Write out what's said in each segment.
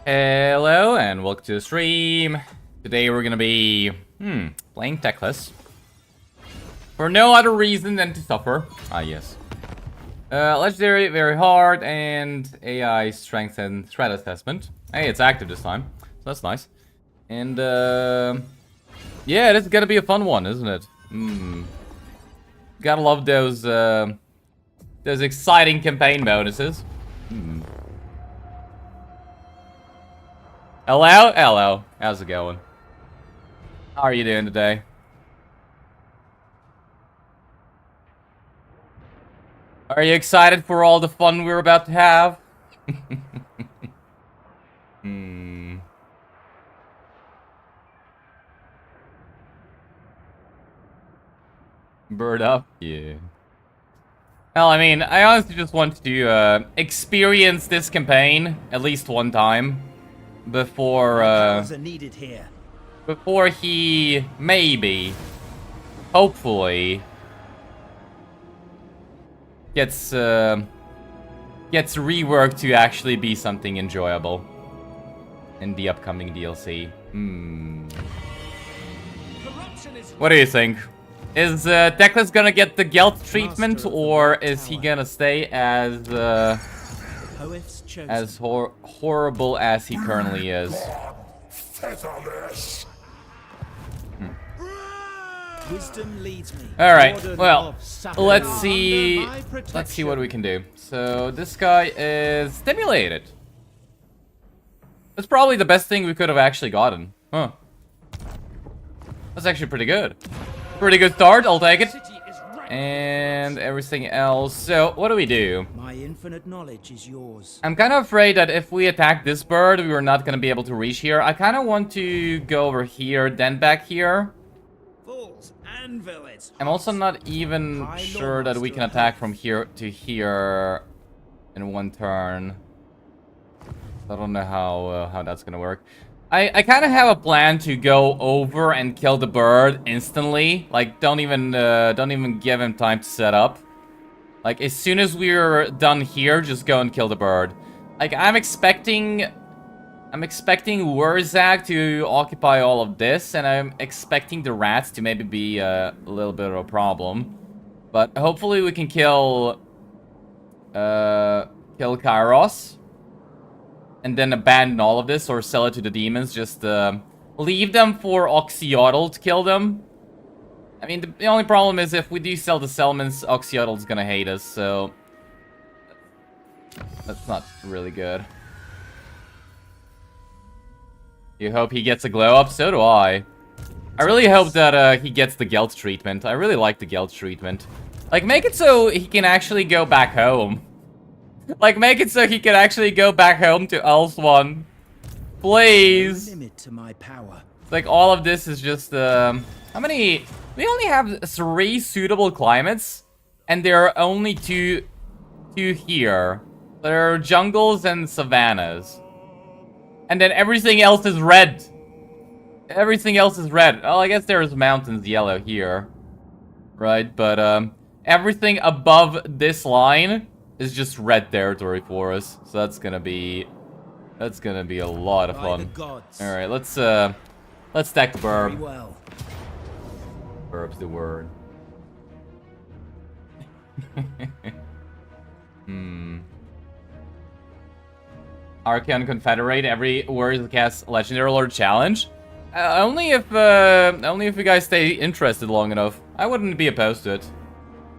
Hello and welcome to the stream. Today we're gonna be playing Teclis for no other reason than to suffer. Ah yes. Legendary, very hard, and AI strength and threat assessment. Hey, it's active this time, so that's nice. And yeah, this is gonna be a fun one, isn't it? Gotta love those exciting campaign bonuses. Hello? Hello. How's it going? How are you doing today? Are you excited for all the fun we're about to have? Bird up? Yeah. Well, I mean, I honestly just want to experience this campaign at least one time. Before he maybe, hopefully, gets reworked to actually be something enjoyable in the upcoming DLC. What do you think? Is Teclis gonna get the Gelt treatment, or is he gonna stay as horrible as he currently is? Alright, well, let's see what we can do. So this guy is stimulated. That's probably the best thing we could have actually gotten. Huh. That's actually pretty good. Pretty good start, I'll take it. And everything else. So, what do we do? My infinite knowledge is yours. I'm kind of afraid that if we attack this bird, we are not going to be able to reach here. I kind of want to go over here, then back here. Fools and villains. I'm also not even sure that we can attack from here to here in one turn. I don't know how that's going to work. I kind of have a plan to go over and kill the bird instantly. Like, don't even give him time to set up. Like, as soon as we're done here, just go and kill the bird. Like, I'm expecting Wurzag to occupy all of this, and I'm expecting the rats to maybe be a little bit of a problem. But hopefully we can kill Kairos. And then abandon all of this or sell it to the demons. Just leave them for Oxyotl to kill them. I mean, the only problem is if we do sell the Selmans, Oxyotl's gonna hate us, so that's not really good. You hope he gets a glow up? So do I. I really hope that he gets the Gelt treatment. I really like the Gelt treatment. Like, make it so he can actually go back home. Like, make it so he can actually go back home to Elswan. Please. Limit to my power. Like, all of this is just, how many? We only have 3 suitable climates, and there are only two here. There are jungles and savannas. And then everything else is red. Everything else is red. Oh, I guess there's mountains yellow here. Right, but, everything above this line is just red territory for us, so that's gonna be a lot of fun. All right, let's stack the birb. Well. Birb's the word. Archeon Confederate. Every warrior casts Legendary Lord challenge. Only if you guys stay interested long enough. I wouldn't be opposed to it.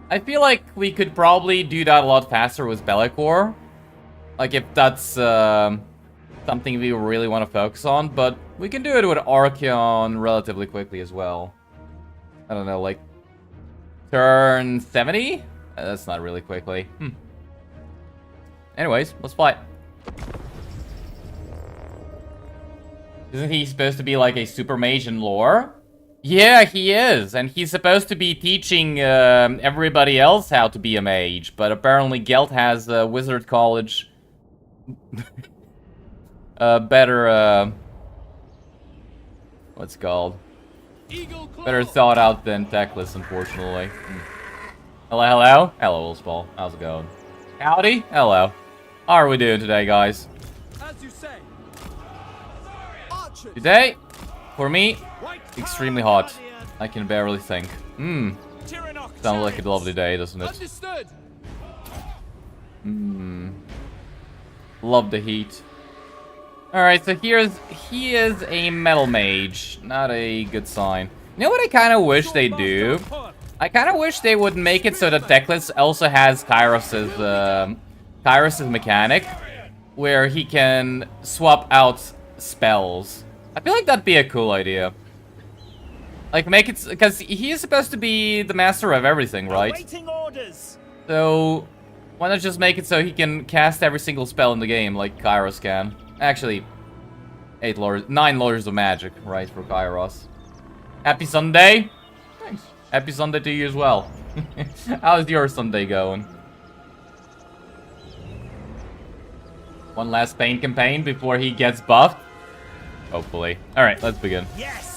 I feel like we could probably do that a lot faster with Bellicor. Like, if that's something we really want to focus on. But we can do it with Archeon relatively quickly as well. I don't know, like, turn 70? That's not really quickly. Anyways, let's fight. Isn't he supposed to be like a super mage in lore? Yeah, he is, and he's supposed to be teaching everybody else how to be a mage, but apparently Gelt has Wizard College better, what's it called? Better thought out than Teclis, unfortunately. Hello, hello? Hello, Wolfsball. How's it going? Howdy? Hello. How are we doing today, guys? As you say. Today, for me, extremely hot. I can barely think. Sounds like a lovely day, doesn't it? Understood. Love the heat. Alright, so he is a metal mage. Not a good sign. You know what I kind of wish they do? I kind of wish they would make it so that Teclis also has Kairos's mechanic, where he can swap out spells. I feel like that'd be a cool idea. Like, make it... Because he is supposed to be the master of everything, right? So, why not just make it so he can cast every single spell in the game, like Kairos can? Actually, 9 Lords of Magic, right, for Kairos. Happy Sunday! Thanks. Happy Sunday to you as well. How's your Sunday going? One last pain campaign before he gets buffed? Hopefully. Alright, let's begin. Yes.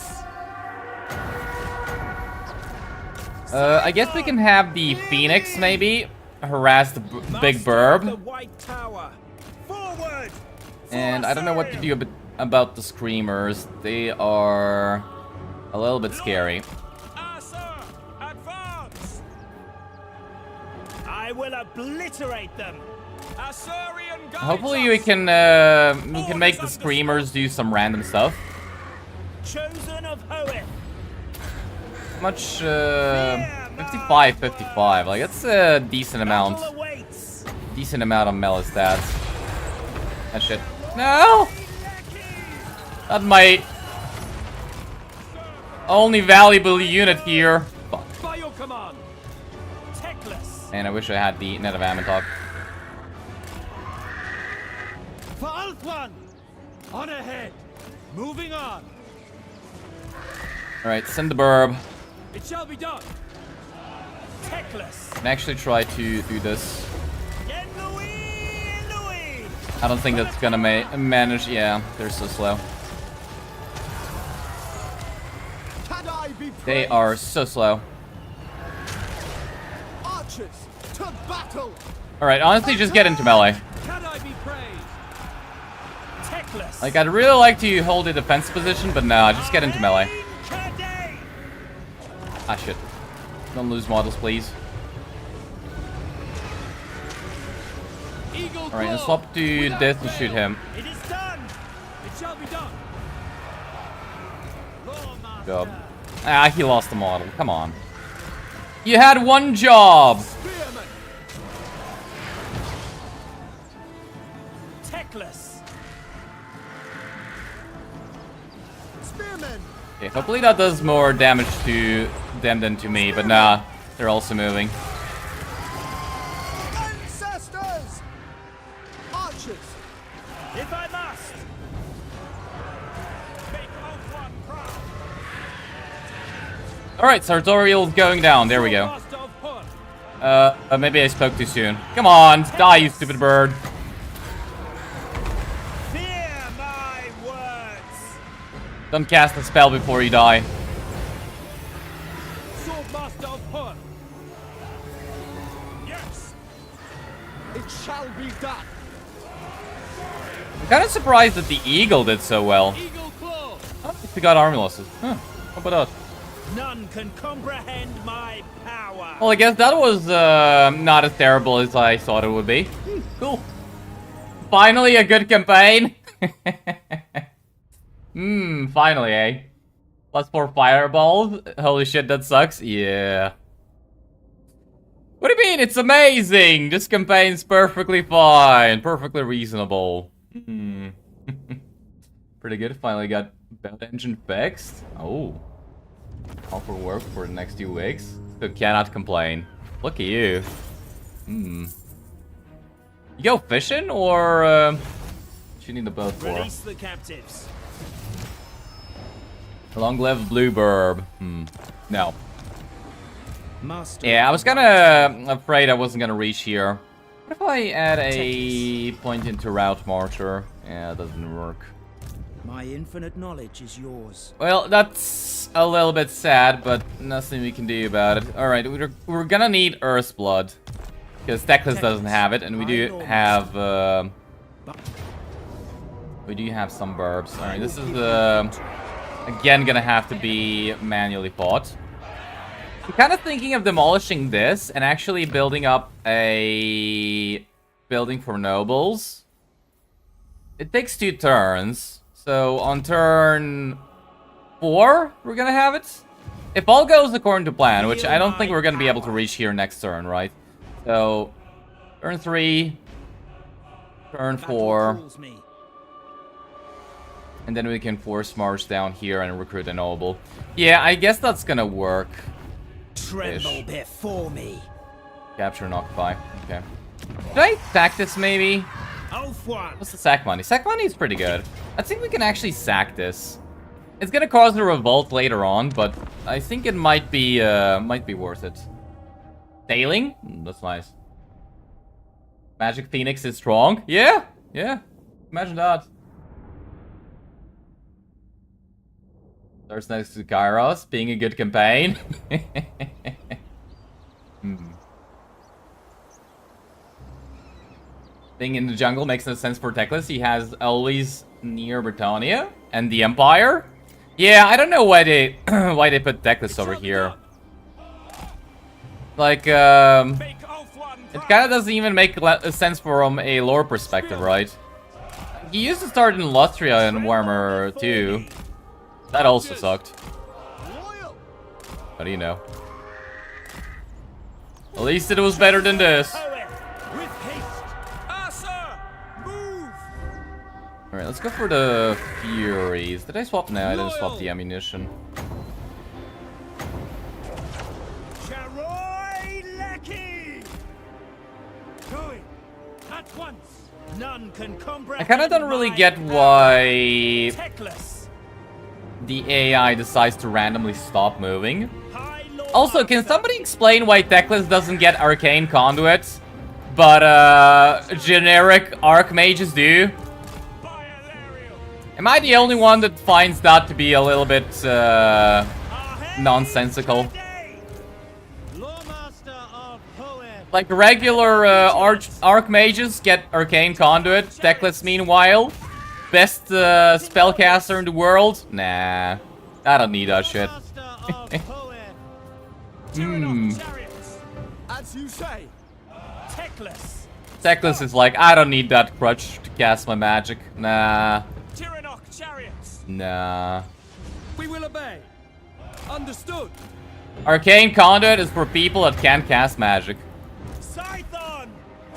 I guess we can have the Phoenix, maybe, harass the big birb. And I don't know what to do about the Screamers. They are a little bit scary. I will obliterate them. Hopefully we can make the Screamers do some random stuff. Chosen of Hoeth. Much 55, 55. Like that's a decent amount. Decent amount of melee stats. That shit. No! Not my only valuable unit here. Fuck. By your command. Teclis. Man, I wish I had the net of Ammontok. For Ulthuan. On ahead. Moving on. Alright, send the burb. It shall be done. Teclis. Can actually try to do this. I don't think that's gonna manage. Yeah, they're so slow. They are so slow. Archers to battle. Alright, honestly, just get into melee. Can I be praised? Teclis. Like, I'd really like to hold a defense position, but nah, just get into melee. Ah, shit. Don't lose models, please. Alright, and swap to this and shoot him. It is done. It shall be done. Job. Ah, he lost the model. Come on. You had one job. Teclis. Spearmen. Okay, hopefully that does more damage to them than to me, but nah, they're also moving. Ancestors. Archers. If I must. Make Ulthuan proud. Alright, Sarthorael's going down. There we go. Master of Khorne. Maybe I spoke too soon. Come on, die, you stupid bird. Fear my words. Don't cast a spell before you die. Swordmaster of Khorne. Yes. It shall be done. I'm kind of surprised that the Eagle did so well. Eagle claw. Oh, we got army losses. Huh, how about that? None can comprehend my power. Well, I guess that was not as terrible as I thought it would be. Cool. Finally a good campaign. Finally, eh? +4 fireballs. Holy shit, that sucks. Yeah. What do you mean? It's amazing. This campaign's perfectly fine. Perfectly reasonable. Pretty good. Finally got belt engine fixed. Oh. All for work for the next 2 weeks. So cannot complain. Look at you. You go fishing or what you need the boat for? Release the captives. Long live blue burb. No. Master. Yeah, I was kinda afraid I wasn't gonna reach here. What if I add a point into route marcher? Yeah, it doesn't work. My infinite knowledge is yours. Well, that's a little bit sad, but nothing we can do about it. Alright, we're gonna need Earth's Blood. Because Teclis doesn't have it, and we do have We do have some burbs. Alright, this is again gonna have to be manually fought. I'm kind of thinking of demolishing this and actually building up a building for nobles. It takes 2 turns. So on turn 4, we're gonna have it. If all goes according to plan, which I don't think we're gonna be able to reach here next turn, right? So turn 3, turn 4, and then we can force march down here and recruit a noble. Yeah, I guess that's gonna work. Tremble before me. Capture and occupy. Okay. Should I sack this maybe? What's the sack money? Sack money is pretty good. I think we can actually sack this. It's gonna cause a revolt later on, but I think it might be worth it. Sailing? That's nice. Magic Phoenix is strong. Yeah, yeah. Imagine that. Starts next to Kairos, being a good campaign. Being in the jungle makes no sense for Teclis. He has always near Britannia and the Empire. Yeah, I don't know why they why they put Teclis over here. Like, it kind of doesn't even make sense from a lore perspective, right? He used to start in Lustria and Warhammer 2. That also sucked. What do you know? At least it was better than this. Alright, let's go for the Furies. Did I swap? No, I didn't swap the ammunition. I kind of don't really get why the AI decides to randomly stop moving. Also, can somebody explain why Teclis doesn't get arcane conduits, but generic archmages do? Am I the only one that finds that to be a little bit nonsensical? Like regular archmages get arcane conduit. Teclis, meanwhile, best spellcaster in the world. Nah, I don't need that shit. As you say. Teclis is like, I don't need that crutch to cast my magic. Nah. Nah. We will obey. Understood. Arcane conduit is for people that can't cast magic. Scython!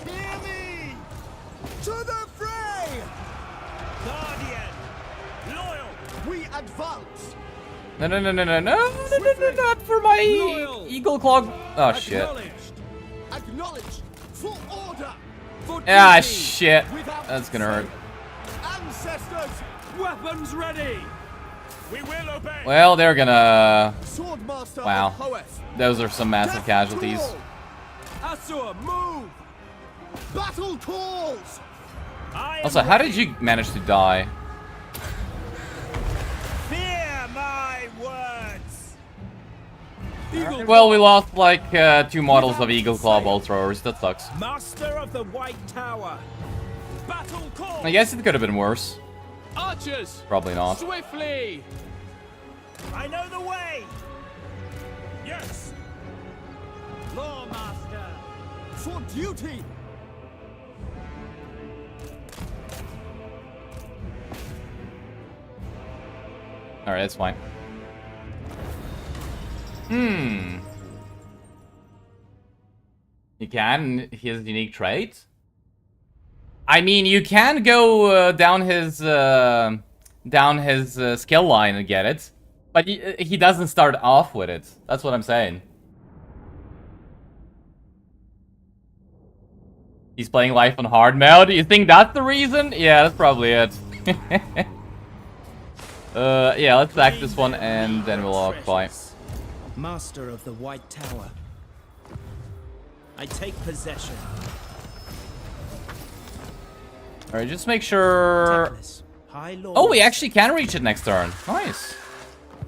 Hear me! To the fray! Guardian! Loyal! We advance! No, not for my eagle claw. Oh, shit. Acknowledged! For order! For Ah, duty, shit. without That's gonna hurt. Ancestors! Weapons ready! We will obey! Well, they're gonna... Swordmaster Wow. of Hoeth. Those are some massive Death casualties. to all. Asur, move! Battle calls! Also, how did you manage to die? Fear my words! Well, we lost like 2 models of Eagle Claw bow throwers. That sucks. Master of the White Tower! Battle call! I guess it could have been worse. Archers! Probably not. Swiftly! I know the way! Yes! Lawmaster! For duty! Alright, that's fine. You can. He has a unique trait. I mean, you can go down his skill line and get it, but he doesn't start off with it. That's what I'm saying. He's playing life on hard mode. You think that's the reason? Yeah, that's probably it. Yeah, let's sack this one and then we'll occupy. Master of the White Tower. I take possession. Alright, just make sure... Oh, we actually can reach it next turn. Nice.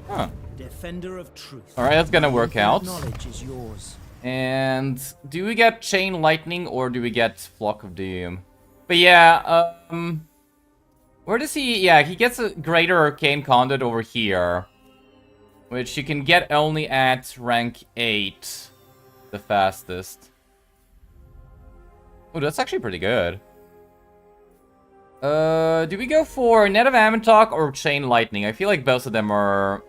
Huh. Defender of truth. Alright, that's gonna work out. Knowledge is yours. And do we get Chain Lightning or do we get Flock of Doom? But yeah, Where does he... Yeah, he gets a greater arcane conduit over here. Which you can get only at rank 8. The fastest. Oh, that's actually pretty good. Do we go for Net of Amantalk or Chain Lightning? I feel like both of them are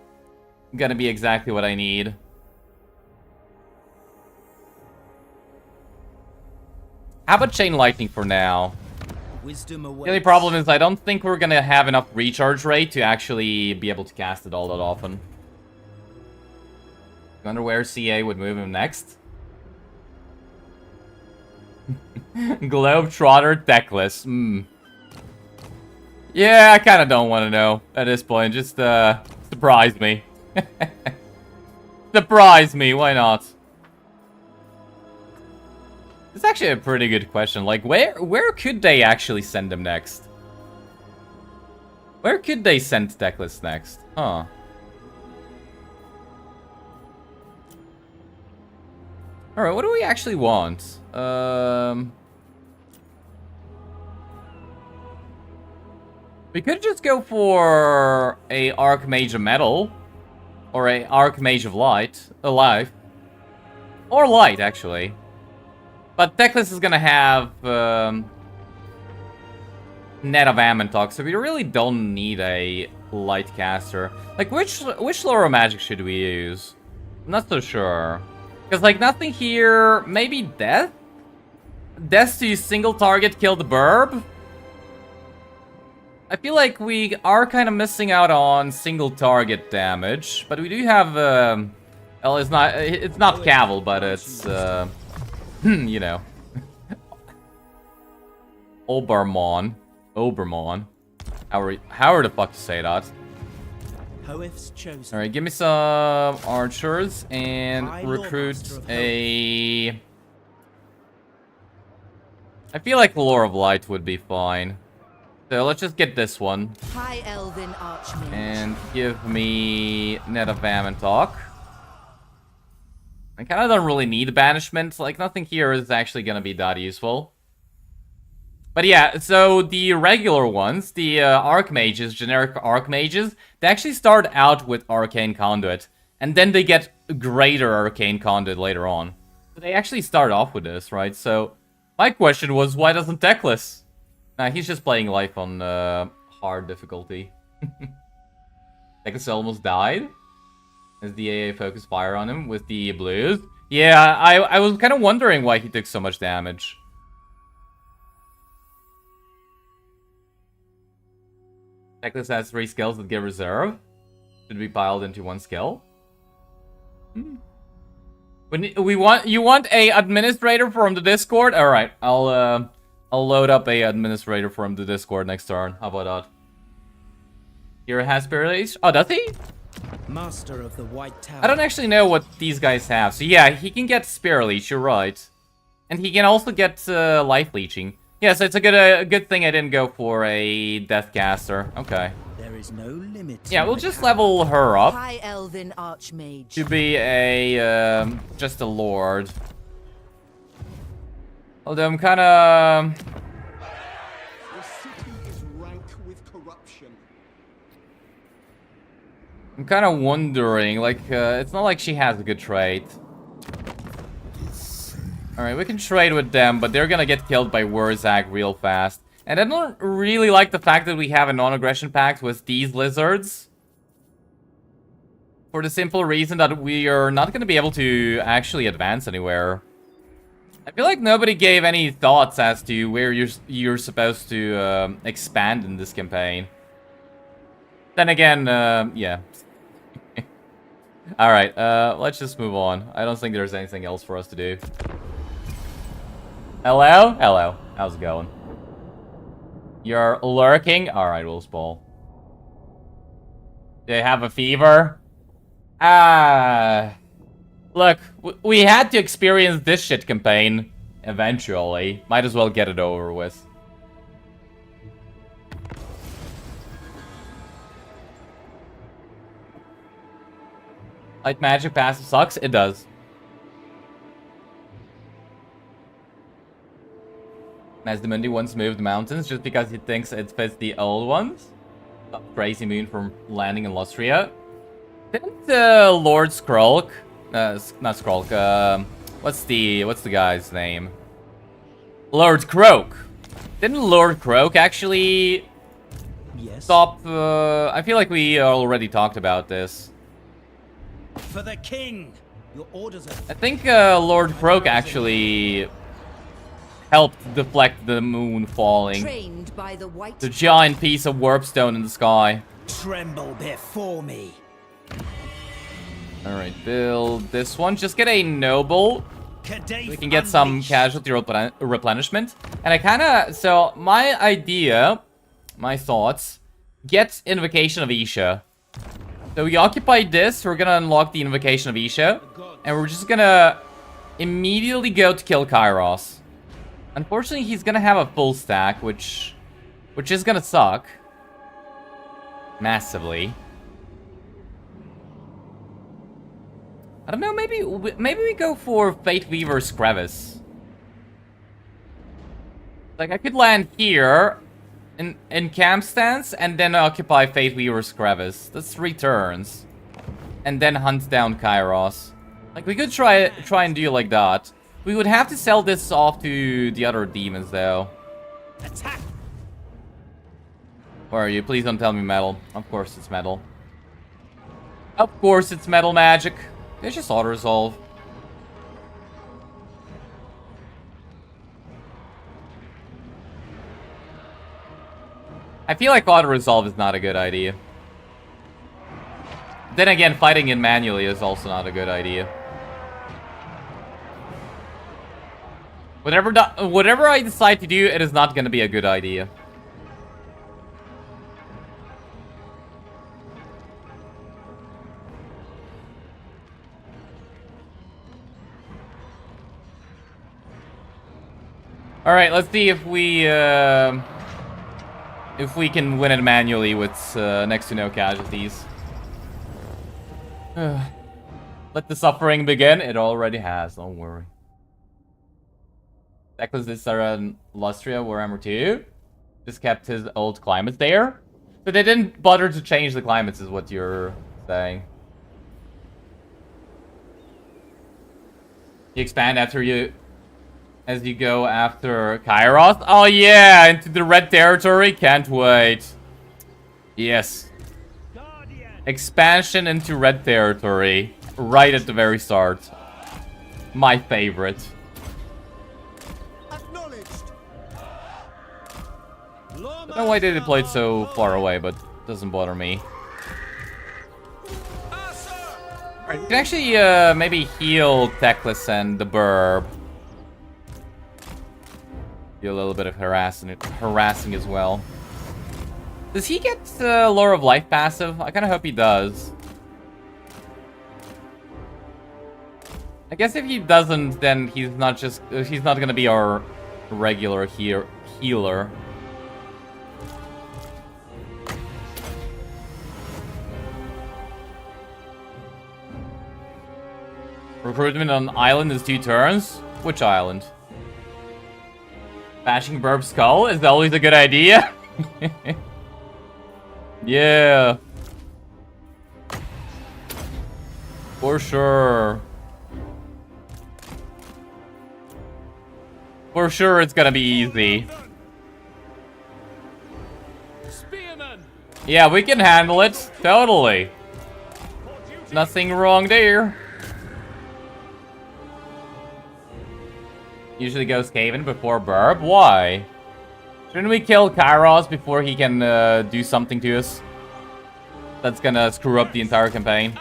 gonna be exactly what I need. How about Chain Lightning for now? Wisdom awaits. The only problem is I don't think we're gonna have enough recharge rate to actually be able to cast it all that often. Wonder where CA would move him next. Globetrotter Teclis. Yeah, I kind of don't want to know at this point. Just surprise me. Surprise me, why not? It's actually a pretty good question. Like, where could they actually send him next? Where could they send Teclis next? Huh. Alright, what do we actually want? We could just go for a Archmage of Metal. Or a Archmage of Light. Alive. Or Light, actually. But Teclis is gonna have Net of Amantalk, so we really don't need a Light caster. Like, which Lore of Magic should we use? I'm not so sure. Because, like, nothing here... Maybe Death? Death to single target kill the birb? I feel like we are kind of missing out on single target damage. But we do have... well, it's not Cavil, but it's... you know. Obermon. However the fuck to say that. Alright, give me some archers and recruit a... I feel like Lore of Light would be fine. So let's just get this one. High Elven Archmage. And give me Net of Amantalk. I kind of don't really need banishment. Like, nothing here is actually going to be that useful. But yeah, so the regular ones, the Archmages, generic Archmages, they actually start out with Arcane Conduit. And then they get greater Arcane Conduit later on. So they actually start off with this, right? So my question was, why doesn't Teclis? Nah, he's just playing life on hard difficulty. Teclis almost died. As the AA focused fire on him with the blues. Yeah, I was kind of wondering why he took so much damage. Teclis has 3 skills that give reserve. Should be piled into 1 skill. You want a administrator from the Discord? All right, I'll load up a administrator from the Discord next turn. How about that? Hero has Spirit Leech. Oh, does he? Master of the White Tower. I don't actually know what these guys have. So yeah, he can get Spirit Leech, you're right. And he can also get Life Leeching. Yeah, so it's a good thing I didn't go for a Deathcaster. Okay. There is no limit. Yeah, we'll just level her up. High Elven Archmage. To be a, just a Lord. Although I'm kinda... The city is rank with corruption. I'm kind of wondering, like, it's not like she has a good trade. Alright, we can trade with them, but they're gonna get killed by Wurzag real fast. And I don't really like the fact that we have a non-aggression pact with these lizards. For the simple reason that we are not gonna be able to actually advance anywhere. I feel like nobody gave any thoughts as to where you're supposed to expand in this campaign. Then again, yeah. Alright, let's just move on. I don't think there's anything else for us to do. Hello? Hello. How's it going? You're lurking? Alright, we'll spoil. Do you have a fever? Look, we had to experience this shit campaign eventually. Might as well get it over with. Light magic passive sucks? It does. Masdemundi once moved mountains just because he thinks it fits the old ones. Crazy moon from landing in Lustria. Didn't Lord Skrulk, not Skrulk, what's the guy's name? Lord Croak. Didn't Lord Croak actually stop? I feel like we already talked about this. For the king. Your orders are... I think Lord Croak actually helped deflect the moon falling. Trained by the white. The giant piece of warpstone in the sky. Tremble before me. Alright, build this one. Just get a noble. Kadaf We can get some unleashed. casualty replenishment. And I kinda... So, my idea... My thoughts... Get Invocation of Isha. So we occupy this. We're gonna unlock the Invocation of Isha. And we're just gonna... immediately go to kill Kairos. Unfortunately, he's gonna have a full stack, which is gonna suck. Massively. I don't know, maybe we go for Fateweaver's crevice. Like, I could land here in camp stance and then occupy Fateweaver's crevice. That's 3 turns. And then hunt down Kairos. Like, we could try and do it like that. We would have to sell this off to the other demons, though. Attack. Where are you? Please don't tell me metal. Of course it's metal. Of course it's metal magic. It's just auto-resolve. I feel like auto-resolve is not a good idea. Then again, fighting it manually is also not a good idea. Whatever I decide to do, it is not going to be a good idea. All right, let's see if we can win it manually with next to no casualties. Let the suffering begin. It already has. Don't worry. Teclis did Lustria, Warhammer 2. Just kept his old climates there. So they didn't bother to change the climates, is what you're saying. You expand after you... As you go after Kairos. Oh yeah, into the red territory. Can't wait. Yes. Expansion into red territory. Right at the very start. My favorite. Acknowledged. I don't know why they deployed so far away, but it doesn't bother me. Alright, you can actually maybe heal Teclis and the birb. Do a little bit of harassing as well. Does he get Lore of Life passive? I kind of hope he does. I guess if he doesn't, then he's not gonna be our regular healer. Recruitment on island is 2 turns. Which island? Bashing Burb Skull is always a good idea. Yeah. For sure. For sure it's gonna be easy. Spearman. Yeah, we can handle it. Totally. Nothing wrong there. Usually goes Caven before Burb. Why? Shouldn't we kill Kairos before he can do something to us? That's gonna screw up the entire campaign.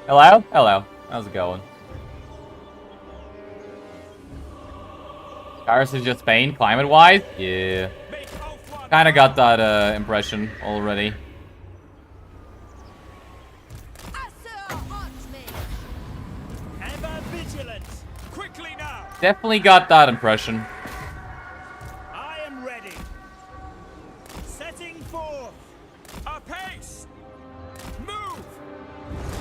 Hello? Hello. How's it going? Kairos is just Spain, climate-wise? Yeah. Kinda got that impression already. Ever vigilant. Quickly now. Definitely got that impression. I am ready. Setting forth. Apace. Move.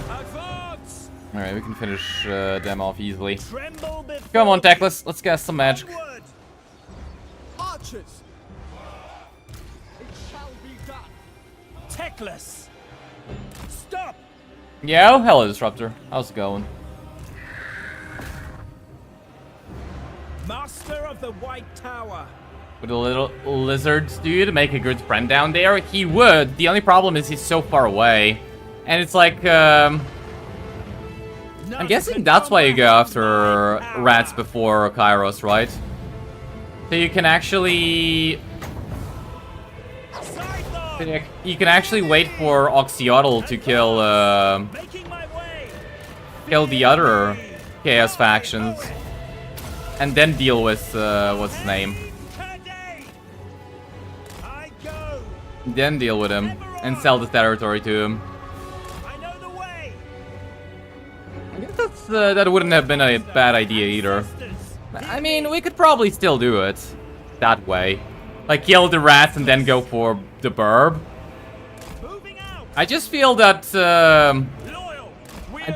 Advance. Alright, we can finish them off easily. Tremble before Come on, Teclis. Let's get some magic. Onward. archers. It shall be done. Teclis! Stop! Yo, hello, Disruptor. How's it going? Master of the White Tower. Would a little lizard dude make a good friend down there? He would. The only problem is he's so far away. And it's like, I'm guessing that's why you go after rats before Kairos, right? So you can actually... You can actually wait for Oxyotl to kill, kill the other Chaos factions. And then deal with, what's his name? Then deal with him. And sell the territory to him. I guess that's, that wouldn't have been a bad idea either. I mean, we could probably still do it. That way. Like, kill the rats and then go for the birb. I just feel that, I'd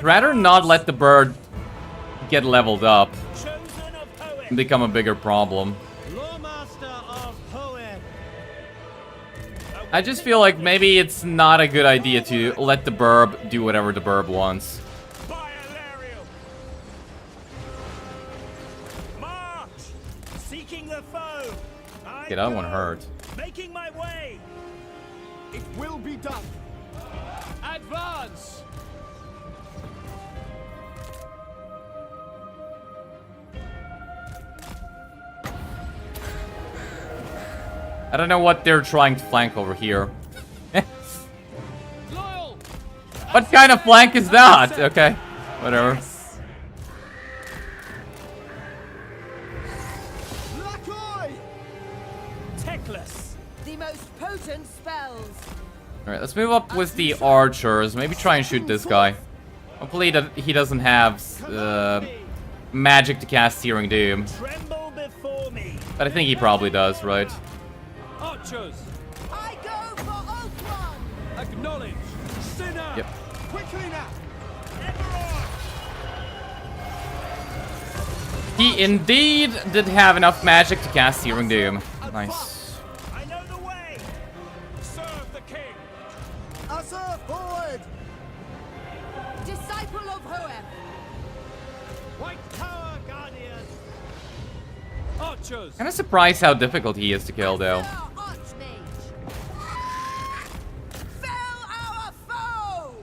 rather not let the bird get leveled up. And become a bigger problem. I just feel like maybe it's not a good idea to let the birb do whatever the birb wants. Get that one hurt. Making my way. It will be done. Advance. I don't know what they're trying to flank over here. What kind of flank is that? Okay, whatever. The most potent spells. Alright, let's move up with the archers. Maybe try and shoot this guy. Hopefully that he doesn't have magic to cast Searing Doom. But I think he probably does, right? Archers. I go for Ultron. Acknowledge. Sinner. Yep. Quickly now. He indeed did have enough magic to cast Searing Doom. Nice. Forward! Disciple of Hoeth. White Tower Guardian! Archers! Kind of surprised how difficult he is to kill, though. Archmage. Fell our foe!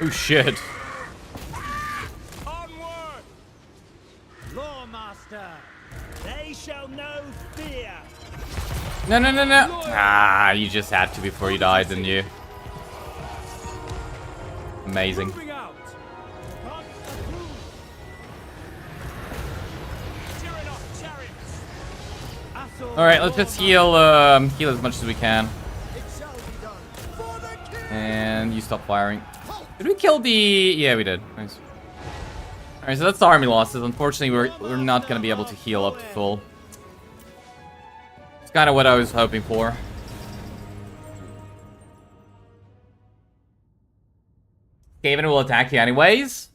Oh shit. Onward! Lawmaster, they shall know fear. No, no, no, no. Ah, you just had to before you died, didn't you? Amazing. Alright, let's just heal, heal as much as we can. And you stop firing. Did we kill the... Yeah, we did. Nice. Alright, so that's the army losses. Unfortunately, we're not gonna be able to heal up to full. It's kind of what I was hoping for. Skaven will attack you anyways?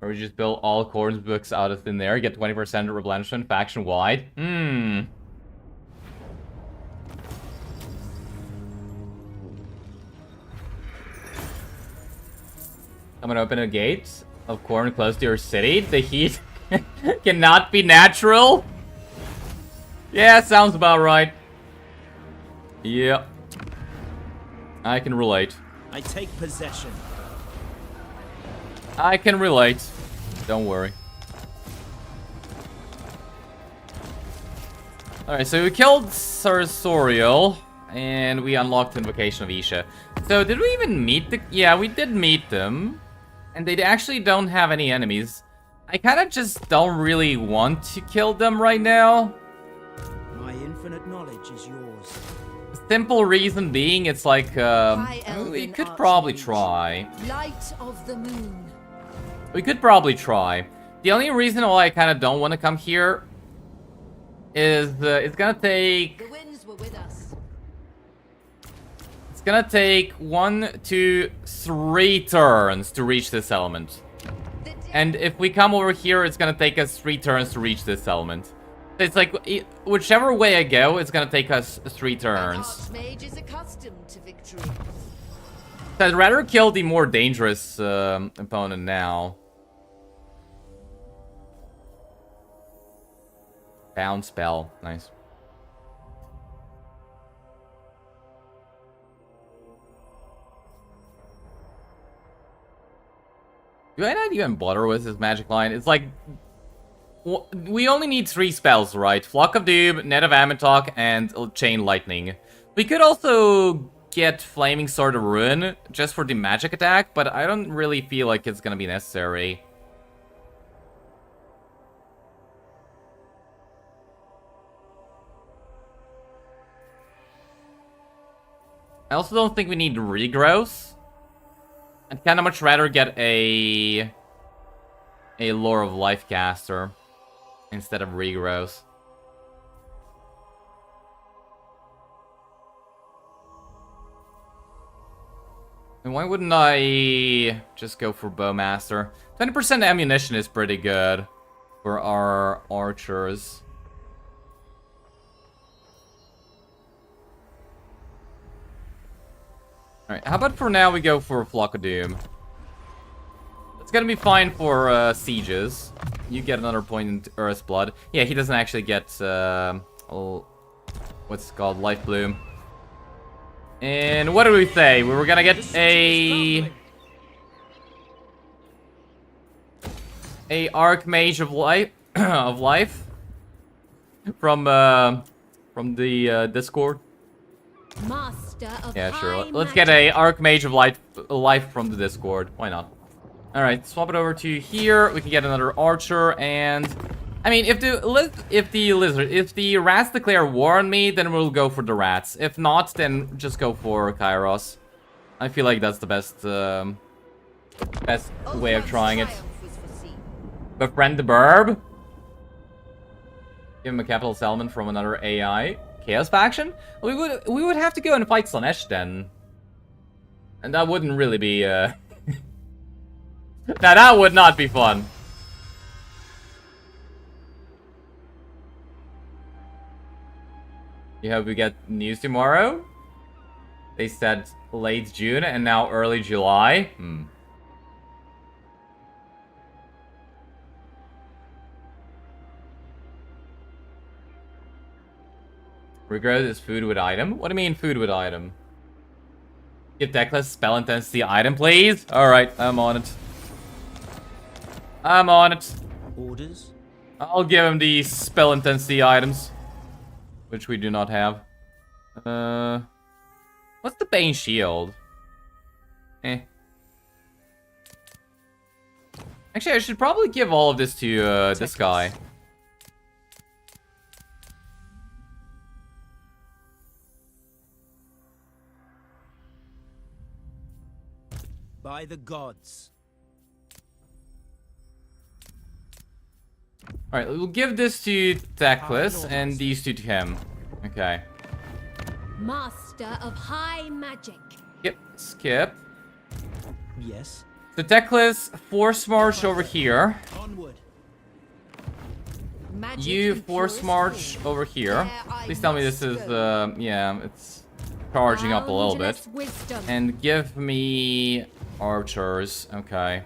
Or we just build all Khorne's books out of thin air, get 20% replenishment faction-wide? I'm gonna open a gate of Khorne close to your city. The heat cannot be natural. Yeah, sounds about right. Yeah. I can relate. I take possession. I can relate. Don't worry. Alright, so we killed Sarthorael, and we unlocked Invocation of Isha. So, did we even meet the... Yeah, we did meet them. And they actually don't have any enemies. I kind of just don't really want to kill them right now. My infinite knowledge is yours. Simple reason being, it's like, we could probably try. Light of the moon. We could probably try. The only reason why I kind of don't want to come here is it's gonna take... The winds were with us. gonna take 1, 2, 3 turns to reach this element. And if we come over here, it's gonna take us 3 turns to reach this element. It's like, whichever way I go, it's gonna take us 3 turns. Archmage is accustomed to victory. So I'd rather kill the more dangerous opponent now. Bound spell. Nice. Do I not even bother with this magic line? It's like... we only need 3 spells, right? Flock of Doom, Net of Ammontok, and Chain Lightning. We could also get Flaming Sword of Ruin just for the magic attack, but I don't really feel like it's gonna be necessary. I also don't think we need regrowth. I'd kind of much rather get a Lore of Life caster instead of regrowth. And why wouldn't I just go for Bowmaster? 20% ammunition is pretty good for our archers. Alright, how about for now we go for Flock of Doom? It's gonna be fine for sieges. You get another point in Earth's Blood. Yeah, he doesn't actually get what's it called, Life Bloom. And what did we say? We were gonna get a Archmage of Life of Life from the Discord. Master of Yeah, sure. high Let's get a Archmage of Life from the Discord. Why not? Alright, swap it over to here. We can get another archer, and I mean, if the rats declare war on me, then we'll go for the rats. If not, then just go for Kairos. I feel like that's the best way of trying it. Befriend the birb. Give him a capital settlement from another AI. Chaos faction? We would have to go and fight Slanesh then. And that wouldn't really be now that would not be fun. You hope we get news tomorrow? They said late June and now early July. Regret is food with item? What do you mean food with item? Give Teclis spell intensity item, please? Alright, I'm on it. I'm on it. Orders? I'll give him the spell intensity items. Which we do not have. What's the Bane Shield? Actually, I should probably give all of this to this guy. By the gods. Alright, we'll give this to Teclis and these two to him. Okay. Master of high magic. Skip. Yes. So Teclis, force march over here. Onward. Magic You force march over here. Please tell me this is, yeah, it's charging up a little bit. And give me archers. Okay.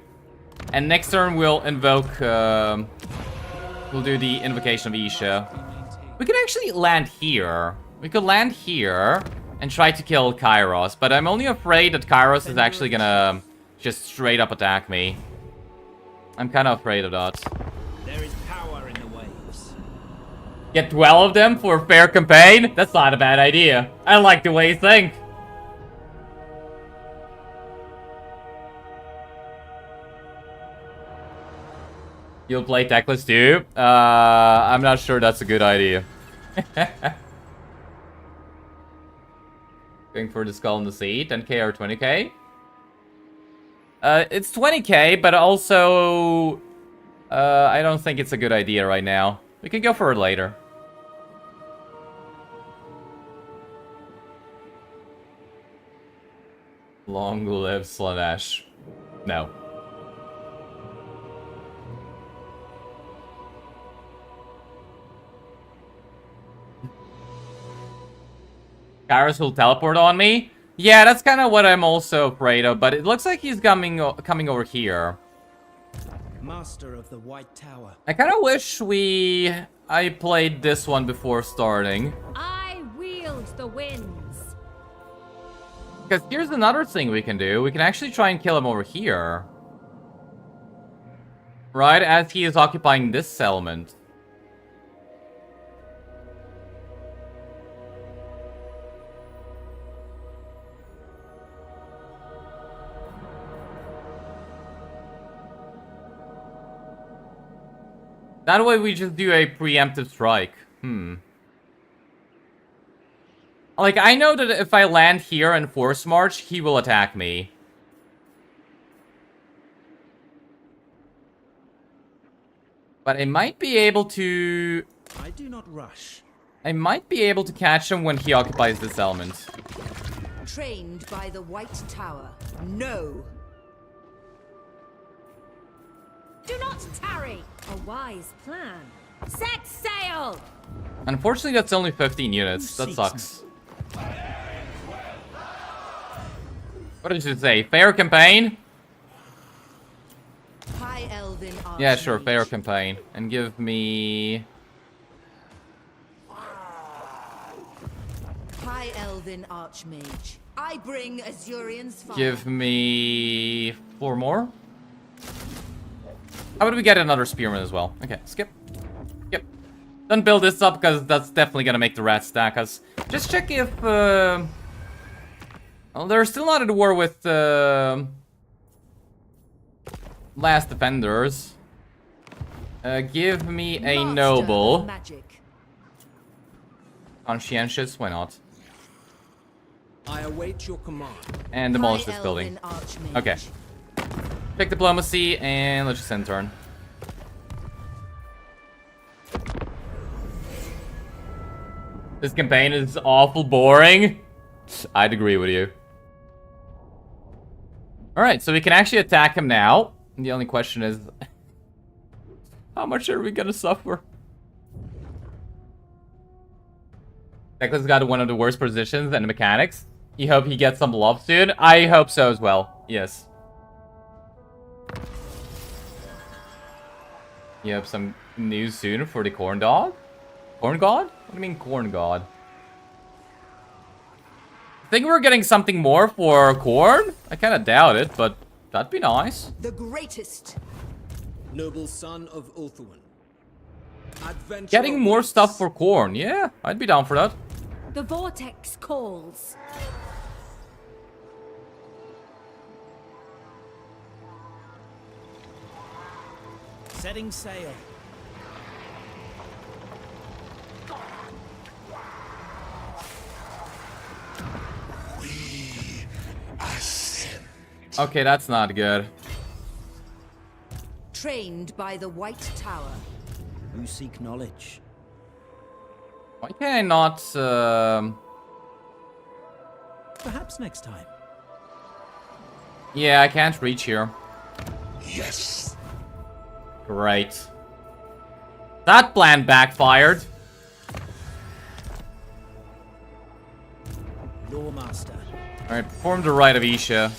And next turn we'll invoke, we'll do the invocation of Isha. We could actually land here. We could land here and try to kill Kairos, but I'm only afraid that Kairos is actually gonna just straight up attack me. I'm kind of afraid of that. There is power in the waves. Get 12 of them for a fair campaign? That's not a bad idea. I like the way you think. You'll play Teclis too? I'm not sure that's a good idea. Going for the skull in the sea, 10k or 20k? It's 20k, but also... I don't think it's a good idea right now. We can go for it later. Long live Slanesh. No. Kairos will teleport on me? Yeah, that's kind of what I'm also afraid of, but it looks like he's coming over here. Master of the White Tower. I kind of wish I played this one before starting. I wield the winds. Because here's another thing we can do. We can actually try and kill him over here. Right, as he is occupying this settlement. That way we just do a preemptive strike. Like, I know that if I land here and force march, he will attack me. But I might be able to... I do not rush. I might be able to catch him when he occupies this element. Trained by the White Tower. No. Do not tarry. A wise plan. Set sail. Unfortunately, that's only 15 units. That sucks. What did you say? Fair campaign? High Elven Yeah, sure. Archmage. Fair campaign. And give me... High Elven Archmage. I bring Azurian's fire. Give me 4 more. How about we get another spearman as well? Okay, skip. Skip. Don't build this up because that's definitely gonna make the rats stack us. Just check if well, they're still not at war with last defenders. Give me a Master noble. of Magic. Conscientious, why not? I await your command. And demolish High this building. Elven Archmage. Okay. Pick diplomacy, and let's just end turn. This campaign is awful boring. I'd agree with you. Alright, so we can actually attack him now. And the only question is... how much are we gonna suffer? Teclis got one of the worst positions and mechanics. You hope he gets some love soon? I hope so as well. Yes. You have some news soon for the corn dog? Corn god? What do you mean corn god? I think we're getting something more for corn? I kind of doubt it, but that'd be nice. The greatest. Noble son of Ulthuan. Adventure Getting more awaits. stuff for corn. Yeah, I'd be down for that. The vortex calls. Setting sail. Okay, that's not good. Trained by the White Tower. Who seek knowledge? Why can I not, Perhaps next time. Yeah, I can't reach here. Yes. Great. That plan backfired. Lawmaster. Alright, perform the Rite of Isha.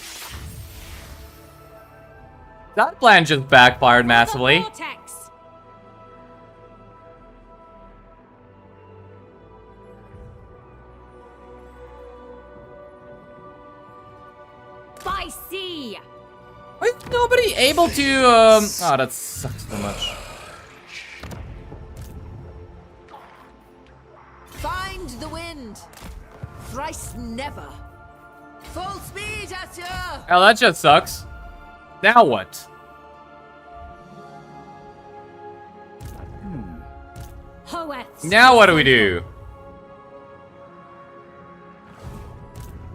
That plan just backfired massively. The vortex. By sea. Why is nobody able to, oh, that sucks so much. Find the wind. Thrice never. Full speed at you. Oh, that just sucks. Now what? Hoeth. Now what do we do?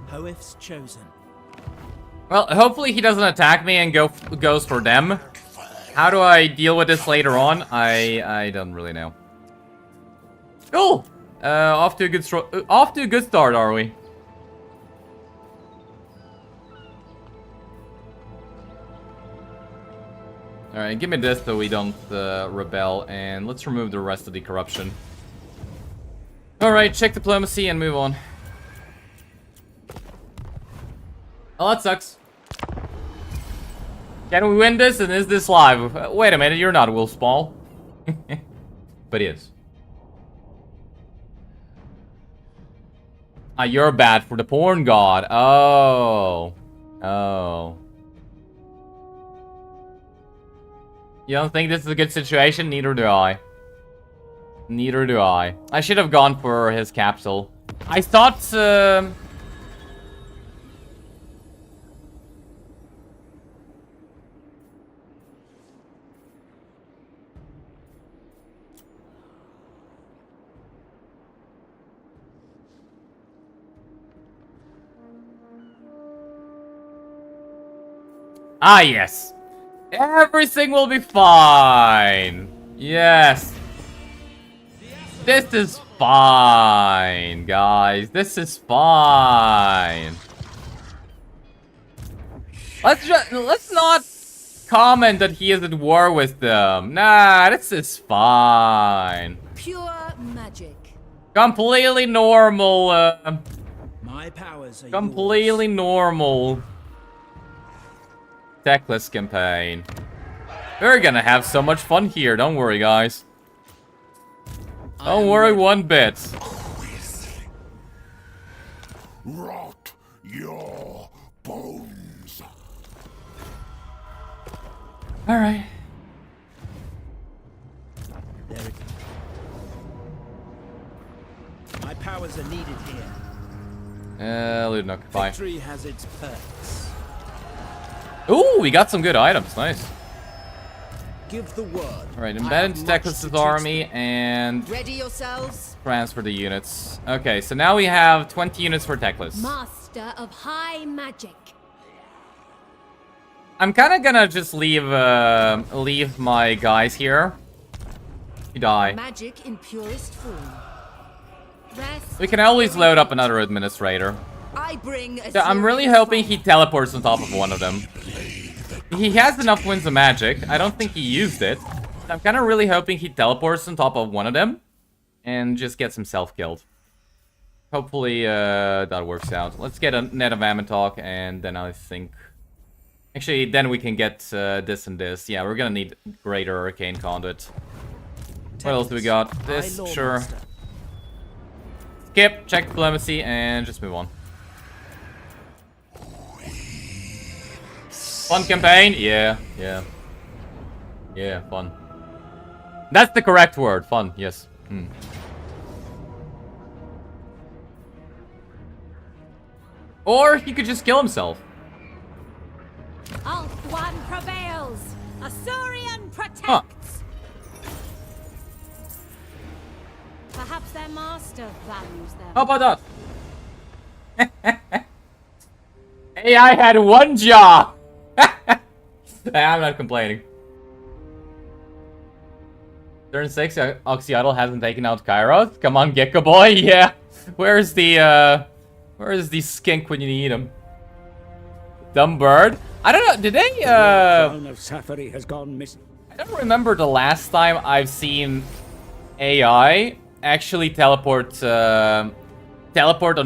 Hoeth's chosen. Well, hopefully he doesn't attack me and goes for them. How do I deal with this later on? I don't really know. Cool. Off to a good start, are we? Alright, give me this so we don't rebel, and let's remove the rest of the corruption. Alright, check diplomacy and move on. Oh, that sucks. Can we win this, and is this live? Wait a minute, you're not Wolfsball. But he is. Ah, you're bad for the porn god. Oh. Oh. You don't think this is a good situation? Neither do I. Neither do I. I should have gone for his capsule. I thought... Ah, yes. Everything will be fine. Yes. This is fine, guys. This is fine. Let's not comment that he is at war with them. Nah, this is fine. Pure magic. Completely normal. My powers are Completely yours. normal. Teclis campaign. We're gonna have so much fun here, don't worry, guys. Don't worry one bit. Rot your bones. Alright. My powers are needed here. Ludnuk, bye. Victory has its perks. Ooh, we got some good items, nice. Give the word. Alright, I embed have into much Teclis' to teach army them. and Ready yourselves. transfer the units. Okay, so now we have 20 units for Teclis. Master of high magic. I'm kinda gonna just leave my guys here. You die. Magic in purest form. Rest. We can always load up another administrator. I bring a So I'm really hoping he teleports on top of one of them. He has enough winds of magic. I don't think he used it. I'm kind of really hoping he teleports on top of one of them and just gets himself killed. Hopefully that works out. Let's get a net of Ammontalk, and then I think... Actually, then we can get this and this. Yeah, we're gonna need greater arcane conduit. What else do we got? This, sure. Skip, check diplomacy, and just move on. Fun campaign? Yeah, yeah. Yeah, fun. That's the correct word, fun, yes. Or he could just kill himself. Alt one prevails. Asuryan protects. Huh. Perhaps their master values them. How about that? AI had one jaw! I'm not complaining. Turn 6, Oxyotl hasn't taken out Kairos. Come on, Gecko boy, yeah. Where's the skink when you need him? Dumb bird? I don't know, did they, Crown of Safari has gone missing. I don't remember the last time I've seen AI actually teleport on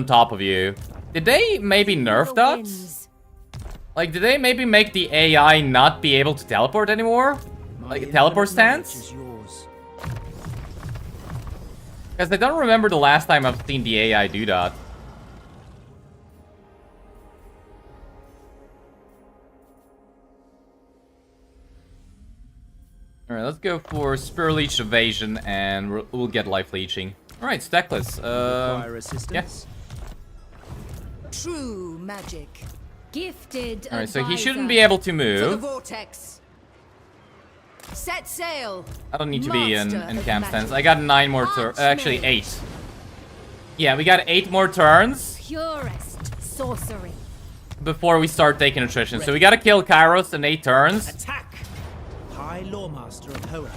top of you. Did they maybe nerf that? Like, did they maybe make the AI not be able to teleport anymore? Like a teleport stance? Because I don't remember the last time I've seen the AI do that. Alright, let's go for Spear Leech Evasion, and we'll get Life Leeching. Alright, Teclis. Require assistance? True magic. Gifted. Alright, so he advisor. shouldn't be able to For the move. vortex. Set sail. I don't need to be in Master of camp magic. stance. I got 9 more turns. Actually, Archmage. 8. Yeah, we got 8 more turns Purest sorcery. before we start taking attrition. So we gotta kill Kairos in 8 turns Attack! High Lawmaster of Hoenn.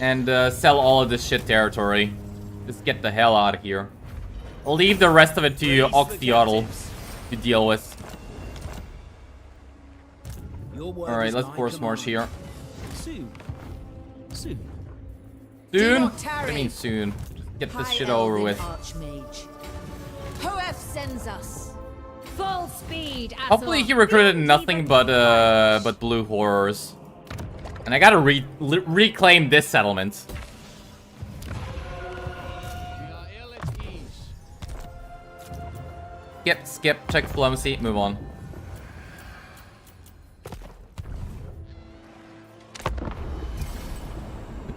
and sell all of this shit territory. Just get the hell out of here. I'll leave the rest of it to Raise the Oxyotl captives. to deal with. Your Your word Alright, is let's my force march command. here. Soon. Soon. Soon? not What tarry. do you mean soon? Just get this High shit over Elven with. Archmage. Hoef sends us. Full speed. Hopefully Azor. he recruited Build nothing even but blue horrors. And I gotta reclaim this settlement. Skip, check diplomacy, move on.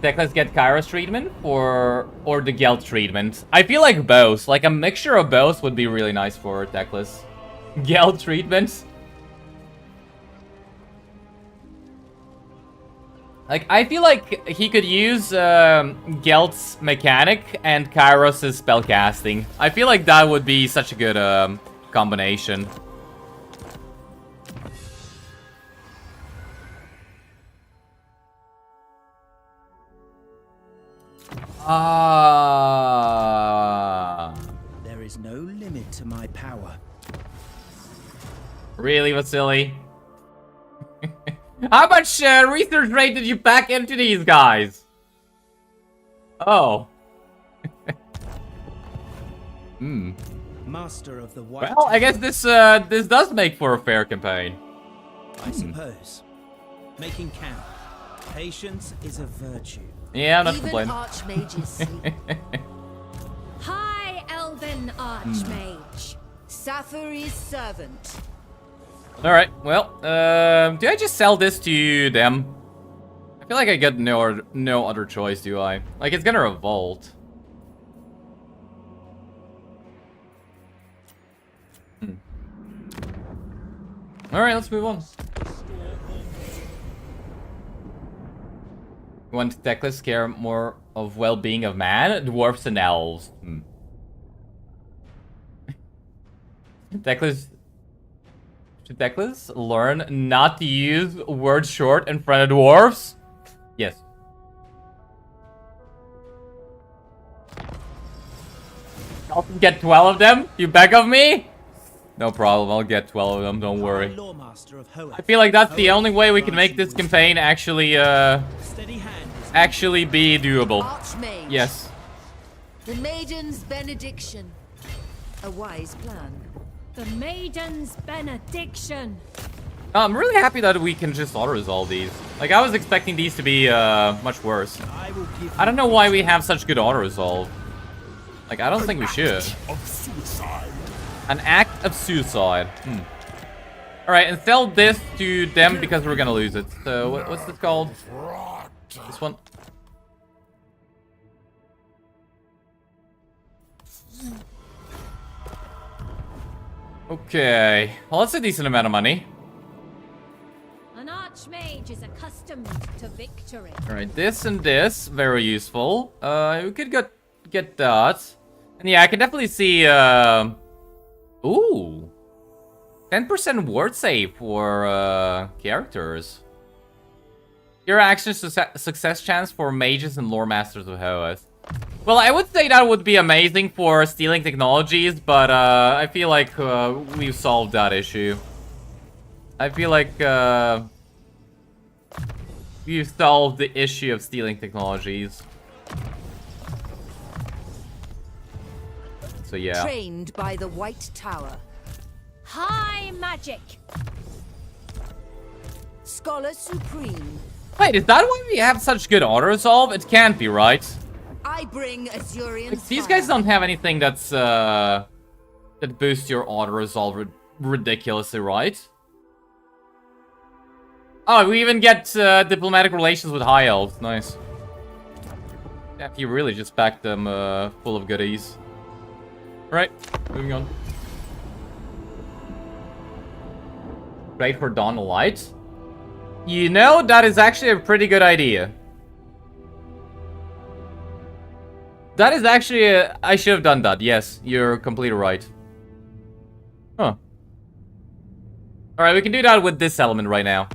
Teclis get Kairos treatment or the Gelt treatment? I feel like both. Like a mixture of both would be really nice for Teclis. Gelt treatment. Like, I feel like he could use Gelt's mechanic and Kairos' spellcasting. I feel like that would be such a good combination. There is no limit to my power. Really, Vasily? How much research rate did you pack into these guys? Oh. Master of the White Well, I guess this this does make for a fair campaign. I suppose. Making count. Patience is a virtue. Yeah, I'm not Even complaining. archmages sleep. High Elven Archmage. Sathari's servant. Alright, well, do I just sell this to them? I feel like I get no other choice, do I? Like, it's gonna revolt. Alright, let's move on. You want Teclis care more of well-being of man, dwarfs, and elves? Should Teclis learn not to use words short in front of dwarves? Yes. I'll get 12 of them? You beg of me? No problem, I'll get 12 of them, don't worry. Lawmaster of Hoeth. I feel like that's the only way we can make this campaign actually, Steady hand is actually be doable. Archmage. Yes. The Maiden's Benediction. A wise plan. The Maiden's Benediction. I'm really happy that we can just auto-resolve these. Like, I was expecting these to be, much worse. I will give I don't know why we have such good auto-resolve. Like, I don't think we should. Of suicide. An act of suicide. Alright, and sell this to them because we're gonna lose it. So, what's this called? This one? Okay. Well, that's a decent amount of money. An Archmage is accustomed to victory. Alright, this and this. Very useful. We could get that. And yeah, I can definitely see, ooh. 10% word save for, characters. Your action success chance for mages and lore masters of Hoeth. Well, I would say that would be amazing for stealing technologies, but, I feel like, we've solved that issue. I feel like, we've solved the issue of stealing technologies. So yeah. Trained by the White Tower. High magic. Scholar Supreme. Wait, is that why we have such good auto-resolve? It can't be, right? I bring Azurian Like, these fire. guys don't have anything that's, that boosts your auto-resolve ridiculously, right? Oh, we even get, diplomatic relations with high elves. Nice. Yeah, you really just packed them, full of goodies. Right, moving on. Right for Dawn of Light? You know, that is actually a pretty good idea. That is actually I should have done that. Yes, you're completely right. Huh. Alright, we can do that with this element right now.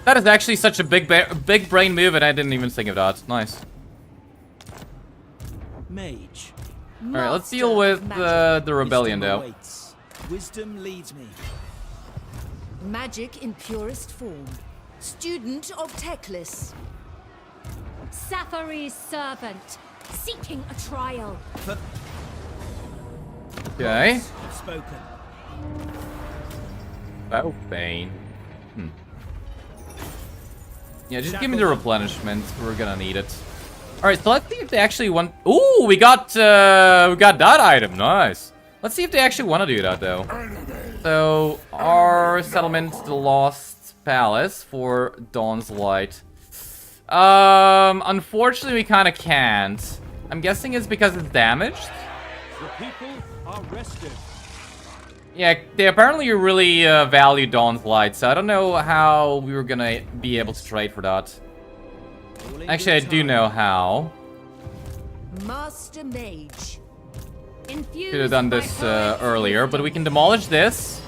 That is actually such a big brain move, and I didn't even think of that. Nice. mage. Alright, let's deal with the rebellion, Wisdom though. awaits. Wisdom leads me. Magic in purest form. Student of Teclis. Safare's servant, seeking a trial. Okay. Spoken. Oh, Bane. Yeah, just give me the replenishment. We're gonna need it. Alright, so let's see if they actually want... Ooh, we got that item. Nice. Let's see if they actually want to do that, though. So, our settlement, the Lost Palace for Dawn's Light. Unfortunately, we kind of can't. I'm guessing it's because it's damaged. The people are rested. Yeah, they apparently really value Dawn's Light, so I don't know how we were gonna be able to trade for that. Actually, I do know how. Master Mage. Could have done this earlier, but we can demolish this.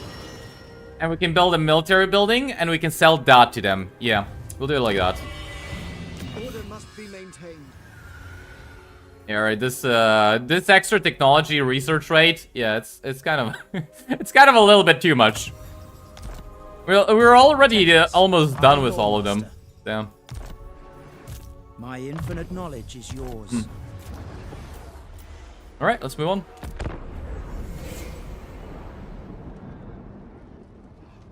And we can build a military building, and we can sell that to them. Yeah, we'll do it like that. Order must be maintained. Yeah, right. This extra technology research rate, yeah, it's kind of it's kind of a little bit too much. We're already almost done with all of them. Damn. My infinite knowledge is yours. All right, let's move on.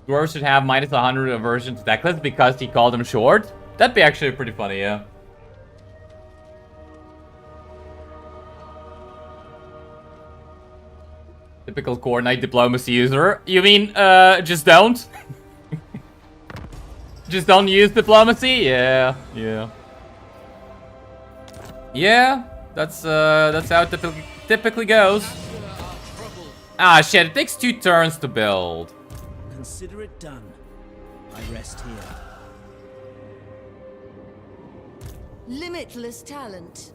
Dwarves should have minus 100 aversion to Teclis because he called him short. That'd be actually pretty funny, yeah. Typical Khorne diplomacy user. You mean, just don't? Just don't use diplomacy? Yeah, yeah. Yeah, that's how it typically goes. Ah, shit, it takes 2 turns to build. Consider it done. I rest here. Limitless talent.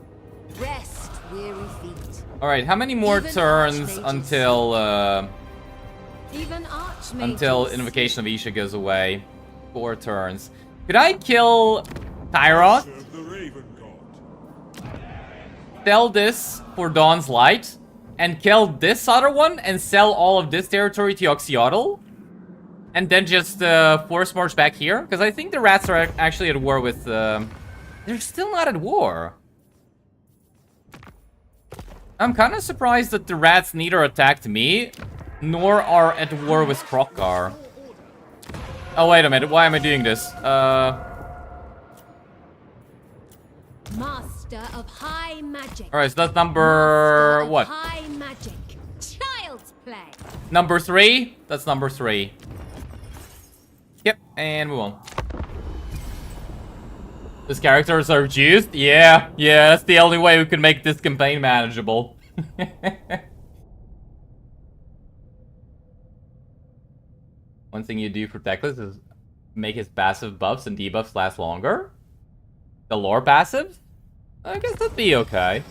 Rest, weary feet. Alright, how many more Even turns archmages. Even archmages. until Invocation of Isha goes away? 4 turns. Could I kill Kairos? Serve the Raven God. Sell this for Dawn's Light? And kill this other one and sell all of this territory to Oxyotl? And then just force march back here? Because I think the rats are actually at war with... They're still not at war. I'm kind of surprised that the rats neither attacked me, nor are at war with Krokkar. Oh, wait a minute. Why am I doing this? Master of high magic. Alright, so that's number... Master of what? High magic. Child's play. Number 3? That's number 3. Yep, and move on. These characters are reduced? Yeah, that's the only way we can make this campaign manageable. One thing you do for Teclis is make his passive buffs and debuffs last longer. The lore passive? I guess that'd be okay.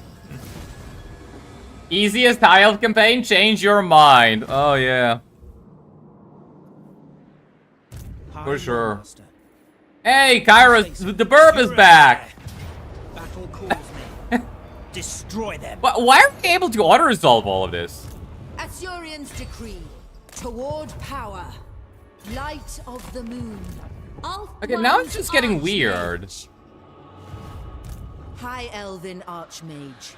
Easiest High Elf campaign? Change your mind. Oh, yeah. For sure. Master. Hey, Kairos, the birb is back! Battle calls me. Destroy them. Why are we able to auto-resolve all of this? Asurian's decree. Toward power. Light of the moon. Okay, now it's just getting weird. High Elven Archmage.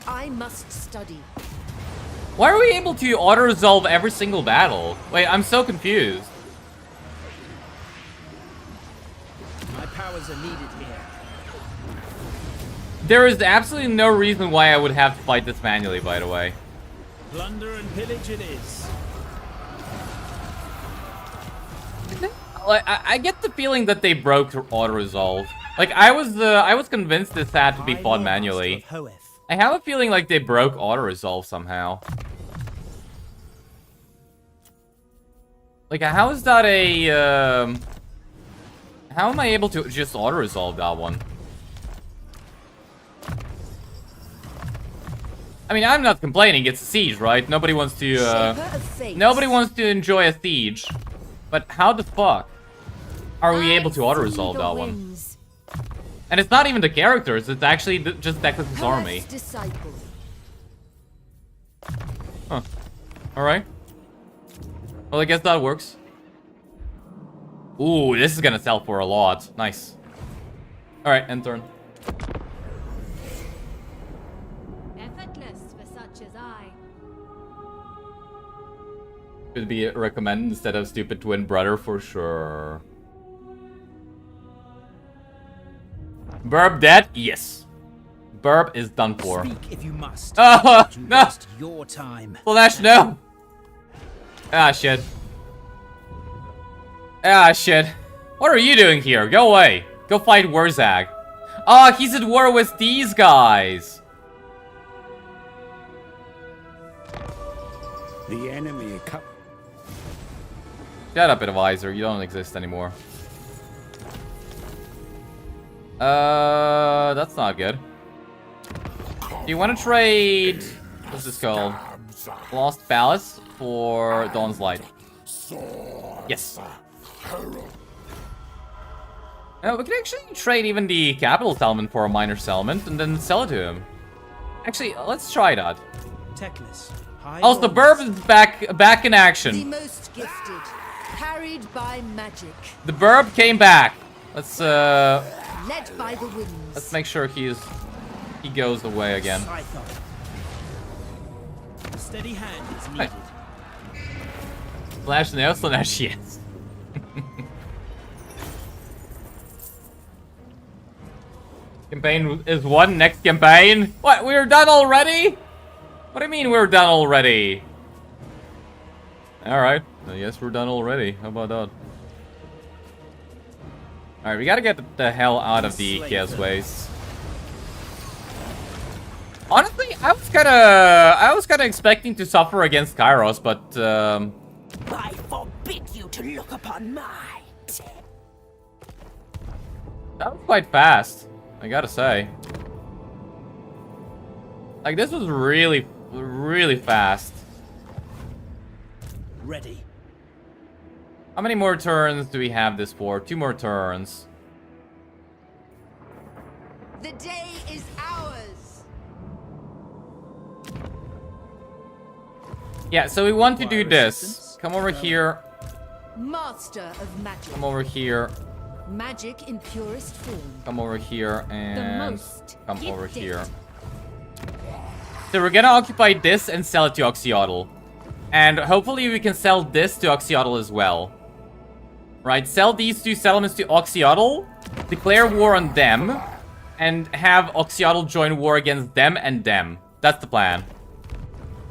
I must study. Why are we able to auto-resolve every single battle? Wait, I'm so confused. My powers are needed here. There is absolutely no reason why I would have to fight this manually, by the way. Plunder and pillage it is. Like, I get the feeling that they broke auto-resolve. Like, I was convinced this had to be fought manually. I have a feeling like they broke auto-resolve somehow. Like, how is that a, how am I able to just auto-resolve that one? I mean, I'm not complaining, it's a siege, right? Nobody wants to, nobody wants to enjoy a siege. But how the fuck are we able to auto-resolve that one? And it's not even the characters, it's actually just Teclis' army. Huh. Alright. Well, I guess that works. Ooh, this is gonna sell for a lot. Nice. Alright, end turn. Effortless for such as I. Should be recommended instead of stupid twin brother for sure. Birb dead? Yes. Birb is done for. Speak if you must. Oh, You no! waste your time. Flash, no! Ah, shit. Ah, shit. What are you doing here? Go away. Go fight Wurzag. Oh, he's at war with these guys. The enemy Shut up, advisor. You don't exist anymore. That's not good. Do you want to trade... What's this called? Lost Palace for Dawn's Light? Yes. We can actually trade even the capital settlement for a minor settlement and then sell it to him. Actually, let's try that. Teclis. Also, the birb is back in The action. most gifted, carried by magic, The birb came back. Let's led by the winds. let's make sure he goes away again. Sarthorael. A steady hand is Hey. needed. Slash no, slash yes. Campaign is won. Next campaign. What? We're done already? What do you mean we're done already? All right. I guess we're done already. How about that? All right, we gotta get the hell out of the Chaos Waste. Honestly, I was kinda expecting to suffer against Kairos, but I forbid you to look upon my that was quite fast, I gotta say. Like, this was really, really fast. Ready. How many more turns do we have this for? 2 more turns. The day is ours. Yeah, so we want to do Require this. assistance? Come over here. Master of magic. Come over here. Magic in purest form. Come over here and most come over gifted. here. So we're gonna occupy this and sell it to Oxyotl. And hopefully we can sell this to Oxyotl as well. Right, sell these 2 settlements to Oxyotl, declare war on them, and have Oxyotl join war against them and them. That's the plan.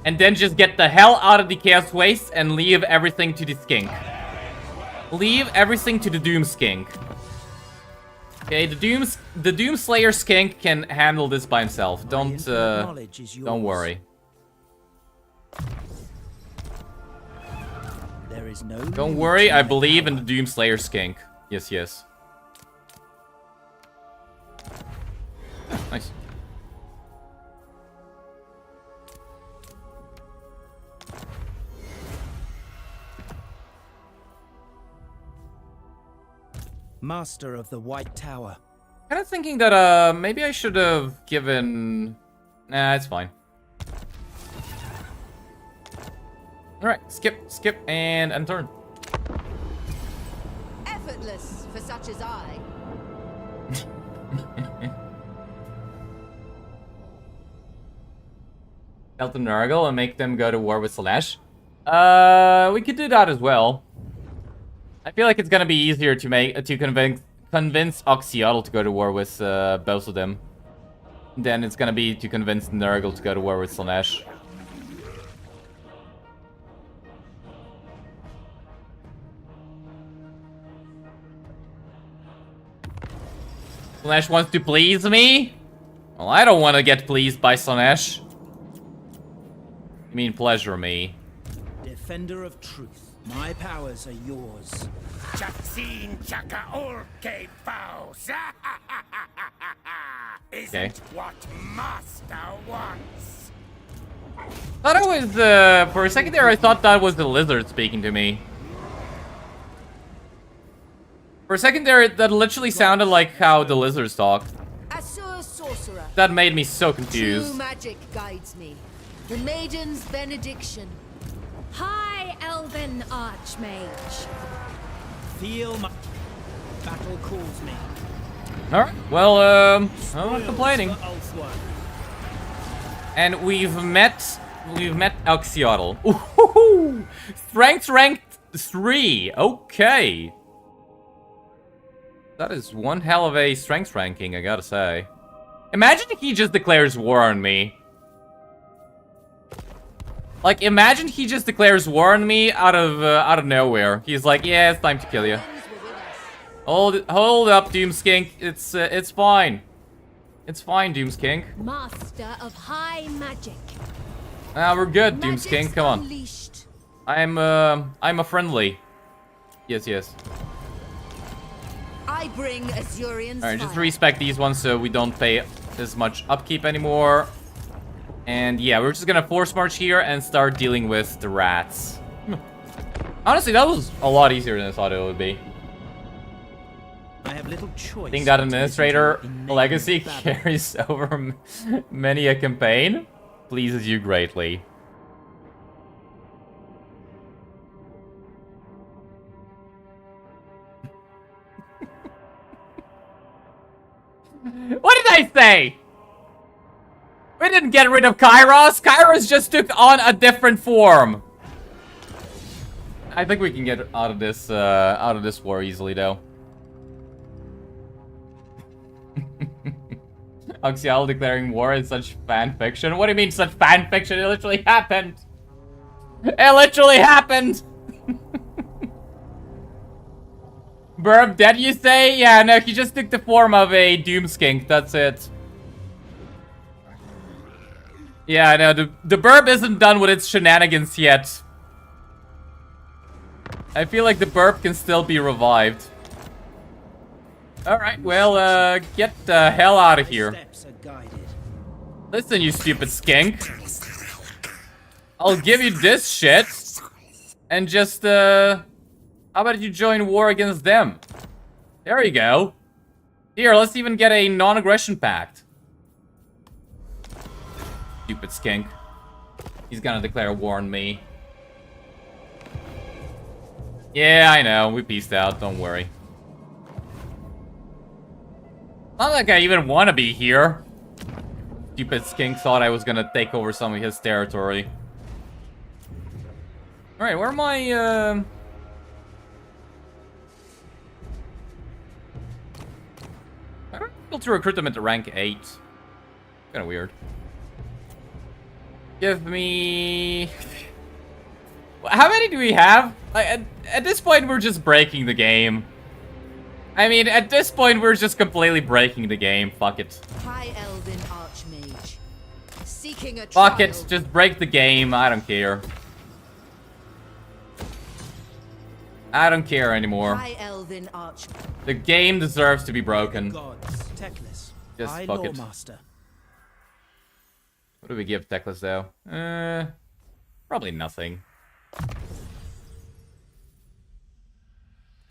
And then just get the hell out of the Chaos Waste and leave everything to the Skink. Leave everything to the Doom Skink. Okay, the Doomslayer Skink can handle this by himself. Don't don't worry. There is no Don't worry, I believe in the Doomslayer Skink. Yes, yes. Nice. Master of the White Tower. Kind of thinking that maybe I should have given. Nah, it's fine. All right, skip, and end turn. Effortless for such as I. Elton Nurgle and make them go to war with Slash. We could do that as well. I feel like it's gonna be easier to convince Oxyotl to go to war with both of them than it's gonna be to convince Nurgle to go to war with Slanesh. Slanesh wants to please me? Well, I don't want to get pleased by Slanesh. You mean pleasure me? Defender of truth. My powers are yours. Okay. what master wants. Thought it was, for a second there, I thought that was the lizard speaking to me. For a second there, that literally sounded like how the lizards talk. Assur sorcerer. That made me so True confused. magic guides me. The maiden's benediction. High Elven Archmage. Feel my... Battle calls me. Alright, well, I'm not complaining. For Ulthwar. And we've met Oxiodal. Ooh, strength ranked 3. Okay. That is one hell of a strength ranking, I gotta say. Imagine he just declares war on me. Like, imagine he just declares war on me out of nowhere. He's like, yeah, it's time to kill you. Hold up, Doomskink. It's fine. It's fine, Doomskink. Master of high magic. Ah, we're good, Magic's Doomskink. Come on. unleashed. I'm a friendly. Yes. I bring Azurian's Alright, just fire. respect these ones so we don't pay as much upkeep anymore. And yeah, we're just gonna force march here and start dealing with the rats. Honestly, that was a lot easier than I thought it would be. I have little choice. I think that but to Administrator listen to you in legacy battle. carries over many a campaign. Pleases you greatly. What did I say? We didn't get rid of Kairos. Kairos just took on a different form. I think we can get out of this war easily, though. Oxial declaring war is such fan fiction. What do you mean, such fan fiction? It literally happened. It literally happened. Birb dead, you say? Yeah, no, he just took the form of a Doomskink. That's it. Yeah, no, the Birb isn't done with its shenanigans yet. I feel like the Birb can still be revived. Alright, well, get the hell out of here. Steps are guided. Listen, you stupid skink. I'll give you this shit. And just, how about you join war against them? There you go. Here, let's even get a non-aggression pact. Stupid skink. He's gonna declare war on me. Yeah, I know. We peaced out. Don't worry. Not like I even want to be here. Stupid skink thought I was gonna take over some of his territory. Alright, where am I, I don't able to recruit them at rank 8. Kinda weird. Give me... How many do we have? Like, at this point, we're just breaking the game. I mean, at this point, we're just completely breaking the game. Fuck it. High Elven Archmage. Seeking a Fuck trial. it. Just break the game. I don't care. I don't care anymore. High Elven Arch. The game deserves to be broken. Gods, Teclis. Just I fuck it. Lawmaster. What do we give Teclis, though? Probably nothing.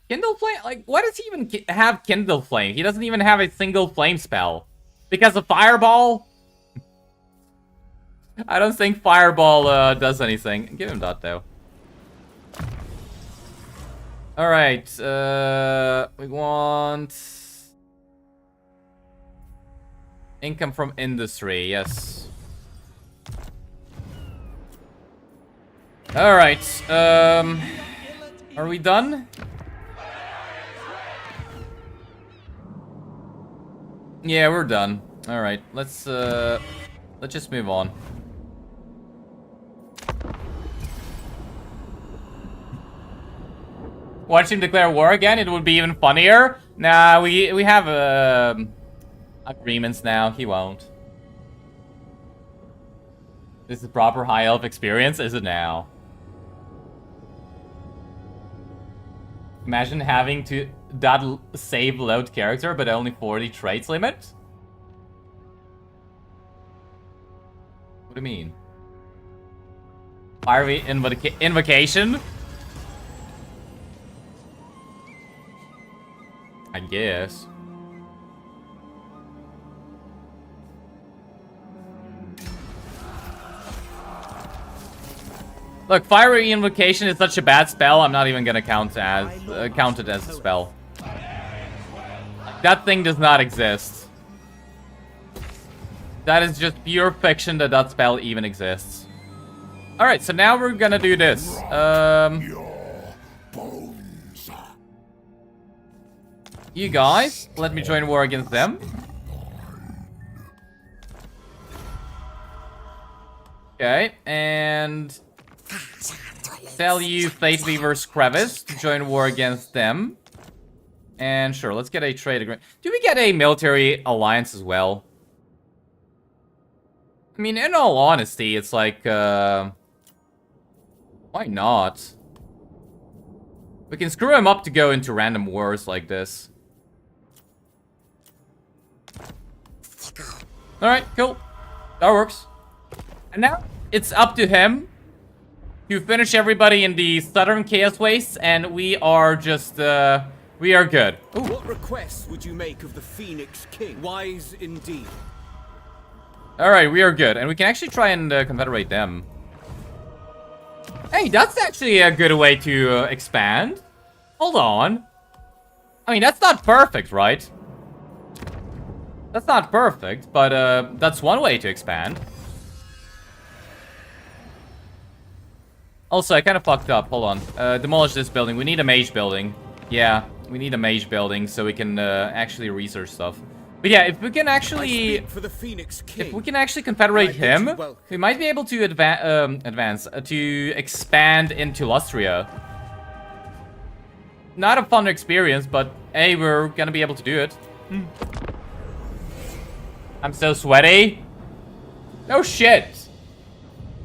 Kindle Flame? Like, why does he even have Kindle Flame? He doesn't even have a single flame spell. Because of Fireball? I don't think Fireball does anything. Give him that, though. Alright, we want... income from industry, yes. Alright, are we done? Yeah, we're done. Alright, let's just move on. Watch him declare war again, it would be even funnier. Nah, we have agreements now, he won't. This is proper high elf experience, is it now? Imagine having to save load character, but only 40 traits limit? What do you mean? Fiery invocation? I guess. Look, Fiery Invocation is such a bad spell, I'm not even gonna count it as a spell. that thing does not exist. That is just pure fiction that that spell even exists. Alright, so now we're gonna do this. You guys, let me join war against them. Okay, and tell you Fateweaver's crevice to join war against them. And sure, let's get a trade agreement. Do we get a military alliance as well? I mean, in all honesty, it's like, why not? We can screw him up to go into random wars like this. Alright, cool. That works. And now, it's up to him to finish everybody in the Southern Chaos Wastes, and we are just, we are good. Ooh. What requests would you make of the Phoenix King? Wise indeed. Alright, we are good. And we can actually try and confederate them. Hey, that's actually a good way to expand. Hold on. I mean, that's not perfect, right? That's not perfect, but that's one way to expand. Also, I kind of fucked up. Hold on. Demolish this building. We need a mage building. Yeah, we need a mage building so we can actually research stuff. But yeah, if we can actually, for the Phoenix King. if we can actually confederate him, we might be able to to expand into Lustria. Not a fun experience, but hey, we're gonna be able to do it. I'm so sweaty. No shit.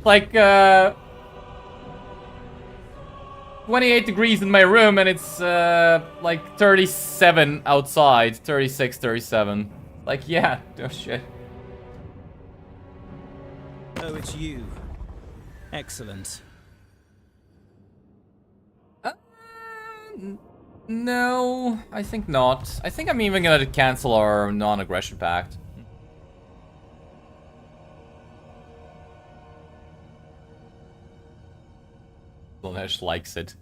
Like 28 degrees in my room, and it's like 37 outside. 36, 37. Like, yeah, no shit. Oh, it's you. Excellent. No, I think not. I think I'm even gonna cancel our non-aggression pact. Lanesh likes it.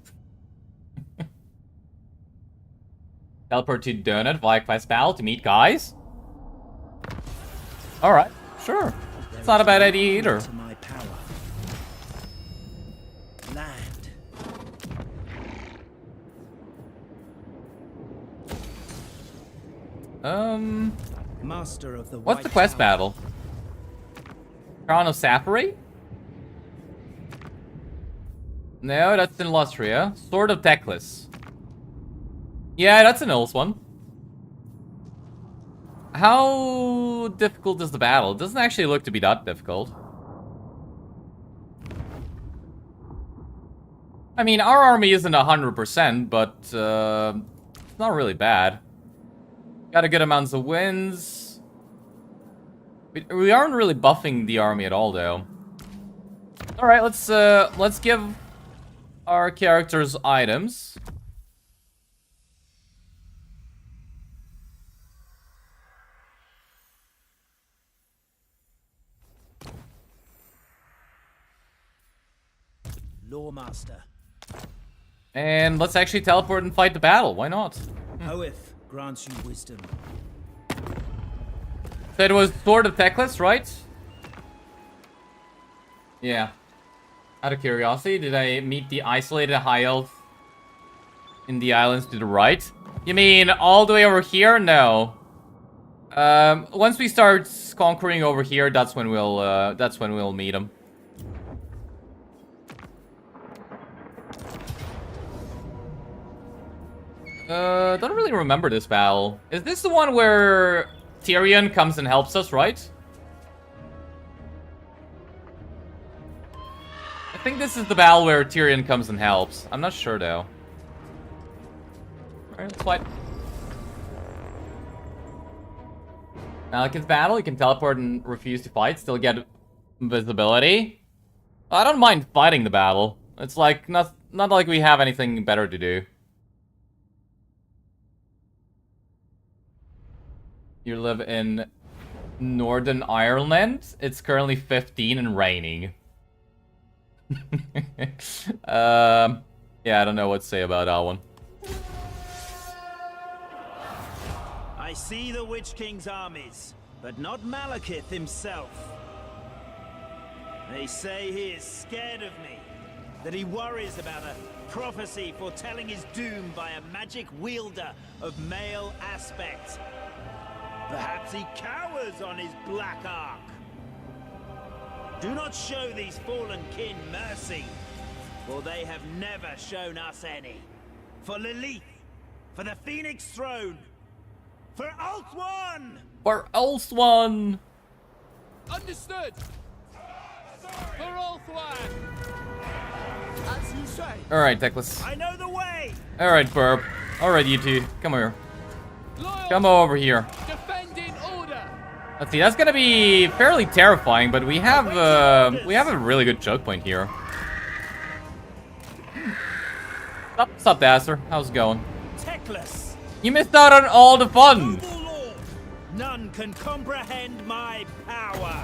Teleport to Donut via quest battle to meet guys. Alright, sure. It's not a bad idea either. To my power. Land. Master of the What's White the quest Tower. battle? Crown of Sapphire? No, that's in Lustria. Sword of Teclis. Yeah, that's an Ills one. How difficult is the battle? It doesn't actually look to be that difficult. I mean, our army isn't 100%, but it's not really bad. Got a good amounts of wins. We aren't really buffing the army at all, though. All right, let's give our characters items. Lawmaster. And let's actually teleport and fight the battle. Why not? Oath grants you wisdom. So it was Sword of Teclis, right? Yeah. Out of curiosity, did I meet the isolated high elf in the islands to the right? You mean all the way over here? No. Once we start conquering over here, that's when we'll meet him. Don't really remember this battle. Is this the one where Tyrion comes and helps us, right? I think this is the battle where Tyrion comes and helps. I'm not sure, though. Alright, let's fight. Malekith's battle, you can teleport and refuse to fight, still get visibility. I don't mind fighting the battle. It's like, not like we have anything better to do. You live in Northern Ireland. It's currently 15 and raining. Yeah, I don't know what to say about that one. I I see the Witch King's armies, but not Malekith himself. They say he is scared of me, that he worries about a prophecy foretelling his doom by a magic wielder of male aspect. Perhaps he cowers on his black ark. Do not show these fallen kin mercy, for they have never shown us any. For Lilith, for the Phoenix Throne, for Ulthuan! For Ulthuan! Understood! For Ulthuan! As you say. Alright, Teclis. I know the way! Alright, Burb. Alright, you two. Come here. Loyal. Come over here. Defending order. Let's see, that's gonna be fairly terrifying, but we have a really good choke point here. Sup, Daster? How's it going? Teclis! You missed out on all the fun! Noble Lord! None can comprehend my power!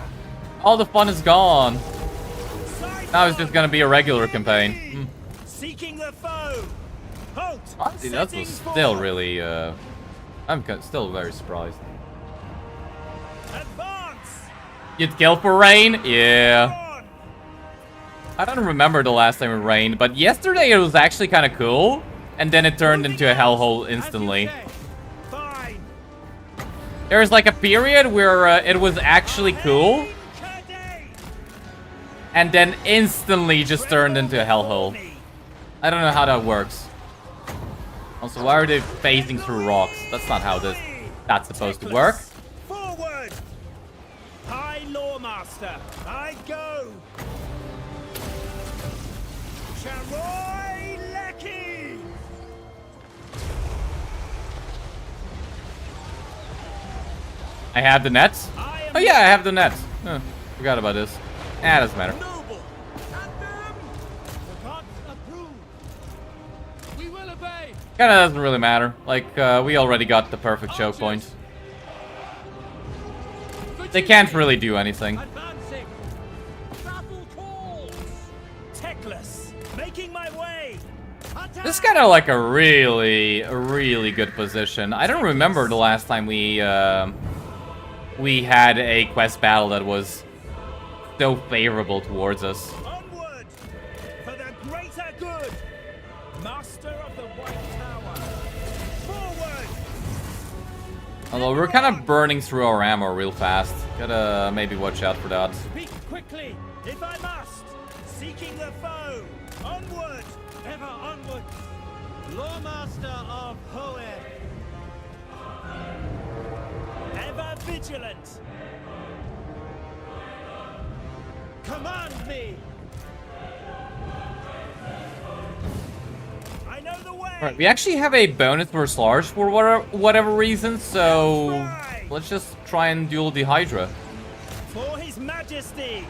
All the fun is gone. Now it's just gonna be a regular campaign. Seeking the foe! Halt! Honestly, that was still really, I'm still very surprised. Advance! You'd kill for rain? Yeah. On! I don't remember the last time it rained, but yesterday it was actually kind of cool, and then it turned into a hellhole instantly. Fine! There's like a period where it was actually cool, and then instantly just turned into a hellhole. I don't know how that works. Also, why are they phasing through rocks? That's not how that's supposed to work. Forward! High Lawmaster, I go! Charoy Lecky! I have the nets? Oh yeah, I have the nets. Huh, forgot about this. Doesn't matter. Noble. And them. The gods approve. We will obey. Kinda doesn't really matter. Like, we already got the perfect choke point. They can't really do anything. Advancing. Battle calls. Teclis, making my way! This is kind of like a really good position. I don't remember the last time we had a quest battle that was so favorable towards us. Onward! For the greater good! Master of the White Tower! Forward! Although we're kind of burning through our ammo real fast. Gotta maybe watch out for that. Speak quickly, if I must! Seeking the foe! Onward! Ever onward. Lawmaster of Khorne. Ever vigilant! Command me! I know the way! Alright, we actually have a bonus versus large for whatever reason, so let's just try and duel the Hydra. For His Majesty!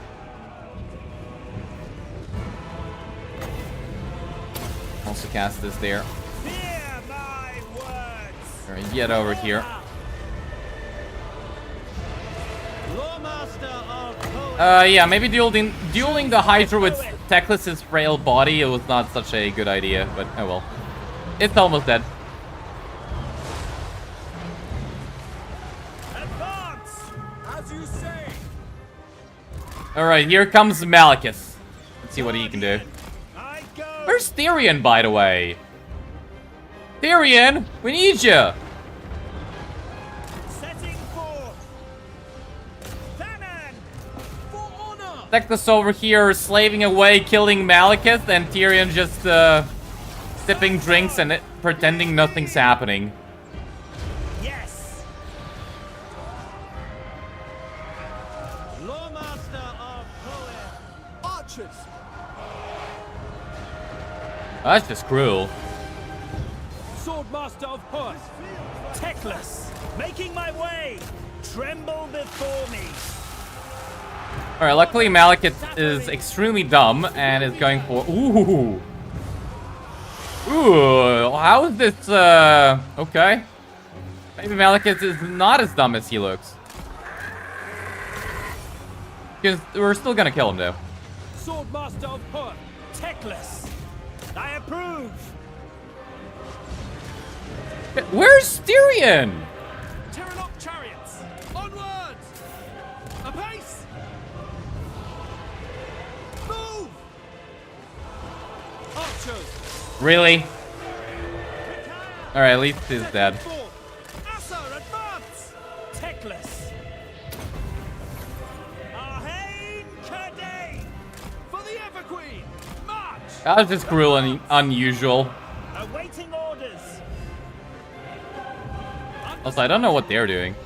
Also cast this there. Hear my words! Alright, get over here. Lawmaster of Khorne. Yeah, maybe dueling the Hydra with Teclis' frail body, it was not such a good idea, but oh well. It's almost dead. Advance! As you say! Alright, here comes Malekith. Let's see what he can do. I go! Where's Therion, by the way? Therion, we need you! Setting forth! Thanan! For honor! Teclis over here slaving away, killing Malekith, and Therion just sipping drinks and pretending nothing's happening. Yes! Lawmaster of Khorne. Archers! That's just cruel. Swordmaster of Khorne. Teclis! Making my way! Tremble before me! Alright, luckily Malekith is extremely dumb and is going for... Ooh! Ooh, how is this, okay. Maybe Malekith is not as dumb as he looks. Because we're still gonna kill him, though. Swordmaster of Khorne. Teclis! I approve! Where's Therion? Really? Alright, at least he's dead. Asa, advance! Teclis. Arhain Kade! For the Everqueen! March! That was just cruel and unusual. Awaiting orders. Also, I don't know what they're doing.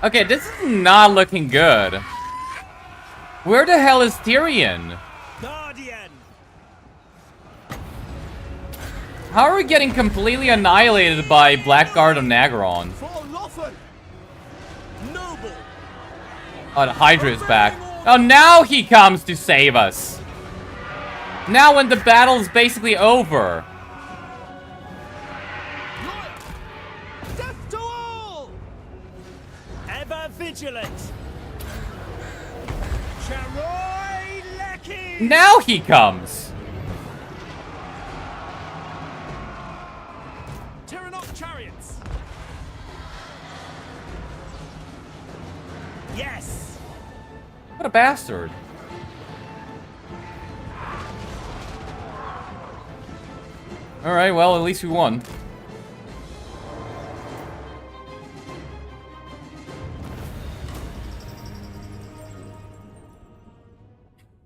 Okay, this is not looking good. Where the hell is Tyrion? Guardian. How are we getting completely annihilated by Blackguard on Nagaron? For Lothan! Noble! Oh, the Hydra is back. Oh, now he comes to save us. Now when the battle is basically over. Loyal! Death to all! Ever vigilant. Charoi Leki. Now he comes. Tyrannoc chariots! Yes. What a bastard. Alright, well, at least we won.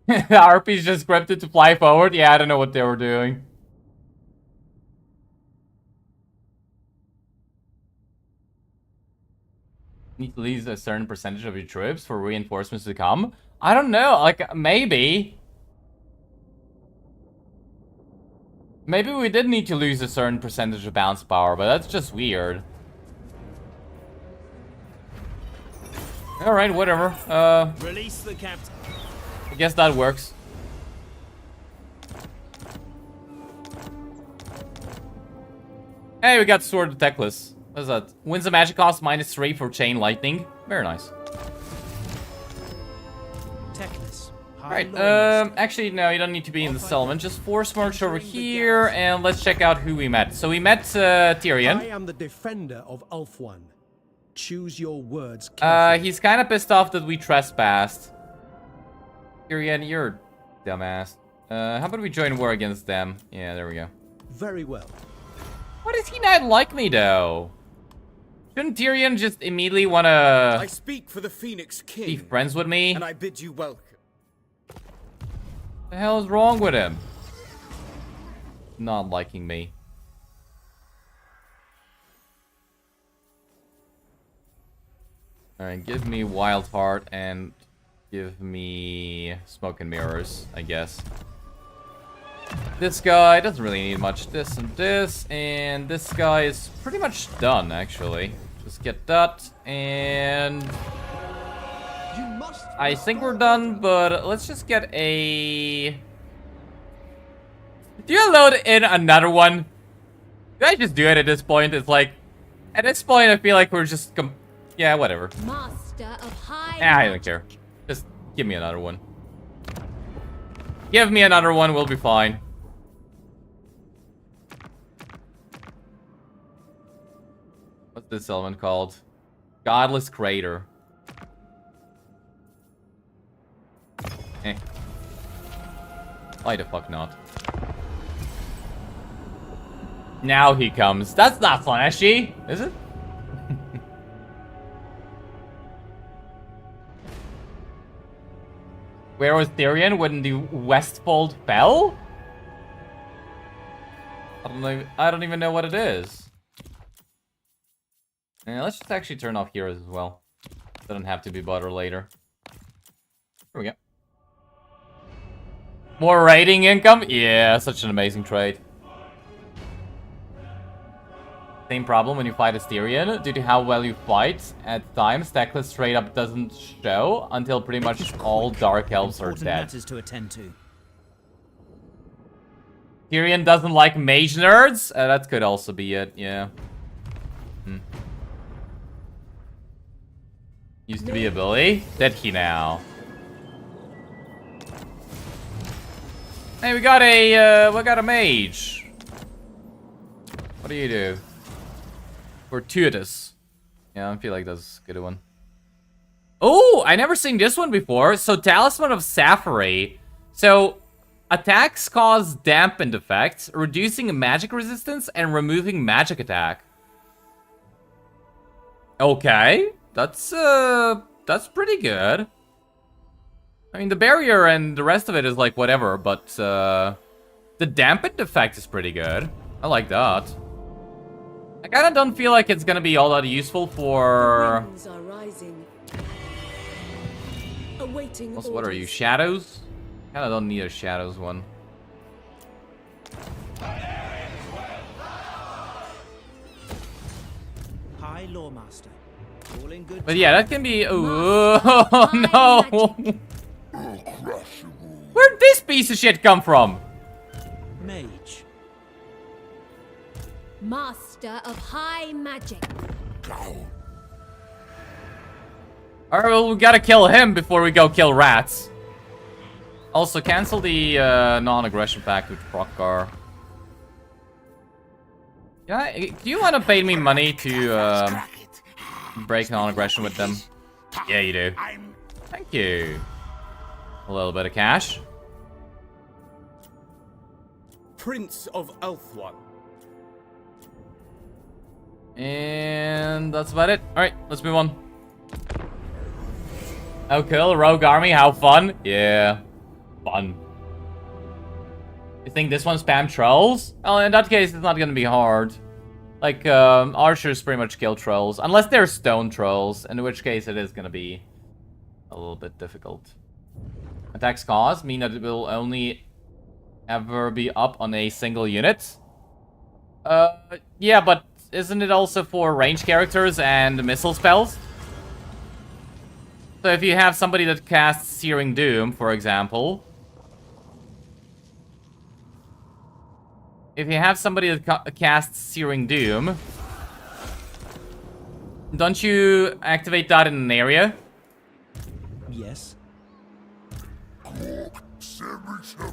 The RP's just scripted to fly forward? Yeah, I don't know what they were doing. Need to lose a certain percentage of your troops for reinforcements to come? I don't know, like, maybe. Maybe we did need to lose a certain percentage of bounce power, but that's just weird. Alright, whatever. Release the captain. I guess that works. Hey, we got Sword of Teclis. What is that? Wins a magic cost -3 for Chain Lightning. Very nice. Teclis. Alright, actually, no, you don't need to be in the settlement. Just force march over here, and let's check out who we met. So we met Tyrion. I am the defender of Ulfwan. Choose your words carefully. He's kind of pissed off that we trespassed. Tyrion, you're a dumbass. How about we join war against them? Yeah, there we go. Very well. Why does he not like me, though? Shouldn't Tyrion just immediately want to I speak for the Phoenix King. be friends with me? And I bid you welcome. What the hell is wrong with him? Not liking me. Alright, give me Wild Heart and give me Smoke and Mirrors, I guess. This guy doesn't really need much. This and this guy is pretty much done, actually. Just get that, and You must I think we're done, but let's just get a... Do you load in another one? Do I just do it at this point? It's like, at this point, I feel like we're just yeah, whatever. Master of high I don't care. Just give me another one. Give me another one, we'll be fine. What's this element called? Godless Crater. Eh. Why the fuck not? Now he comes. That's not flashy, is it? Where was Tyrion when the Westfold fell? I don't even know what it is. Yeah, let's just actually turn off heroes as well. Doesn't have to be butter later. Here we go. More raiding income? Yeah, such an amazing trade. Same problem when you fight as Tyrion. Due to how well you fight, at times Teclis straight up doesn't show until pretty much all Dark Elves are dead. Matters to attend to. Tyrion doesn't like mage nerds? That could also be it, yeah. Used to be a bully. Dead he now. Hey, we got a mage. What do you do? Fortuitous. Yeah, I feel like that's a good one. Oh, I never seen this one before. So, Talisman of Sarthorael. So, attacks cause dampened effects, reducing magic resistance and removing magic attack. Okay, that's pretty good. I mean, the barrier and the rest of it is like whatever, but the dampened effect is pretty good. I like that. I kind of don't feel like it's gonna be all that useful for... The winds are rising. Awaiting What are you, shadows? Kind of don't need a shadows one. High Lawmaster. All in good But yeah, that can be... Oh, no! Where'd this piece of shit come from? Mage. Master of high magic. Alright, well, we gotta kill him before we go kill rats. Also, cancel the non-aggression pact with Prokkar. Yeah, do you want to pay me money to break non-aggression with them? Yeah, you do. Thank you. A little bit of cash. Prince of Ulthuan. And that's about it. Alright, let's move on. Oh, cool. Rogue army, how fun. Yeah. Fun. You think this one spam trolls? Well, in that case, it's not gonna be hard. Like, archers pretty much kill trolls. Unless they're stone trolls, in which case it is gonna be a little bit difficult. Attacks cost mean that it will only ever be up on a single unit. Yeah, but isn't it also for range characters and missile spells? So if you have somebody that casts Searing Doom, for example... If you have somebody that casts Searing Doom... Don't you activate that in an area? Yes.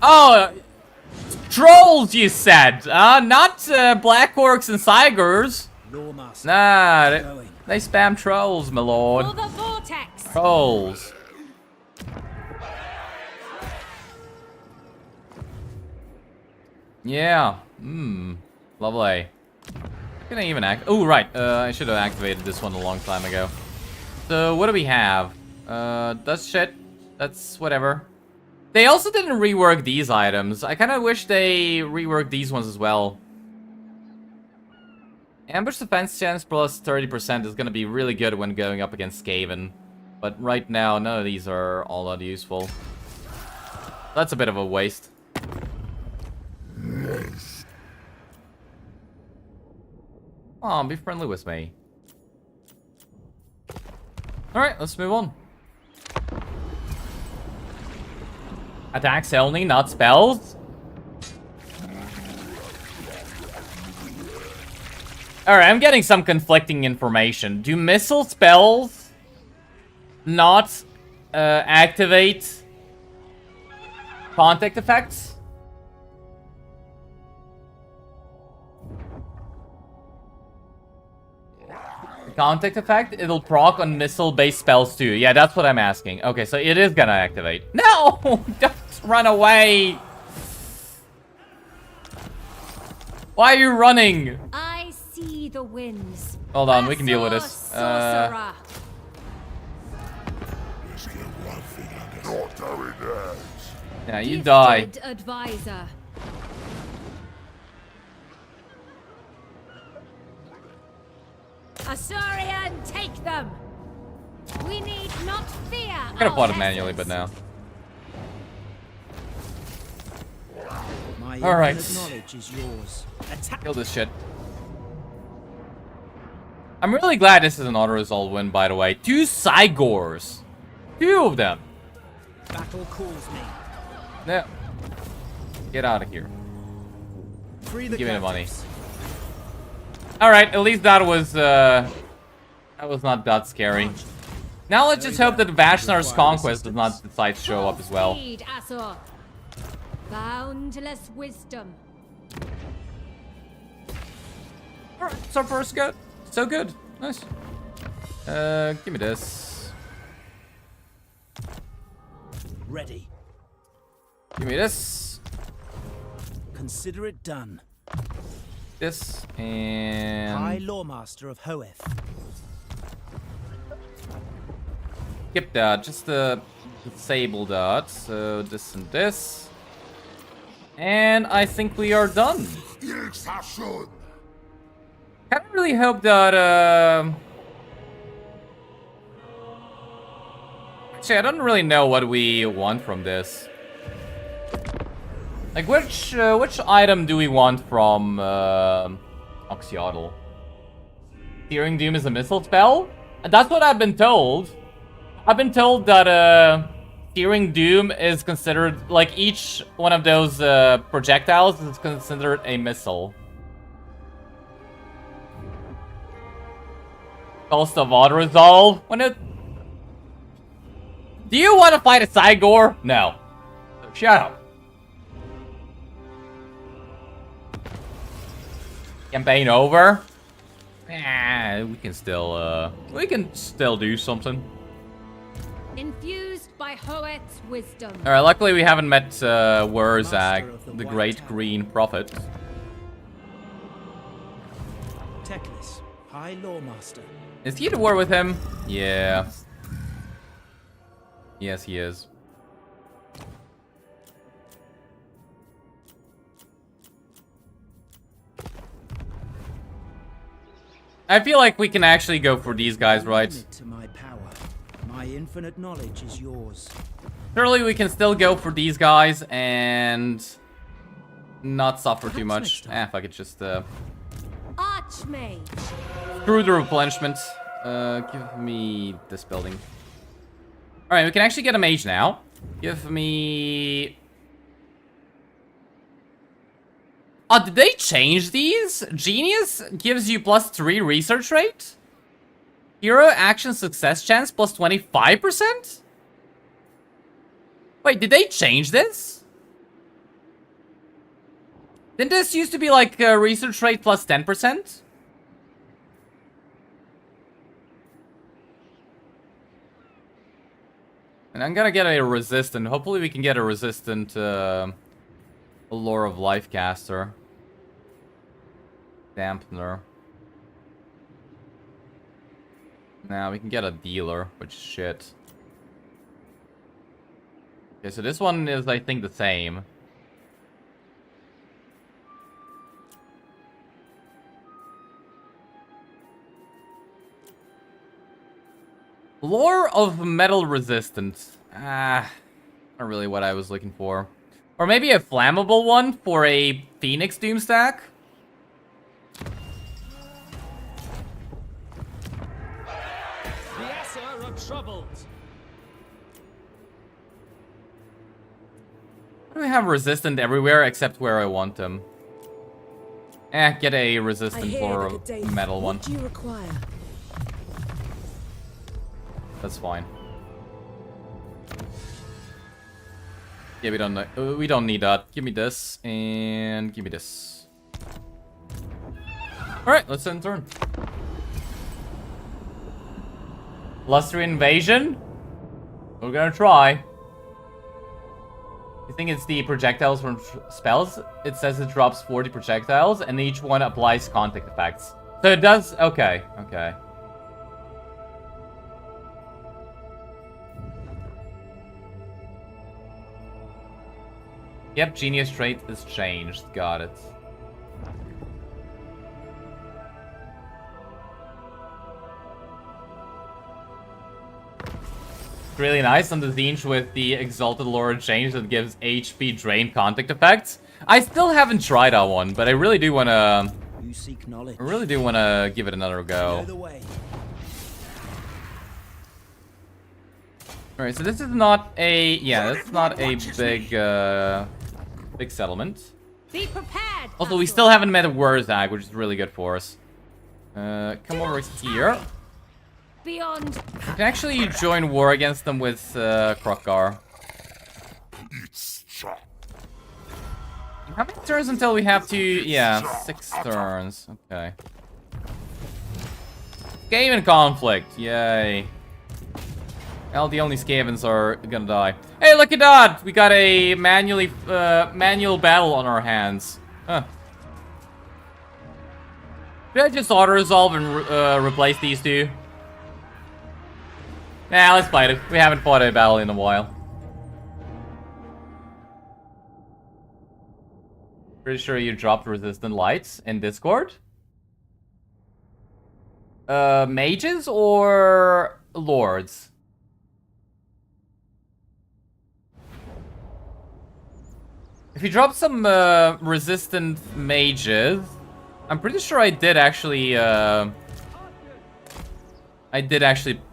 Oh! Trolls, you said! Not Black Orcs and Sigurs. Lawmaster. Nah, they spam trolls, my lord. For the vortex. Trolls. Yeah. Lovely. Can I even act? Oh, right. I should have activated this one a long time ago. So, what do we have? That's shit. That's whatever. They also didn't rework these items. I kind of wish they reworked these ones as well. Ambush defense chance plus 30% is going to be really good when going up against Skaven. But right now, none of these are all that useful. That's a bit of a waste. Oh, be friendly with me. Alright, let's move on. Attacks only, not spells. Alright, I'm getting some conflicting information. Do missile spells not activate contact effects? Contact effect? It'll proc on missile-based spells too. Yeah, that's what I'm asking. Okay, so it is gonna activate. No! Don't run away! Why are you running? I see the winds. Hold on, we can deal with this. Sorcerer. Yeah, you die. Gifted advisor. Asaurian, take them. We need not fear. I could have fought it manually, but now. My All right. infinite knowledge is yours. Attack. Kill this shit. I'm really glad this is an auto-resolve win, by the way. 2 Sigors. 2 of them. Battle calls me. No. Get out of here. Free the Give me the money. captives. Alright, at least that was not that scary. Now let's just hope that Vashnar's Conquest does not decide to show up as well. Speed, Asur. Boundless wisdom. Alright, so far so good. so good. Nice. Give me this. Ready. Give me this. Consider it done. This High and Lawmaster of Hoeth. skip that. Just disable that. So this and this. And I think we are done. I really hope that actually, I don't really know what we want from this. Like, which item do we want from Oxyotl? Searing Doom is a missile spell? That's what I've been told. I've been told that Searing Doom is considered, like, each one of those projectiles is considered a missile. Cost of Auto Resolve. When it... Do you want to fight a Cygor? No. Shut up. Campaign over? We can still do something. Infused by Hoeth's wisdom. Alright, luckily we haven't met Wurzag, the Great Green Prophet. Teclis, High Lawmaster. Is he at war with him? Yeah. Yes, he is. I feel like we can actually go for these guys, right? To my power. My infinite knowledge is yours. Surely we can still go for these guys and not suffer too much. Fuck it, just Archmage. screw the replenishment. Give me this building. Alright, we can actually get a mage now. Give me... Oh, did they change these? Genius gives you +3 research rate? Hero action success chance +25%? Wait, did they change this? Didn't this used to be like research rate +10%? And I'm gonna get a resistant. Hopefully we can get a resistant Lore of Life caster. Dampener. Now we can get a dealer, which is shit. Okay, so this one is, I think, the same. Lore of Metal Resistance. Not really what I was looking for. Or maybe a flammable one for a Phoenix Doom stack? The Assa are troubled. Why do we have resistant everywhere except where I want them? Get a resistant for a metal one. What do you require? That's fine. Yeah, we don't need that. Give me this and give me this. All right, let's end turn. Luster Invasion. We're gonna try. You think it's the projectiles from spells? It says it drops 40 projectiles and each one applies contact effects. So it does. Okay. Okay. Yep, genius trait is changed. Got it. Really nice on the Zinch with the Exalted Lore change that gives HP drain contact effects. I still haven't tried that one, but I really do wanna... You seek knowledge. I really do wanna give it another go. Know the way. Alright, so this is not a... Yeah, this is not a big, big settlement. Be prepared. Also, we still haven't met a Wurzag, which is really good for us. Come over here. Beyond. We can actually join war against them with Krokgar. How many turns until we have to... Yeah, 6 turns. Okay. Skaven conflict, yay. Well, the only Skavens are gonna die. Hey, look at that! We got a manual battle on our hands. Huh. Should I just auto-resolve and replace these two? Nah, let's fight it. We haven't fought a battle in a while. Pretty sure you dropped resistant lights in Discord? Mages or lords? If you drop some resistant mages, I'm pretty sure I did actually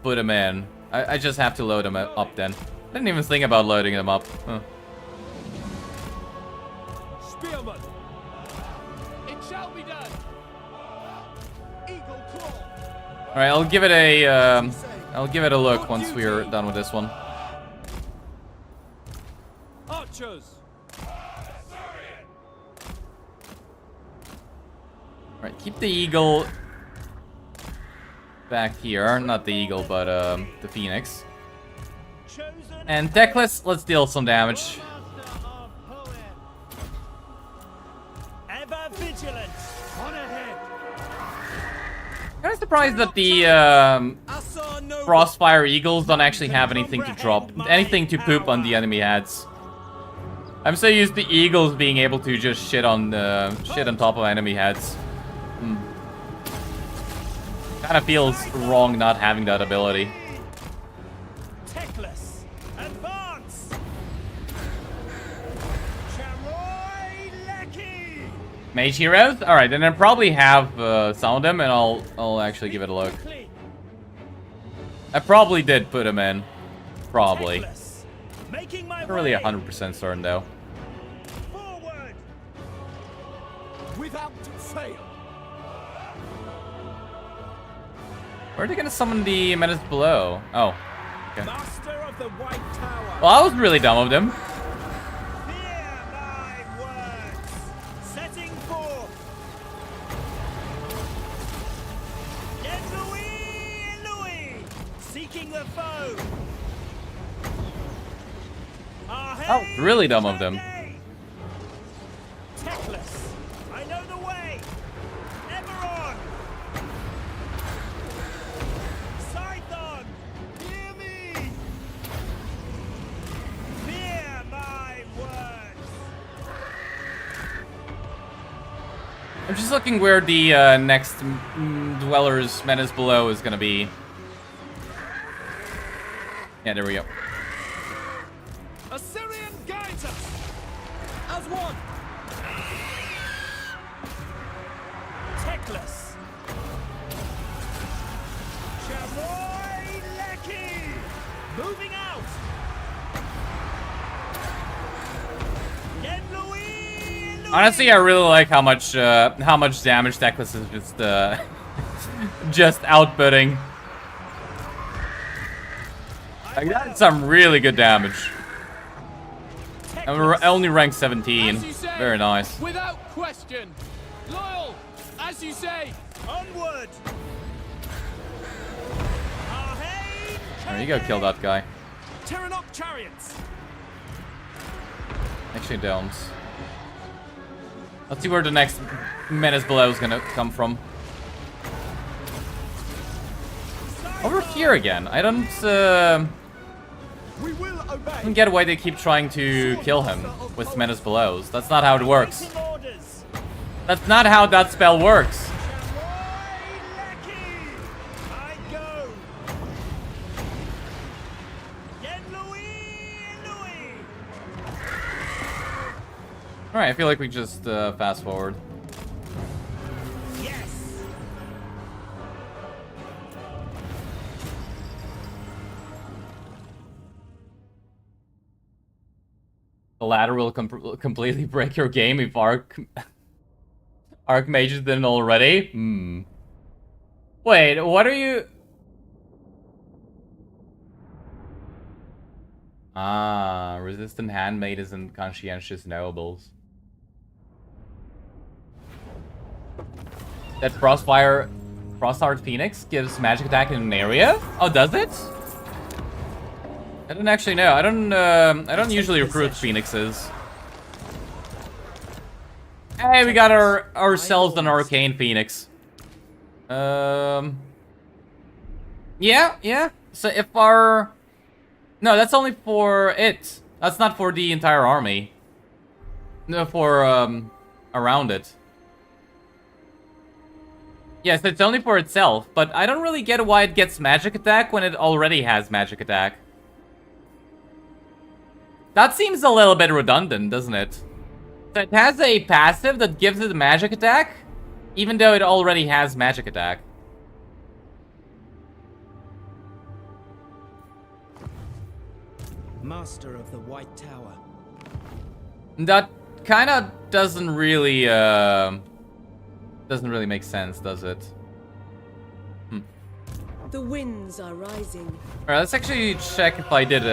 put them in. I just have to load them up then. I didn't even think about loading them up. Huh. Spearman. It shall be done. Eagle claw. All right, I'll give it a look once we're done with this one. Archers. All right, keep the eagle back here. Not the eagle, but the phoenix. And Teclis, let's deal some damage. Ever vigilant. On ahead. Kind of surprised that the Frostfire Eagles don't actually have anything to drop, anything to poop on the enemy heads. I'm so used to Eagles being able to just shit on top of enemy heads. Kind of feels wrong not having that ability. Teclis, advance. Mage heroes? All right, then I probably have some of them, and I'll actually give it a look. I probably did put them in, probably. Not really 100% certain though. Forward. Without fail. Where are they gonna summon the menace below? Oh, okay. Master of the White Tower. Well, that was really dumb of them. Hear my words. Setting forth. Get Louis, seeking the foe. That was really dumb of them. Teclis, I know the way. Ever on. Sarthorael, hear me. Hear my words. I'm just looking where the next Dweller's Menace below is gonna be. Yeah, there we go. Assyrian guides us as one. Teclis. Chamoy Lecky. Moving out. Get Louis. Honestly, I really like how much damage Teclis is just just outputting. Like, that's some really good damage. And we're only ranked 17. Say, Very nice. Without question. Loyal, as you say. Onward. There you go, kill that guy. Tyrannoc chariots. Actually, don't. Let's see where the next menace below is gonna come from. Over here again. I don't get why they keep trying to kill him with menace belows. That's not how it works. That's not how that spell works. Alright, I feel like we just fast forward. Yes. The ladder will completely break your game if Archmages didn't already? Wait, what are you... Ah, resistant handmaidens and conscientious nobles. That Frostfire Cross-Heart Phoenix gives magic attack in an area? Oh, does it? I don't actually know. I don't usually recruit Phoenixes. Hey, we got ourselves an Arcane Phoenix. Yeah. So if our... No, that's only for it. That's not for the entire army. No, for, around it. Yes, it's only for itself, but I don't really get why it gets magic attack when it already has magic attack. That seems a little bit redundant, doesn't it? So it has a passive that gives it magic attack, even though it already has magic attack. Master of the White Tower. That kind of doesn't really make sense, does it? The winds are rising. All right, let's actually check if I did.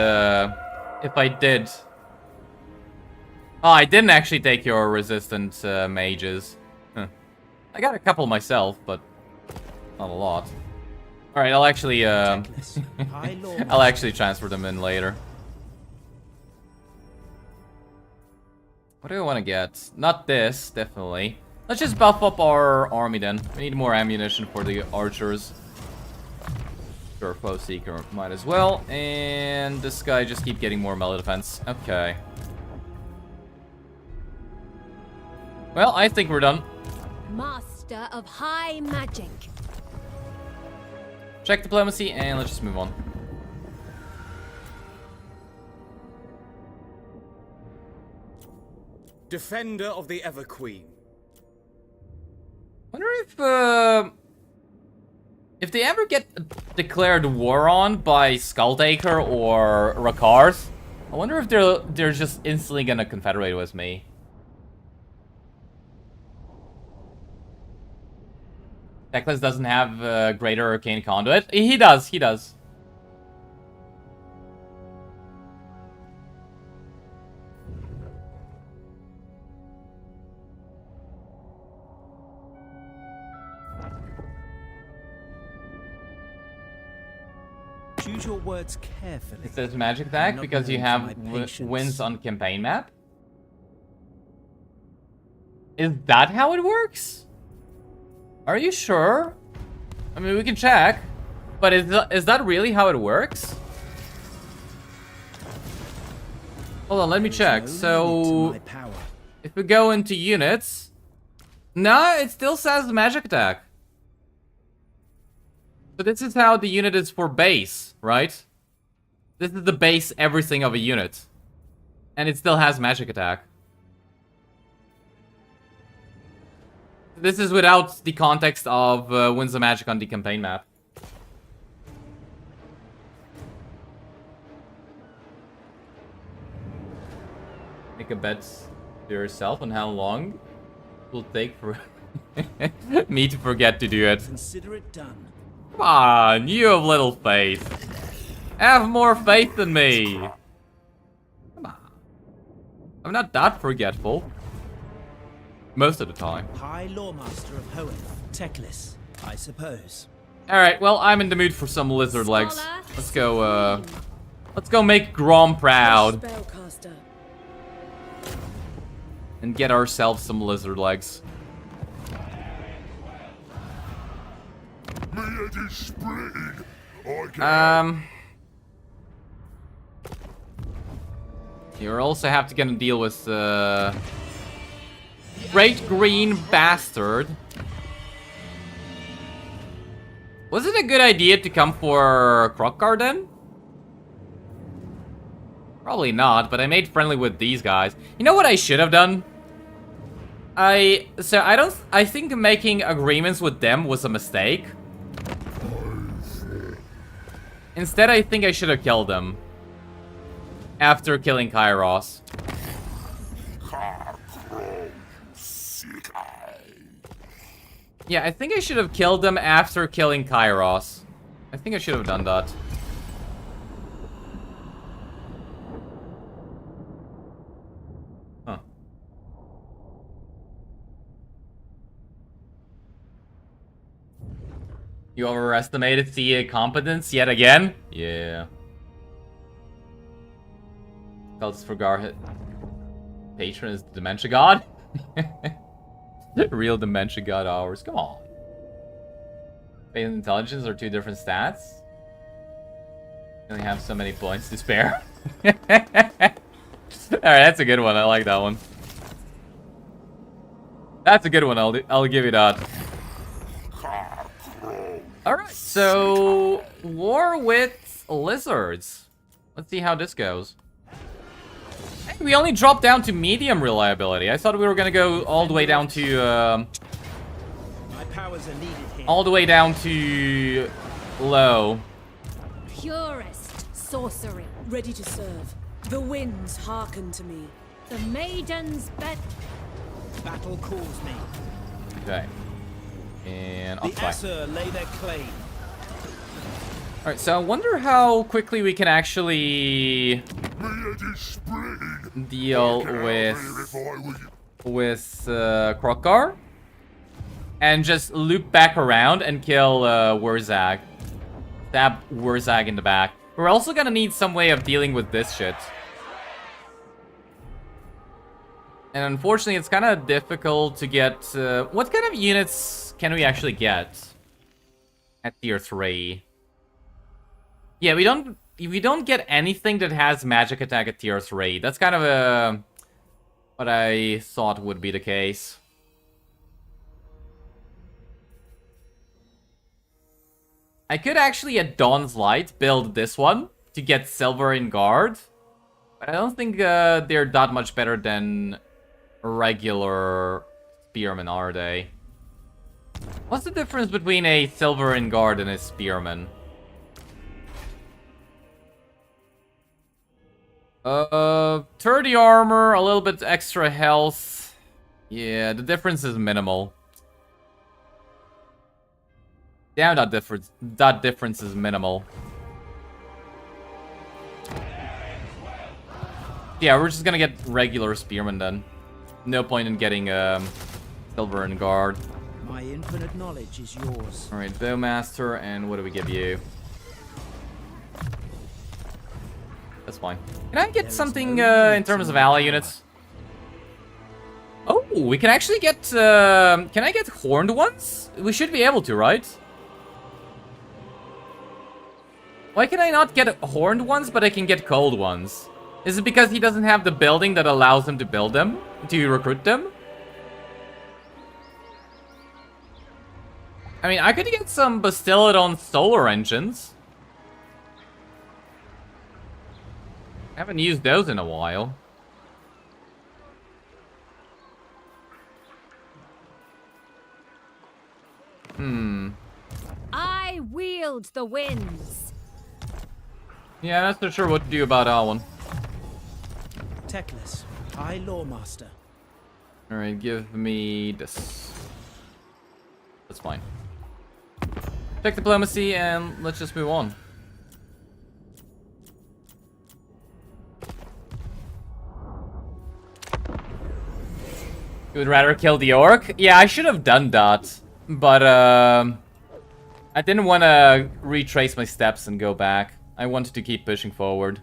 Oh, I didn't actually take your resistant mages. Huh. I got a couple myself, but not a lot. All right, I'll actually I'll actually transfer them in later. What do I want to get? Not this, definitely. Let's just buff up our army then. We need more ammunition for the archers. Sure, Foe Seeker might as well. And this guy just keep getting more melee defense. Okay. Well, I think we're done. Master of high magic. Check diplomacy and let's just move on. Defender of the Everqueen. Wonder if they ever get declared war on by Skulltaker or Rakars, I wonder if they're just instantly gonna confederate with me. Teclis doesn't have greater arcane conduit. He does. Choose your words carefully. It says magic attack because you have wins on campaign map. Is that how it works? Are you sure? I mean, we can check. But is that really how it works? Hold on, let me check. So, if we go into units... No, it still says magic attack. So this is how the unit is for base, right? This is the base everything of a unit. And it still has magic attack. This is without the context of wins of magic on the campaign map. Make a bet to yourself on how long it will take for me to forget to do it. Consider it done. Come on, you have little faith. Have more faith than me. Come on. I'm not that forgetful. Most of the time. High Lawmaster of Hoeth, Teclis, I suppose. Alright, well, I'm in the mood for some lizard legs. Let's go make Grom proud. Spellcaster. And get ourselves some lizard legs. You also have to get a deal with Great Green Bastard. Was it a good idea to come for Krokkar then? Probably not, but I made friendly with these guys. You know what I should have done? I think making agreements with them was a mistake. Instead, I think I should have killed them. After killing Kairos. Yeah, I think I should have killed them after killing Kairos. I think I should have done that. Huh. You overestimated the competence yet again? Yeah. Cults for Garhit. Patron is the Dementia God? Real Dementia God hours. Come on. Faith and Intelligence are two different stats. You only have so many points to spare. Alright, that's a good one. I like that one. That's a good one. I'll give you that. Alright, so war with lizards. Let's see how this goes. Hey, we only dropped down to medium reliability. I thought we were gonna go all the way down to My powers are needed here. all the way down to low. Purest sorcery. Ready to serve. The winds hearken to me. The maiden's bed. Battle calls me. Okay. And The off by. Asur lay their claim. Alright, so I wonder how quickly we can actually deal with Krokar and just loop back around and kill Wurzag. Stab Wurzag in the back. We're also gonna need some way of dealing with this shit. And unfortunately, it's kind of difficult to get... what kind of units can we actually get at tier 3? Yeah, we don't get anything that has magic attack at tier 3. That's kind of what I thought would be the case. I could actually, at Dawn's Light, build this one to get Silver in Guard. But I don't think they're that much better than regular Spearmen, are they? What's the difference between a Silver in Guard and a Spearman? 30 armor, a little bit extra health. Yeah, the difference is minimal. Damn, that difference is minimal. Yeah, we're just gonna get regular Spearmen then. No point in getting Silver in Guard. My infinite knowledge is yours. Alright, Bowmaster, and what do we give you? That's fine. Can I get something in terms of ally units? Oh, we can actually get... can I get horned ones? We should be able to, right? Why can I not get horned ones, but I can get cold ones? Is it because he doesn't have the building that allows him to build them? To recruit them? I mean, I could get some Bastiladon solar engines. I haven't used those in a while. I wield the winds. Yeah, not so sure what to do about that one. Teclis, High Lawmaster. Alright, give me this. That's fine. Check diplomacy and let's just move on. You would rather kill the orc? Yeah, I should have done that. But, I didn't want to retrace my steps and go back. I wanted to keep pushing forward.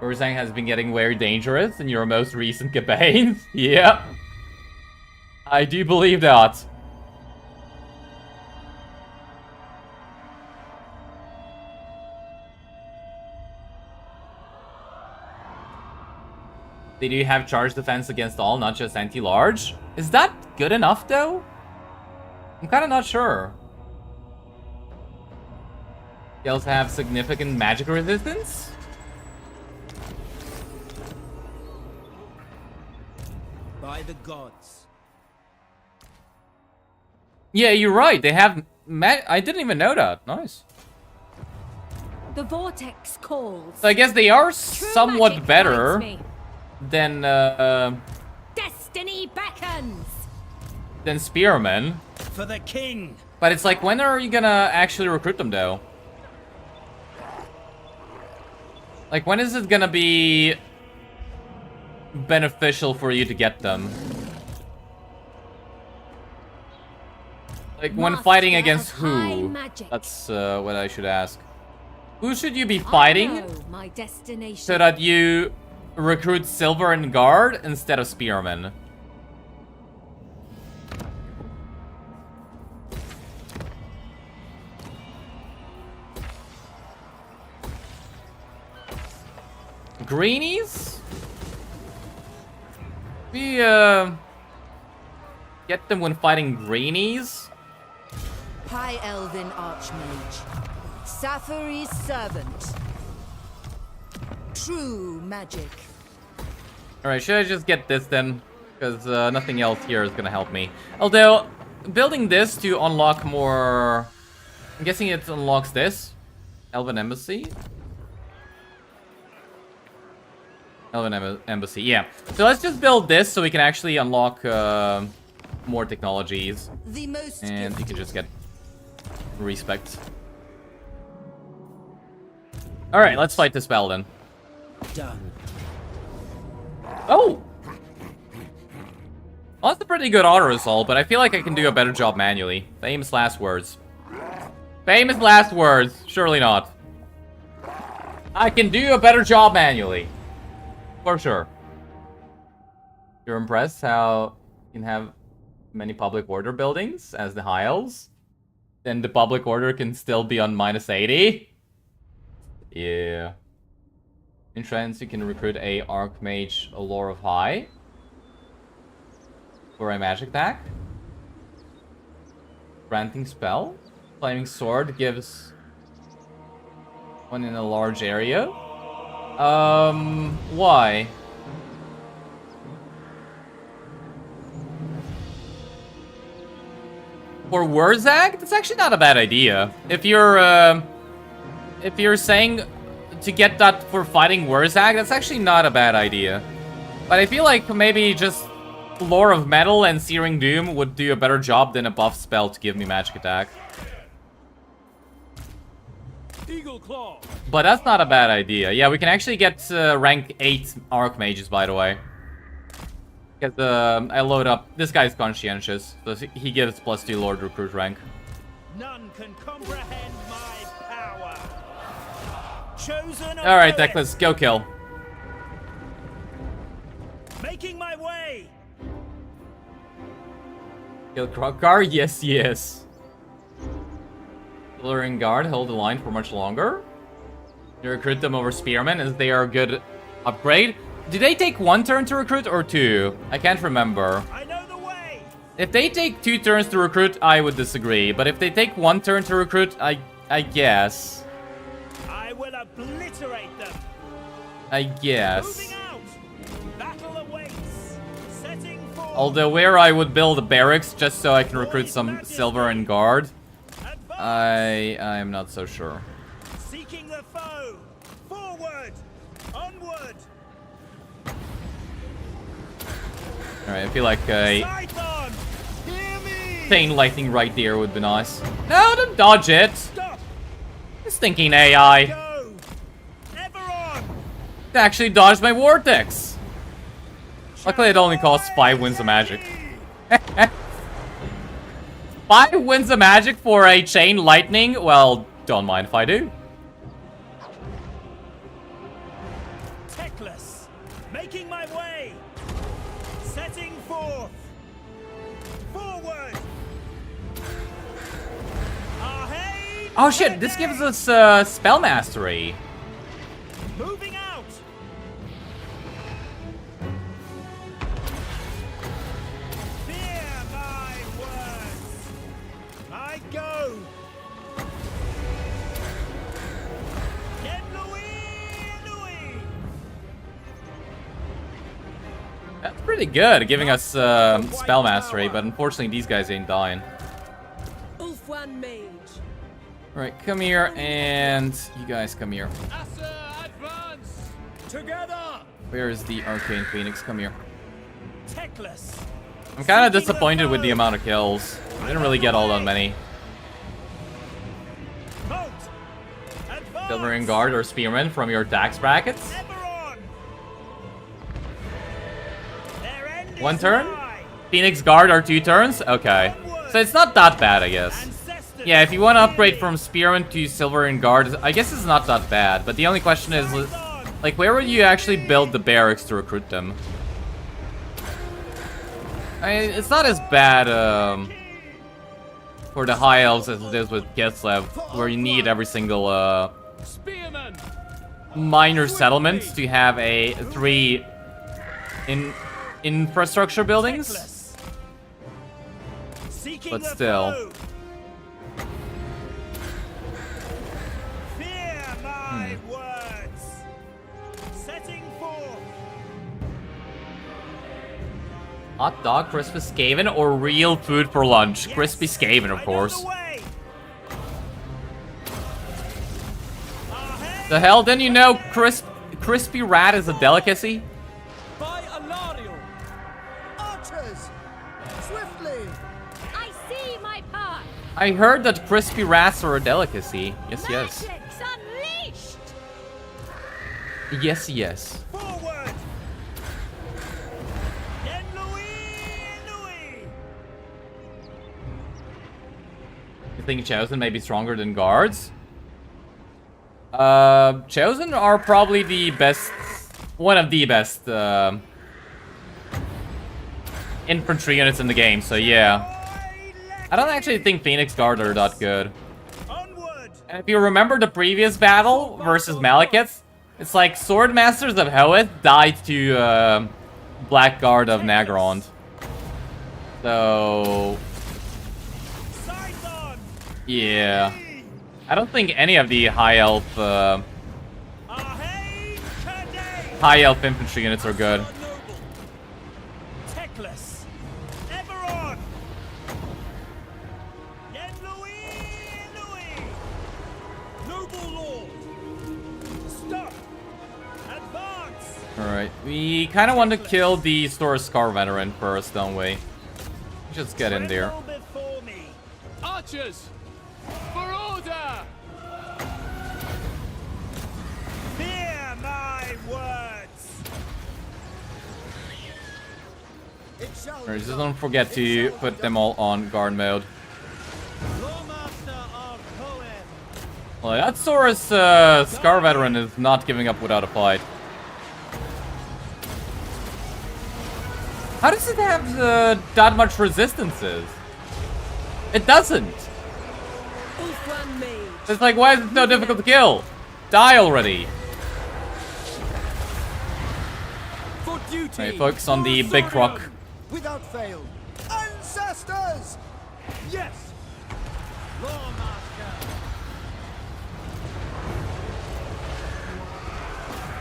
Urzang has been getting very dangerous in your most recent campaigns. Yeah. I do believe that. They do have charge defense against all, not just anti-large. Is that good enough, though? I'm kind of not sure. They also have significant magic resistance. By the gods. Yeah, you're right. They have... I didn't even know that. Nice. The vortex calls. So I guess they are True somewhat magic better guides me. than Destiny beckons. Spearmen. For the king. But it's like, when are you gonna actually recruit them, though? Like, when is it gonna be beneficial for you to get them? Like, when fighting Master against of high who? magic. That's what I should ask. Who should you be I fighting know my destination. so that you recruit Silver and Guard instead of Spearmen? Greenies? We, get them when fighting Greenies? High Elven Archmage. Safari's servant. True magic. Alright, should I just get this then? Because nothing else here is gonna help me. Although, building this to unlock more... I'm guessing it unlocks this. Elven Embassy? Elven Embassy, yeah. So let's just build this so we can actually unlock more technologies. The most And you can just get respect. Alright, let's fight this spell then. Done. Oh! Well, that's a pretty good auto assault, but I feel like I can do a better job manually. Famous last words. Famous last words. Surely not. I can do a better job manually. For sure. You're impressed how you can have many public order buildings as the High Elves? Then the public order can still be on -80? Yeah. In trends, you can recruit a Archmage, a Lore of High. For a magic attack. Granting spell. Flaming Sword gives one in a large area. Why? For Wurzag? That's actually not a bad idea. If you're saying to get that for fighting Wurzag, that's actually not a bad idea. But I feel like maybe just Lore of Metal and Searing Doom would do a better job than a buff spell to give me magic attack. Eagle Claw. But that's not a bad idea. Yeah, we can actually get rank 8 Archmages, by the way. Because I load up... This guy's conscientious, so he gives +2 Lord Recruit rank. None can comprehend my power. Chosen. Alright, Teclis, go kill. Making my way. Kill Krokgar? Yes, yes. Luring Guard, hold the line for much longer. You recruit them over Spearmen as they are a good upgrade. Do they take 1 turn to recruit or 2? I can't remember. I know the way. If they take 2 turns to recruit, I would disagree. But if they take 1 turn to recruit, I guess. I will obliterate them. I guess. Moving out. Battle awaits. Setting forth. Although where I would build a barracks just so I can recruit some Silver and Guard, I'm not so sure. Seeking the foe. Forward. Onward. Alright, I feel like a Python. Hear me. Chain Lightning right there would be nice. No, don't dodge it! Stop. This thinking AI. Go. Ever on. It actually dodged my Vortex. Luckily it only costs 5 Winds of Magic. 5 Winds of Magic for a Chain Lightning? Well, don't mind if I do. Teclis. Making my way. Setting forth. Forward. Ahead. Oh shit, this gives us Spell Mastery. Moving out. Fear my words. I go. Get Louis. That's pretty good, giving us Spell Mastery, but unfortunately these guys ain't dying. Ulfwan Mage. Alright, come here, and you guys come here. Asa, advance. Together. Where is the Arcane Phoenix? Come here. Teclis. I'm kind of disappointed with the amount of kills. I didn't really get all that many. Bolt. Advance. Silver and Guard or Spearmen from your tax brackets. Ever on. Their end 1 is turn? nigh. Phoenix Guard are 2 turns? Okay. Onward. So it's not that bad, I guess. Yeah, if you want to upgrade from Spearman to Silver and Guard, I guess it's not that bad. But the only question is, like, where would you actually build the barracks to recruit them? I mean, it's not as bad for the High Elves as it is with Kislev, where you need every single minor settlement to have a 3 infrastructure buildings. But still. Fear my words. Setting forth. Hot dog, crispy Skaven, or real food for lunch? Crispy Skaven, of course. The hell? Didn't you know crispy rat is a delicacy? By Alario! Archers! Swiftly! I see my path. I heard that crispy rats are a delicacy. Yes, yes. Magic's unleashed. Yes, yes. Forward. Then Louis. You think Chosen may be stronger than guards? Chosen are probably the best, one of the best, infantry units in the game, so yeah. I don't actually think Phoenix Guard are that good. Onward. And if you remember the previous battle versus Malekiths, it's like Swordmasters of Hoeth died to, Blackguard of Nagrond. So... yeah. I don't think any of the High Elf infantry units are good. Teclis. Ever on. Yen Louis. Noble Lord. Stop. Advance. Alright, we kind of want to kill the Store Scar veteran first, don't we? Just get in there. Before me. Archers! For order! Fear my words. It shall Alright, just don't forget to put them all on guard mode. Lawmaster of Khorne. Well, that Saurus Scar veteran is not giving up without a fight. How does it have that much resistances? It doesn't. It's like, why is it so difficult to kill? Die already. for duty. Alright, focus on the big croc. Without fail. Ancestors! Yes! Lawmaster!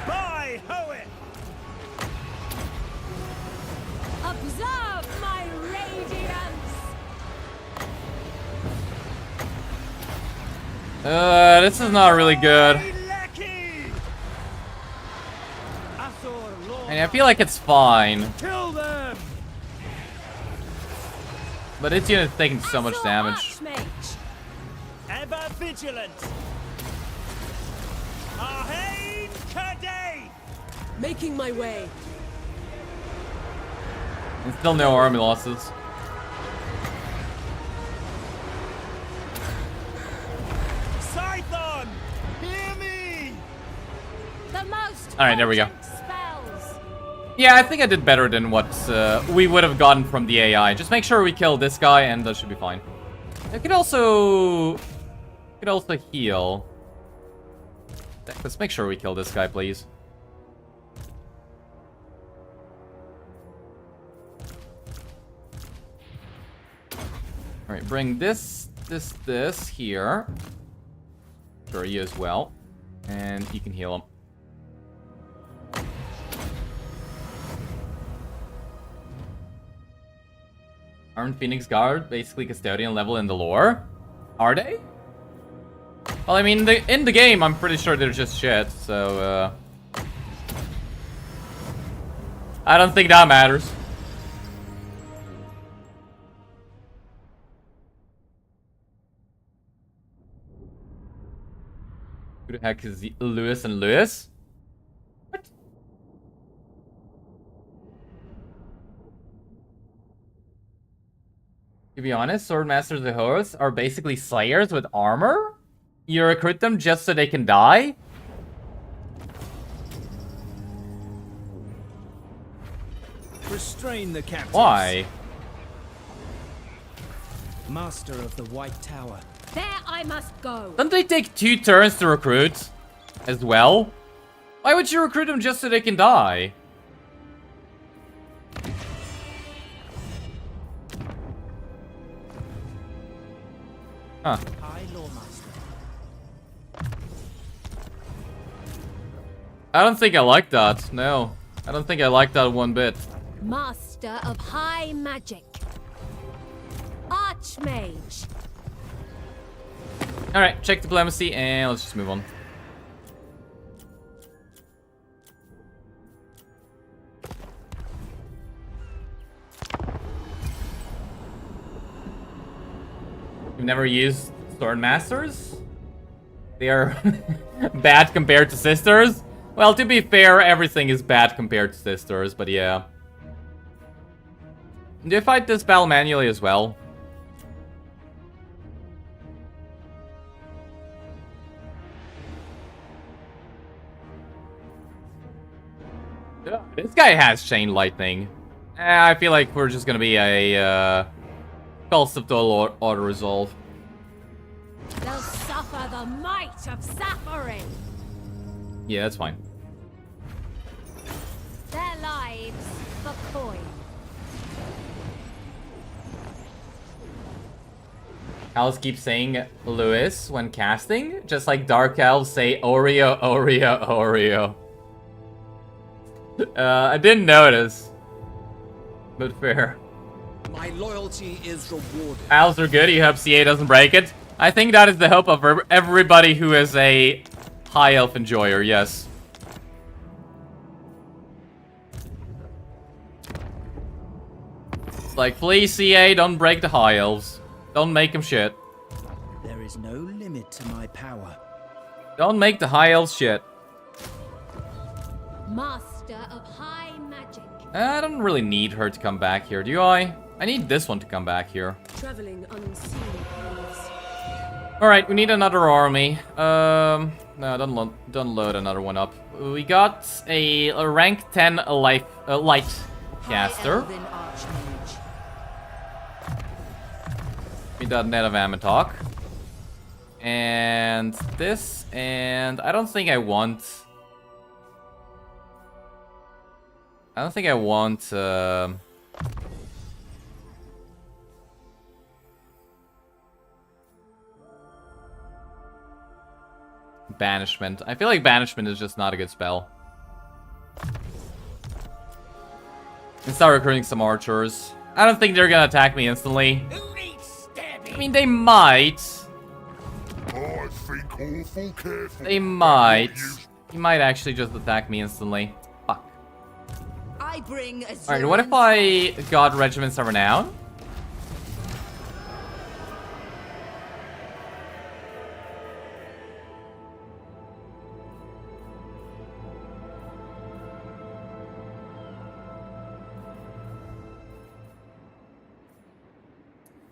By Hoeth! Observe my radiance. This is not really good. I mean, I feel like it's fine. Kill them! But its unit's taking so much damage. Ever vigilant! Arhain Kadei! Making my way. And still no army losses. Scython! Hear me! The most Alright, there we go. potent spells. Yeah, I think I did better than what we would have gotten from the AI. Just make sure we kill this guy and that should be fine. I could also heal. Let's make sure we kill this guy, please. Alright, bring this here. Sure, you as well. And you can heal him. Aren't Phoenix Guard basically custodian level in the lore? Are they? Well, I mean, in the game, I'm pretty sure they're just shit, so, I don't think that matters. Who the heck is Lewis and Lewis? What? To be honest, sword masters of horse are basically slayers with armor. You recruit them just so they can die. Restrain the captives. Why? Master of the White Tower. There I must go. Don't they take 2 turns to recruit as well? Why would you recruit them just so they can die? Huh. High Lawmaster. I don't think I like that. No. I don't think I like that one bit. Master of high magic. Archmage. Alright, check diplomacy and let's just move on. You've never used sword masters? They are bad compared to sisters? Well, to be fair, everything is bad compared to sisters, but yeah. Do you fight this battle manually as well? This guy has chain lightning. I feel like we're just gonna be a Pulse of the auto resolve. They'll suffer the might of Sarthorael. Yeah, that's fine. Their lives for coin. Elves keep saying Lewis when casting, just like Dark Elves say Oreo, Oreo, Oreo. I didn't notice, but fair. My loyalty is rewarded. Elves are good, you hope CA doesn't break it. I think that is the hope of everybody who is a high elf enjoyer, yes. Like, please CA, don't break the high elves. Don't make them shit. There is no limit to my power. Don't make the high elves shit. Master of high magic. I don't really need her to come back here, do I? I need this one to come back here. Traveling unseen paths. Alright, we need another army. No, don't load another one up. We got a rank 10 light caster. High Elven Archmage. We got Net of Amatok. And this, and I don't think I want... Banishment. I feel like Banishment is just not a good spell. Let's start recruiting some archers. I don't think they're gonna attack me instantly. I mean, they might. I think awful careful. They might. He might actually just attack me instantly. Fuck. I bring a Alright, what if I got regiments of renown?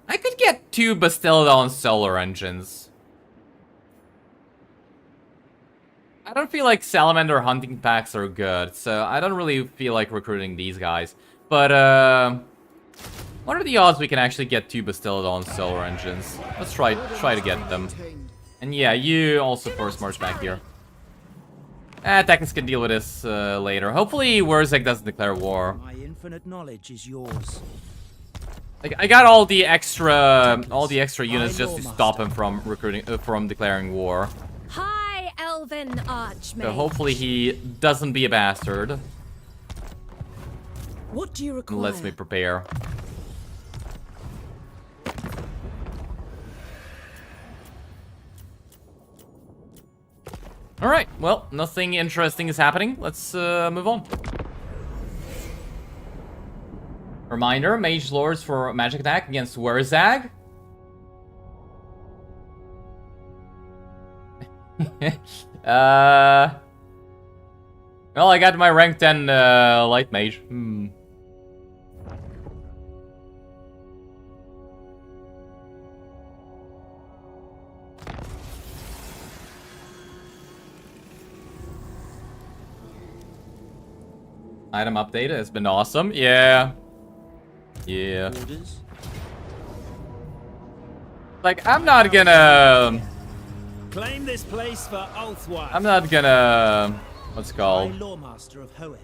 I could get 2 Bastiladon solar engines. I don't feel like Salamander hunting packs are good, so I don't really feel like recruiting these guys. But, what are the odds we can actually get 2 Bastiladon solar engines? Let's try to get them. And yeah, you also first march back here. Teclis can deal with this later. Hopefully Wurzek doesn't declare war. My infinite knowledge is yours. Like, I got all the extra units just to stop him from declaring war. High Elven Archmage. So hopefully he doesn't be a bastard. What do you require? Lets me prepare. Alright, well, nothing interesting is happening. Let's move on. Reminder, Mage Lords for magic attack against Wurzag. Well, I got my rank 10 light mage. Item update has been awesome. Yeah. Yeah. Orders? Like, I'm not gonna... Claim this place for Ulthwan. I'm not gonna... What's it called? Lawmaster of Hoeth.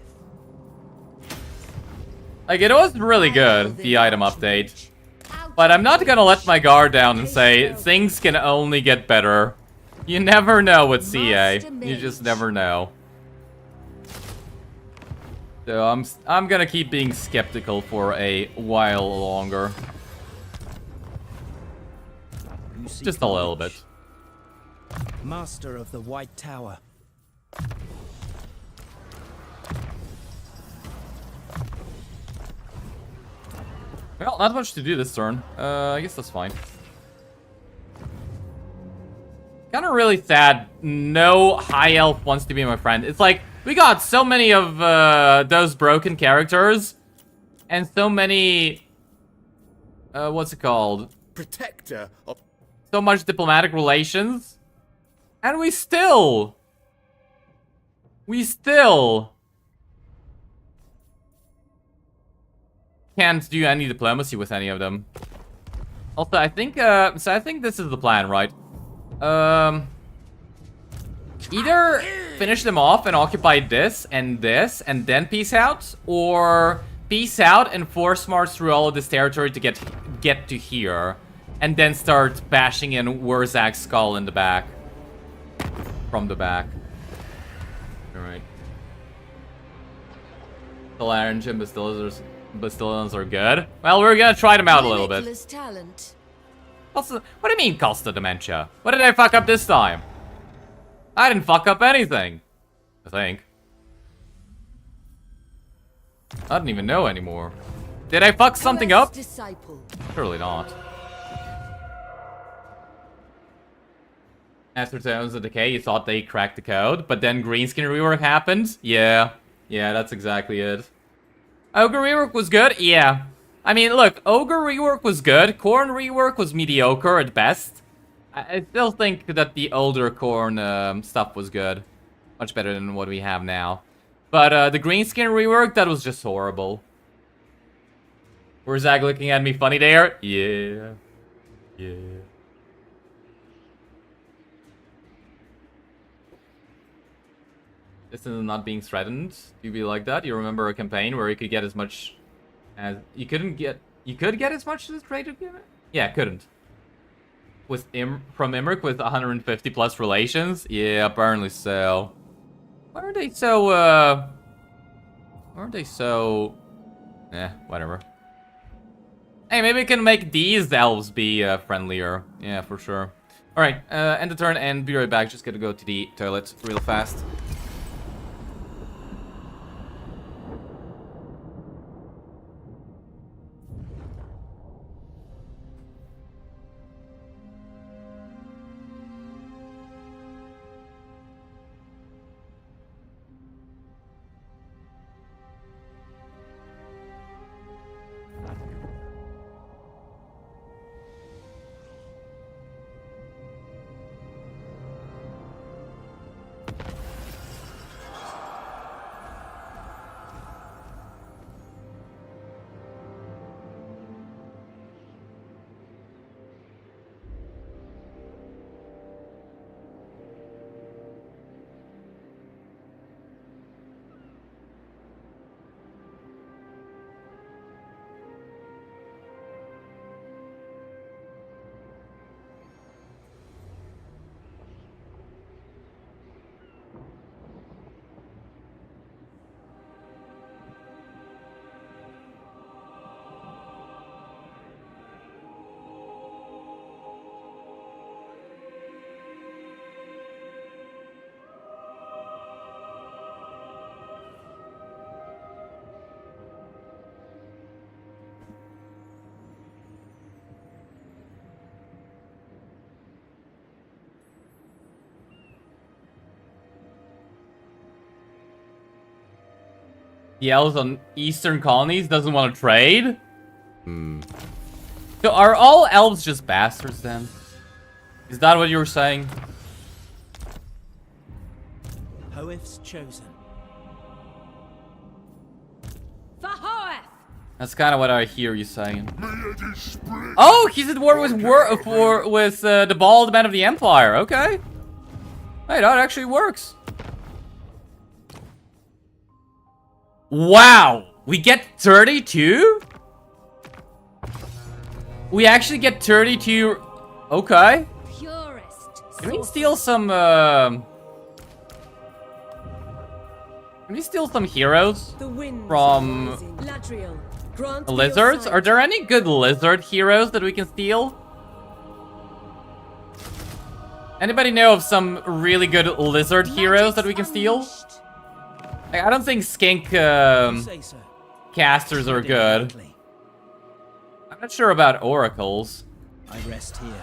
Like, it was really good, the item update. But I'm not gonna let my guard down and say, things can only get better. You never know with CA. You just never know. So I'm gonna keep being skeptical for a while longer. Just a little bit. Master of the White Tower. Well, not much to do this turn. I guess that's fine. Kind of really sad. No high elf wants to be my friend. It's like, we got so many of those broken characters. And so many... what's it called? Protector of... So much diplomatic relations. And we still... can't do any diplomacy with any of them. Also, I think, so I think this is the plan, right? Either finish them off and occupy this, and then peace out, or peace out and force march through all of this territory to get to here, and then start bashing in Wurzag's skull in the back. From the back. Alright. The larynge and Bastillons are good. Well, we're gonna try them out a little bit. Talent. What do you mean, Costa Dementia? What did I fuck up this time? I didn't fuck up anything. I think. I don't even know anymore. Did I fuck something up? Disciple. Surely not. After Tones of Decay, you thought they cracked the code, but then Greenskin rework happened? Yeah. Yeah, that's exactly it. Ogre rework was good? Yeah. I mean, look, Ogre rework was good. Khorne rework was mediocre at best. I still think that the older Khorne stuff was good. Much better than what we have now. But the Greenskin rework, that was just horrible. Wurzag looking at me funny there? Yeah. Yeah. This is not being threatened. You be like that? You remember a campaign where you could get as much as... You could get as much as trade agreement? Yeah, couldn't. With from Imric with 150 plus relations? Yeah, apparently so. Why aren't they so, whatever. Hey, maybe we can make these elves be, friendlier. Yeah, for sure. Alright, end the turn and be right back. Just gotta go to the toilet real fast. The elves on eastern colonies doesn't want to trade? So are all elves just bastards then? Is that what you were saying? Hoeth's chosen. That's kind of what I hear you saying. Oh, he's at war with the bald man of the Empire. Okay. Hey, that actually works. Wow, we get 32? We actually get 32. Okay. Purest. Can we steal some? Can we steal some heroes from lizards? Are there any good lizard heroes that we can steal? Anybody know of some really good lizard heroes that we can steal? I don't think skink casters are good. I'm not sure about oracles. I rest here.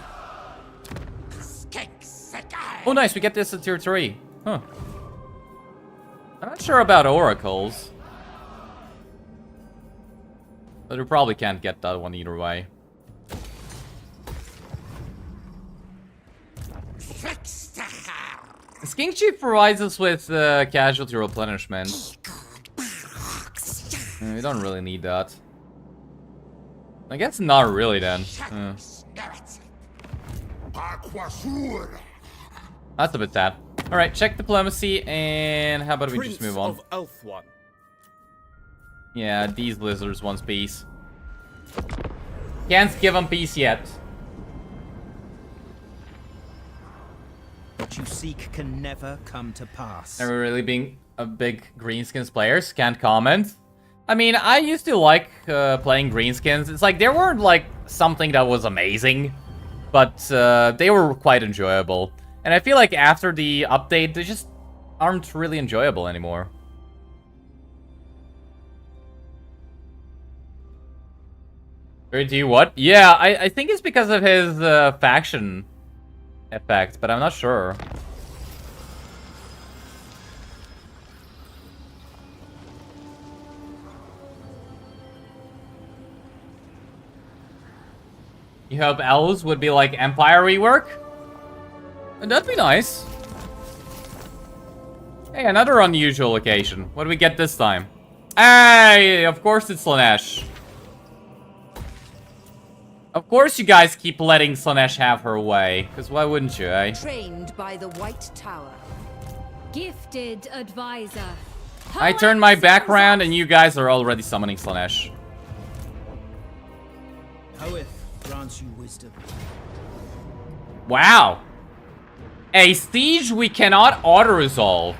Oh, nice. We get this at tier 3. Huh. I'm not sure about oracles. But we probably can't get that one either way. Skink Chief provides us with casualty replenishment. We don't really need that. I guess not really then. That's a bit sad. Alright, check diplomacy, and how about we just move on? Yeah, these lizards want peace. Can't give them peace yet. What you seek can never come to pass. Never really being a big Greenskins players. Can't comment. I mean, I used to like playing Greenskins. It's like, they weren't like something that was amazing, but they were quite enjoyable. And I feel like after the update, they just aren't really enjoyable anymore. Or do you what? Yeah, I think it's because of his faction effect, but I'm not sure. You hope elves would be like Empire rework? That'd be nice. Hey, another unusual occasion. What do we get this time? Hey, of course it's Slanesh. Of course you guys keep letting Slanesh have her way. Because why wouldn't you, eh? Trained by the White Tower. Gifted advisor. I turned my background and you guys are already summoning Slanesh. Hoeth grants you wisdom. Wow. A siege we cannot auto-resolve.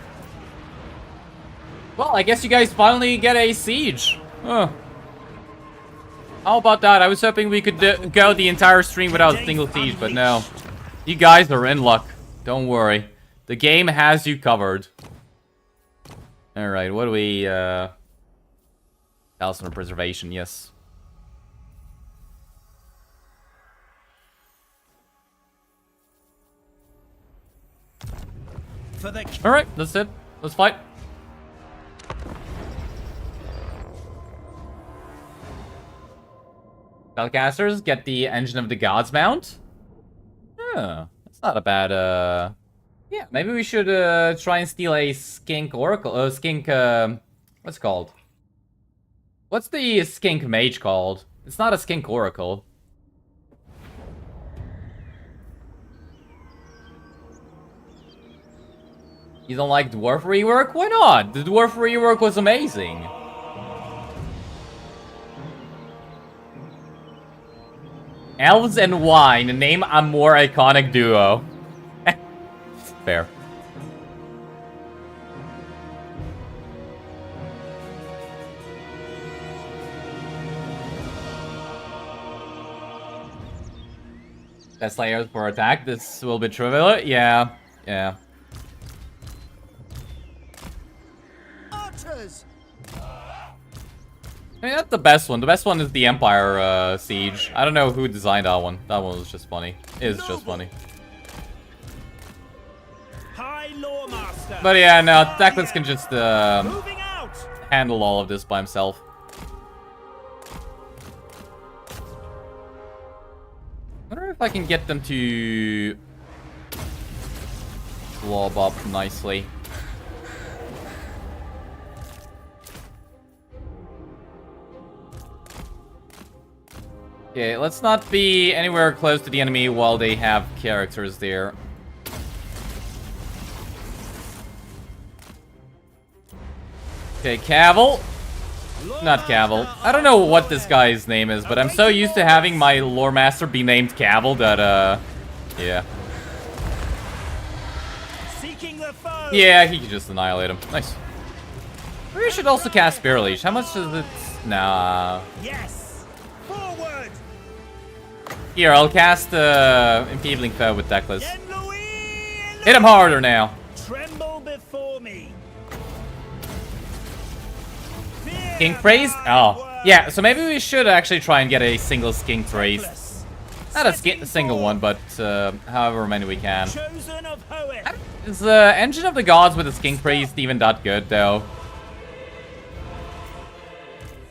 Well, I guess you guys finally get a siege. Huh. How about that? I was hoping we could go the entire stream without a single siege, but no. You guys are in luck. Don't worry. The game has you covered. Alright, what do we... Talisman of Preservation, yes. Alright, that's it. Let's fight. Spellcasters get the Engine of the Gods mount. Yeah, that's not a bad, yeah, maybe we should, try and steal a skink oracle, skink, what's it called? What's the skink mage called? It's not a skink oracle. You don't like dwarf rework? Why not? The dwarf rework was amazing. Elves and wine, name a more iconic duo. Fair. Best layers for attack. This will be trivial. Yeah. Yeah. I mean, that's the best one. The best one is the Empire Siege. I don't know who designed that one. That one was just funny. It's just funny. High Lawmaster. But yeah, no, Teclis can just handle all of this by himself. I wonder if I can get them to blob up nicely. Okay, let's not be anywhere close to the enemy while they have characters there. Okay, Cavil. Not Cavil. I don't know what this guy's name is, but I'm so used to having my lore master be named Cavil that, yeah. Yeah, he can just annihilate him. Nice. We should also cast Spear Leash. How much does it... Nah. Yes. Forward. Here, I'll cast Enfeebling Foe with Teclis. Hit him harder now. Tremble before me. King Praised? Oh. Yeah, so maybe we should actually try and get a single King Praised. Not a single one, but however many we can. Is the Engine of the Gods with its King Priest even that good, though?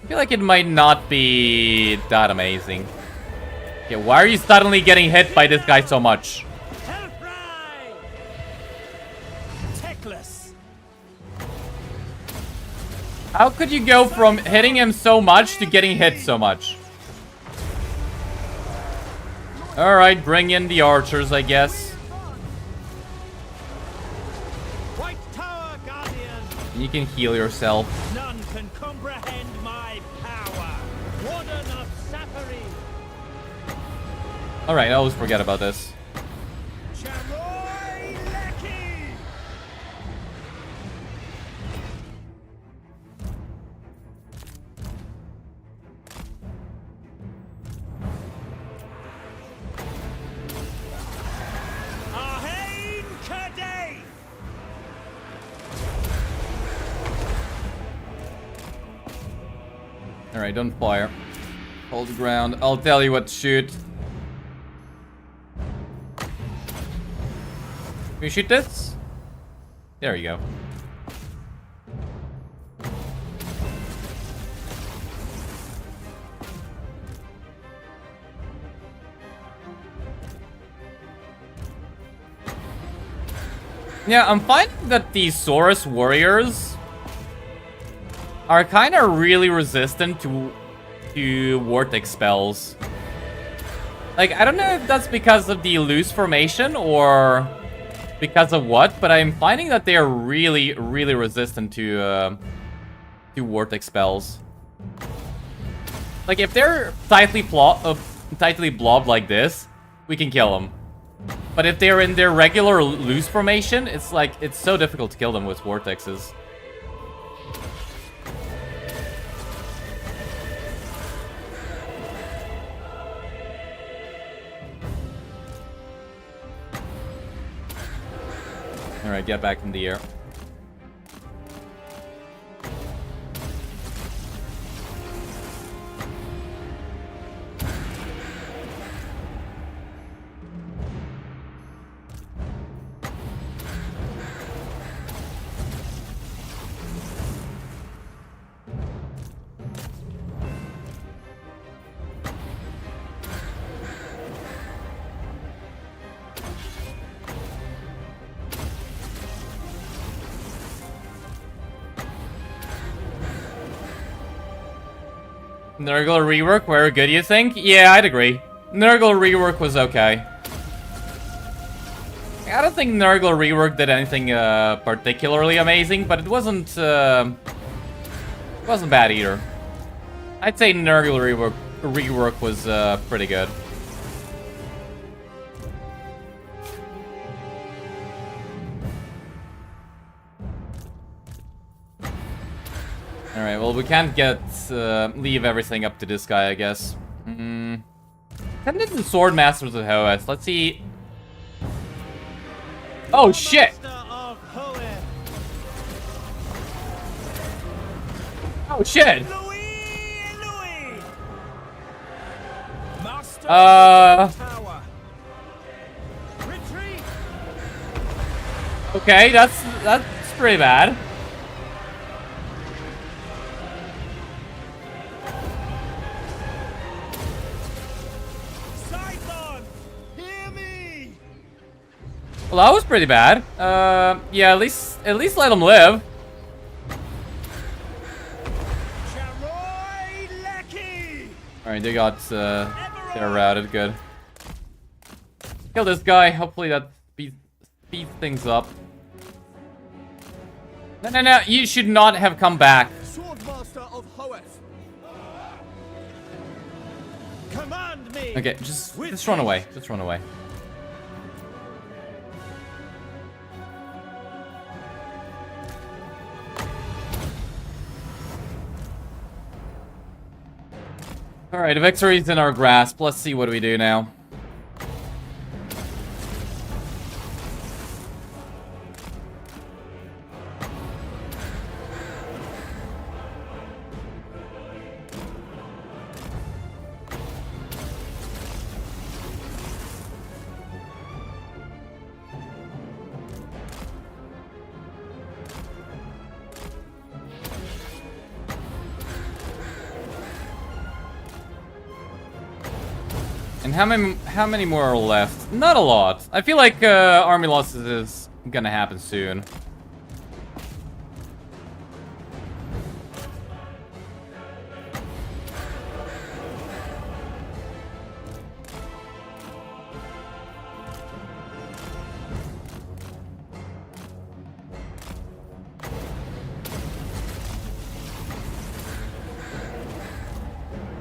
I feel like it might not be that amazing. Yeah, why are you suddenly getting hit by this guy so much? Teclis. How could you go from hitting him so much to getting hit so much? Alright, bring in the archers, I guess. And you can heal yourself. None can comprehend my power. Warden of Sarthorael. Alright, I always forget about this. Alright, don't fire. Hold the ground. I'll tell you what to shoot. Can we shoot this? There you go. Yeah, I'm finding that these Saurus warriors are kind of really resistant to Vortex spells. Like, I don't know if that's because of the loose formation or because of what, but I'm finding that they are really, really resistant to Vortex spells. Like, if they're tightly blobbed like this, we can kill them. But if they're in their regular loose formation, it's like, it's so difficult to kill them with Vortexes. Alright, get back in the air. Nurgle rework, very good, you think? Yeah, I'd agree. Nurgle rework was okay. I don't think Nurgle rework did anything particularly amazing, but it wasn't bad either. I'd say Nurgle rework was pretty good. Alright, well, we can't leave everything up to this guy, I guess. Send in the Sword Masters of Hoas. Let's see. Oh, shit! Oh, shit! Okay, that's pretty bad. Well, that was pretty bad. Yeah, at least let him live. Alright, they got, they're routed, good. Kill this guy, hopefully that speeds things up. No, you should not have come back. Swordmaster of Hoeth. Command me. Okay, just run away, just run away. Alright, the victory's in our grasp. Let's see what we do now. And how many more are left? Not a lot. I feel like army losses is gonna happen soon.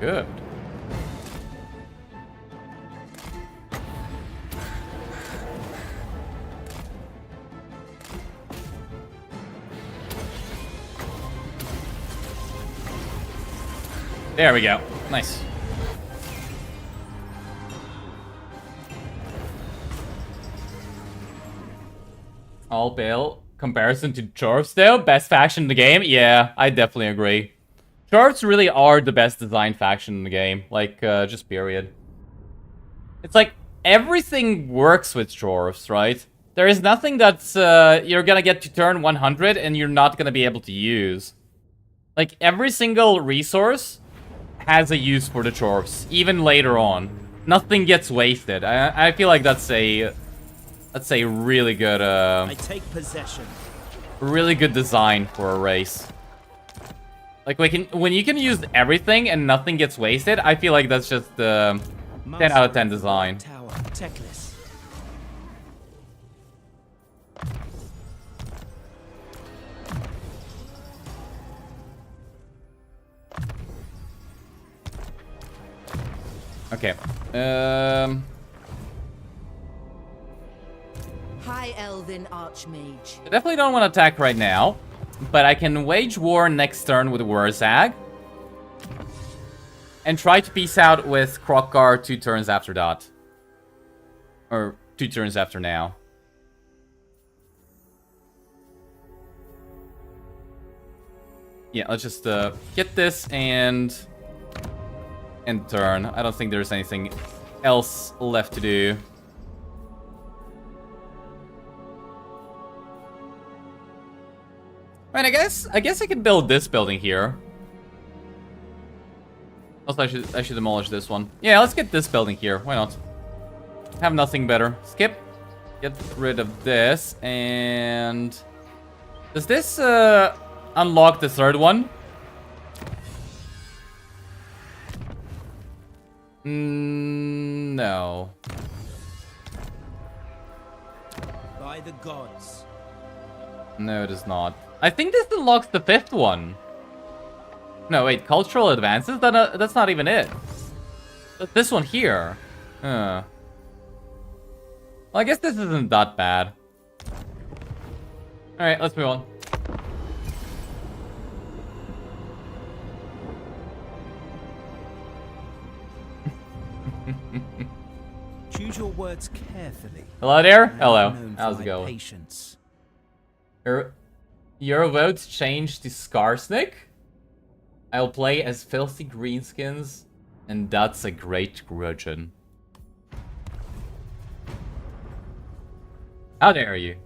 Good. There we go. Nice. All pale comparison to Dwarves though? Best faction in the game? Yeah, I definitely agree. Dwarves really are the best designed faction in the game. Like, just period. It's like, everything works with Dwarves, right? There is nothing that's, you're gonna get to turn 100 and you're not gonna be able to use. Like, every single resource has a use for the Dwarves, even later on. Nothing gets wasted. I feel like that's a really good, I take possession. really good design for a race. Like, when you can use everything and nothing gets wasted, I feel like that's just 10 out of 10 design. Tower, Teclis. Okay. High Elven Archmage. I definitely don't want to attack right now, but I can wage war next turn with Wurzag. And try to peace out with Krokkar 2 turns after that. Or 2 turns after now. Yeah, let's just get this and turn. I don't think there's anything else left to do. Right, I guess I could build this building here. Also, I should demolish this one. Yeah, let's get this building here. Why not? Have nothing better. Skip. Get rid of this. And does this unlock the third one? No. By the gods. No, it does not. I think this unlocks the fifth one. No, wait, cultural advances? That's not even it. But this one here. Well, I guess this isn't that bad. Alright, let's move on. Choose your words carefully. Hello there? I am Hello. known for How's it my going? Patience. Your votes changed to Skarsnik? I'll play as filthy greenskins, and that's a great grudgeon. How dare you?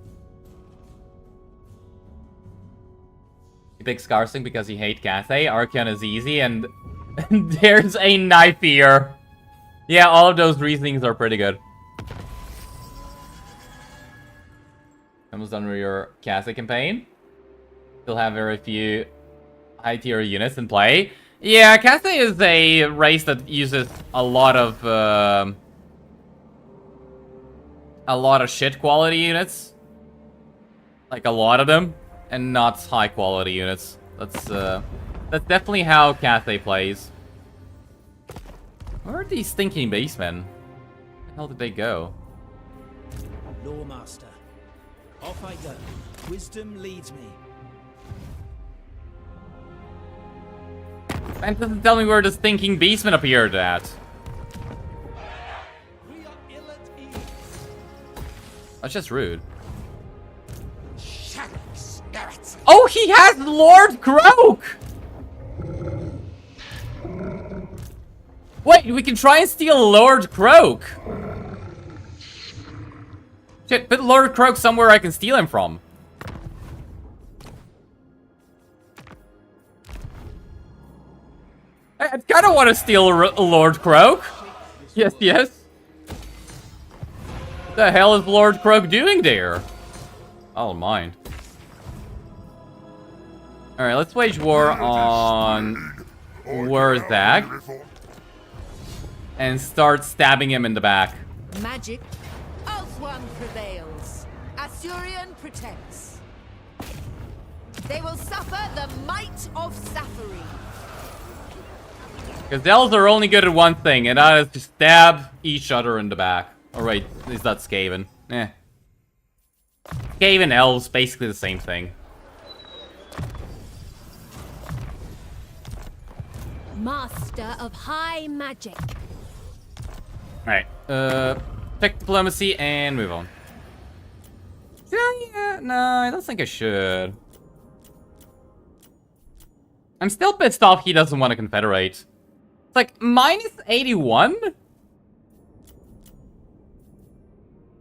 You pick Skarsnik because you hate Cathay, Archeon is easy, and there's a knife here. Yeah, all of those reasonings are pretty good. Almost done with your Cathay campaign. Still have very few high-tier units in play. Yeah, Cathay is a race that uses a lot of shit quality units. Like a lot of them, and not high quality units. That's definitely how Cathay plays. Where are these stinking basemen? Where the hell did they go? Lawmaster, off I go. Wisdom leads me. And doesn't tell me where the stinking beastman appeared at. We are ill at ease. That's just rude. Oh, he has Lord Croak! Wait, we can try and steal Lord Croak. Shit, put Lord Croak somewhere I can steal him from. I kind of want to steal Lord Croak. Yes, yes. What the hell is Lord Croak doing there? I don't mind. Alright, let's wage war on Wurzag. And start stabbing him in the back. Magic. Ulthuan prevails. Assyrian protects. They will suffer the might of Safari. Because elves are only good at one thing, and that is to stab each other in the back. Alright, at least that's Skaven. Eh. Skaven elves, basically the same thing. Master of high magic. Alright, pick diplomacy and move on. Yeah, no, I don't think I should. I'm still pissed off he doesn't want to confederate. It's like, minus 81?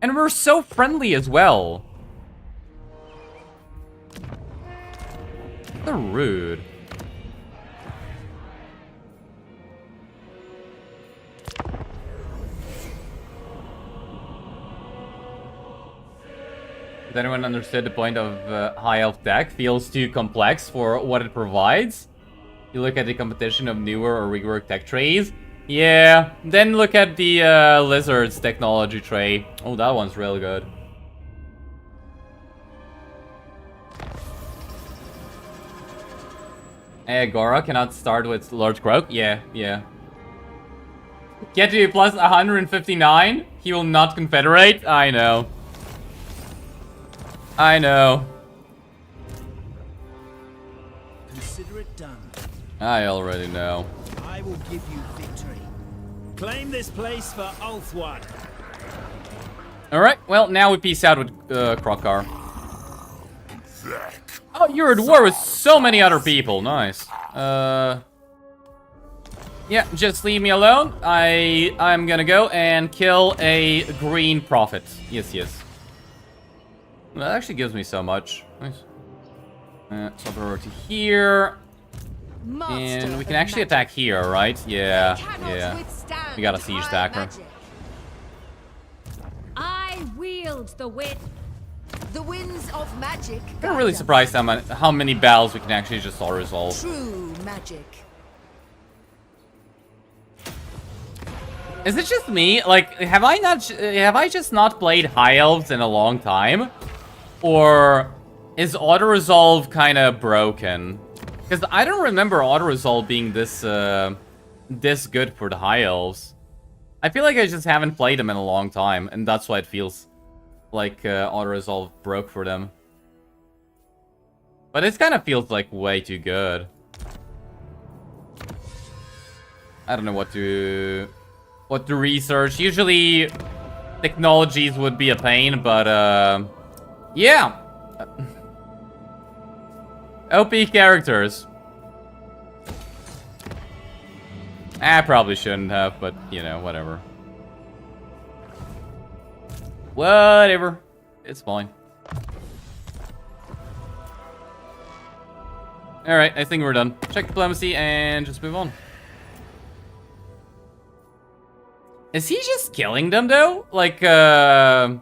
And we're so friendly as well. They're rude. Has anyone understood the point of High Elf deck? Feels too complex for what it provides. You look at the competition of newer or reworked tech trees. Yeah, then look at the Lizards technology tray. Oh, that one's really good. Hey, Agora cannot start with Lord Croak? Yeah, yeah. Get to plus 159? He will not confederate? I know. I know. Consider it done. I already know. I will give you victory. Claim this place for Ulthuan. Alright, well, now we peace out with Krokar. Oh, you're at war with so many other people. Nice. Yeah, just leave me alone. I'm gonna go and kill a green prophet. Yes, yes. That actually gives me so much. Nice. Swap over to here. And we can actually attack here, right? Yeah, yeah. We got a siege stacker. I wield the wind. The winds of magic. I'm really surprised how many battles we can actually just all resolve. True magic. Is it just me? Like, have I just not played High Elves in a long time? Or is auto-resolve kind of broken? Because I don't remember auto-resolve being this good for the High Elves. I feel like I just haven't played them in a long time, and that's why it feels like auto-resolve broke for them. But it kind of feels like way too good. I don't know what to research. Usually technologies would be a pain, but yeah. OP characters. I probably shouldn't have, but you know, whatever. Whatever. It's fine. Alright, I think we're done. Check diplomacy and just move on. Is he just killing them though? Like, yeah,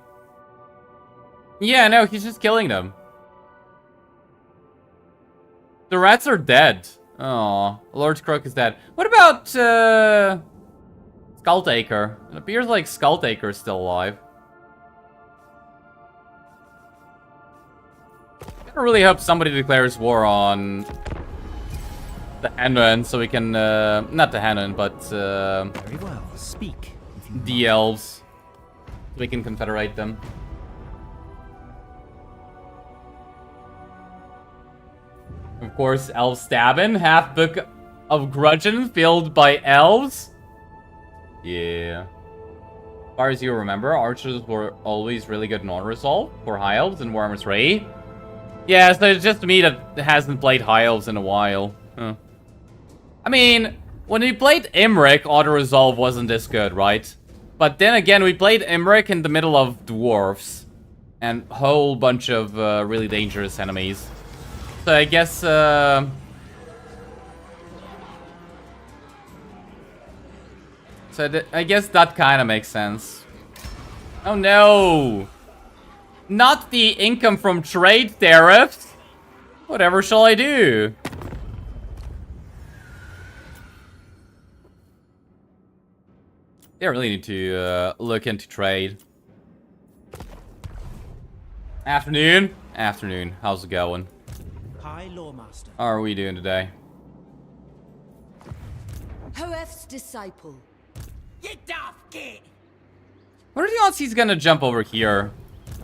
no, he's just killing them. The rats are dead. Oh, Lord Croak is dead. What about Skulltaker? It appears like Skulltaker is still alive. I really hope somebody declares war on the Hanon, so we can not the Hanon, but Very well. Speak. the elves, so we can confederate them. Of course, elf stabbing, half book of grudgeon filled by elves. Yeah. As far as you remember, archers were always really good in auto-resolve for high elves and Warhammer 3. Yeah, so it's just me that hasn't played high elves in a while. Huh. I mean, when we played Imric, auto-resolve wasn't this good, right? But then again, we played Imric in the middle of dwarves. And a whole bunch of really dangerous enemies. So I guess, So I guess that kind of makes sense. Oh no! Not the income from trade tariffs! Whatever shall I do? They really need to look into trade. Afternoon? Afternoon. How's it going? High Lawmaster. How are we doing today? Hoef's disciple. Get off, kid! What are the odds he's gonna jump over here?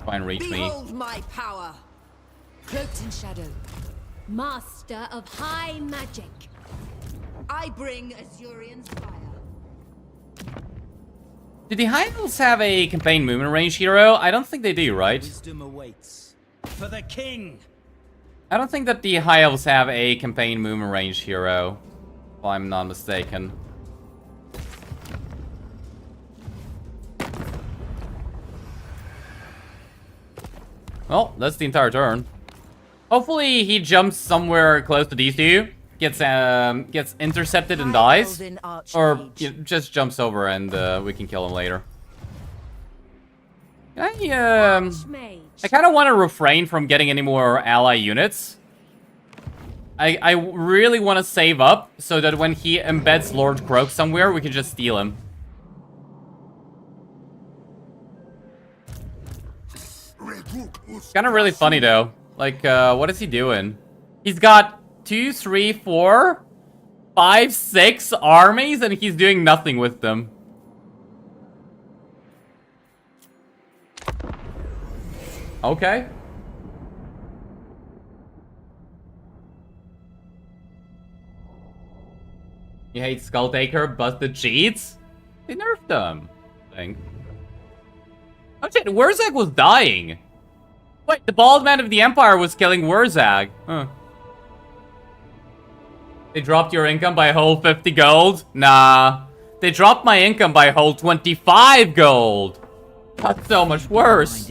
Try and reach me. Behold my power. Cloaked in shadow. Master of high magic. I bring Azurian's fire. Do the High Elves have a campaign movement range hero? I don't think they do, right? Wisdom awaits. For the king! I don't think that the High Elves have a campaign movement range hero, if I'm not mistaken. Well, that's the entire turn. Hopefully he jumps somewhere close to these two, gets intercepted and dies, or just jumps over and we can kill him later. I kind of want to refrain from getting any more ally units. I really want to save up so that when he embeds Lord Croak somewhere, we can just steal him. Kind of really funny though. Like, what is he doing? He's got 2, 3, 4, 5, 6 armies, and he's doing nothing with them. Okay. You hate Skulltaker, busted cheats? They nerfed them, I think. Oh shit, Wurzag was dying. Wait, the bald man of the Empire was killing Wurzag. Huh. They dropped your income by a whole 50 gold? Nah. They dropped my income by a whole 25 gold. That's so much worse.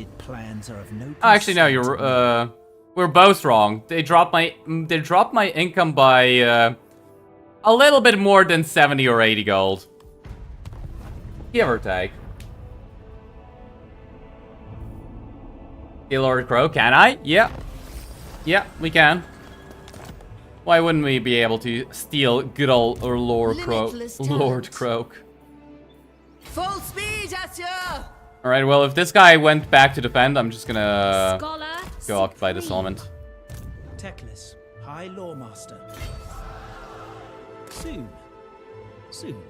Actually, no, you're, we're both wrong. They dropped my income by, a little bit more than 70 or 80 gold. Give or take. Lord Croak, can I? Yeah. Yeah, we can. Why wouldn't we be able to steal good old Lord Croak? Lord Croak. Full speed, Asher! Alright, well, if this guy went back to defend, I'm just gonna go occupy this element. Teclis, High Lawmaster. Soon. Soon.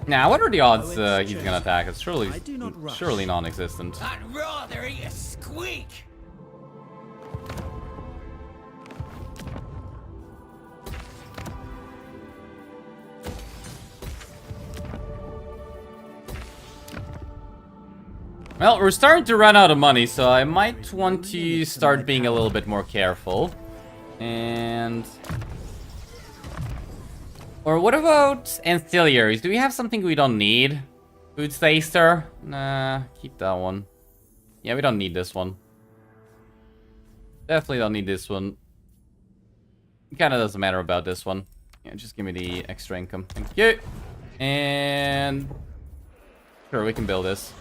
Now, what are the odds he's gonna attack us? Surely non-existent. I'd rather eat a squeak! Well, we're starting to run out of money, so I might want to start being a little bit more careful. And... Or what about ancillaries? Do we have something we don't need? Food Taster? Nah, keep that one. Yeah, we don't need this one. Definitely don't need this one. It kind of doesn't matter about this one. Yeah, just give me the extra income. Thank you. And... Sure, we can build this.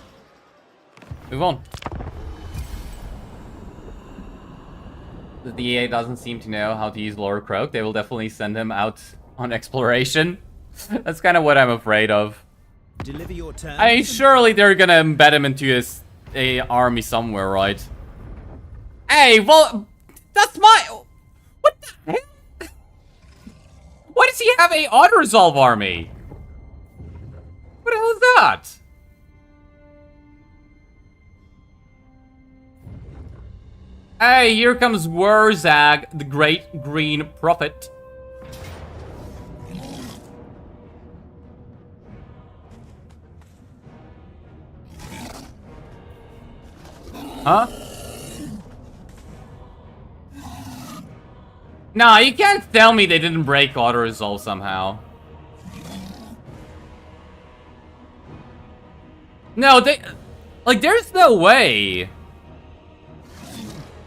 Move on. the DA doesn't seem to know how to use Lord Croak, they will definitely send him out on exploration. That's kind of what I'm afraid of. Deliver your turn. I mean, surely they're gonna embed him into a army somewhere, right? Hey, well, that's my... What the hell? Why does he have a auto-resolve army? What the hell is that? Hey, here comes Wurzag, the Great Green Prophet. Huh? Nah, you can't tell me they didn't break auto-resolve somehow. No, they... Like, there's no way.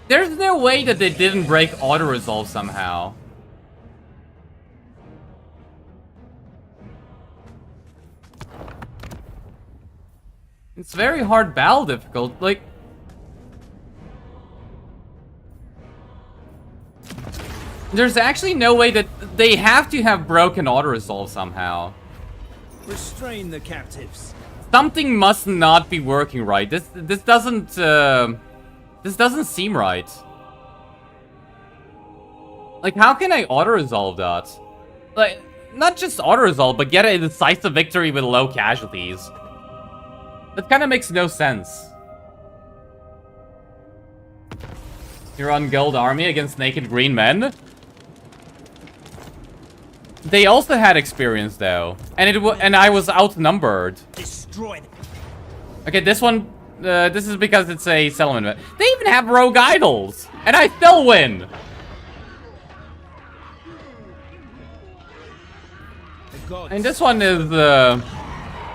There's no way that they didn't break auto-resolve somehow. It's very hard battle difficult, like... There's actually no way that they have to have broken auto-resolve somehow. Restrain the captives. Something must not be working right. This doesn't seem right. Like, how can I auto-resolve that? Like, not just auto-resolve, but get a decisive victory with low casualties. That kind of makes no sense. You're on Gold Army against Naked Green Men? They also had experience though, and I was outnumbered. Destroy them. Okay, this one, this is because it's a settlement. They even have rogue idols, and I still win. And this one is, yeah,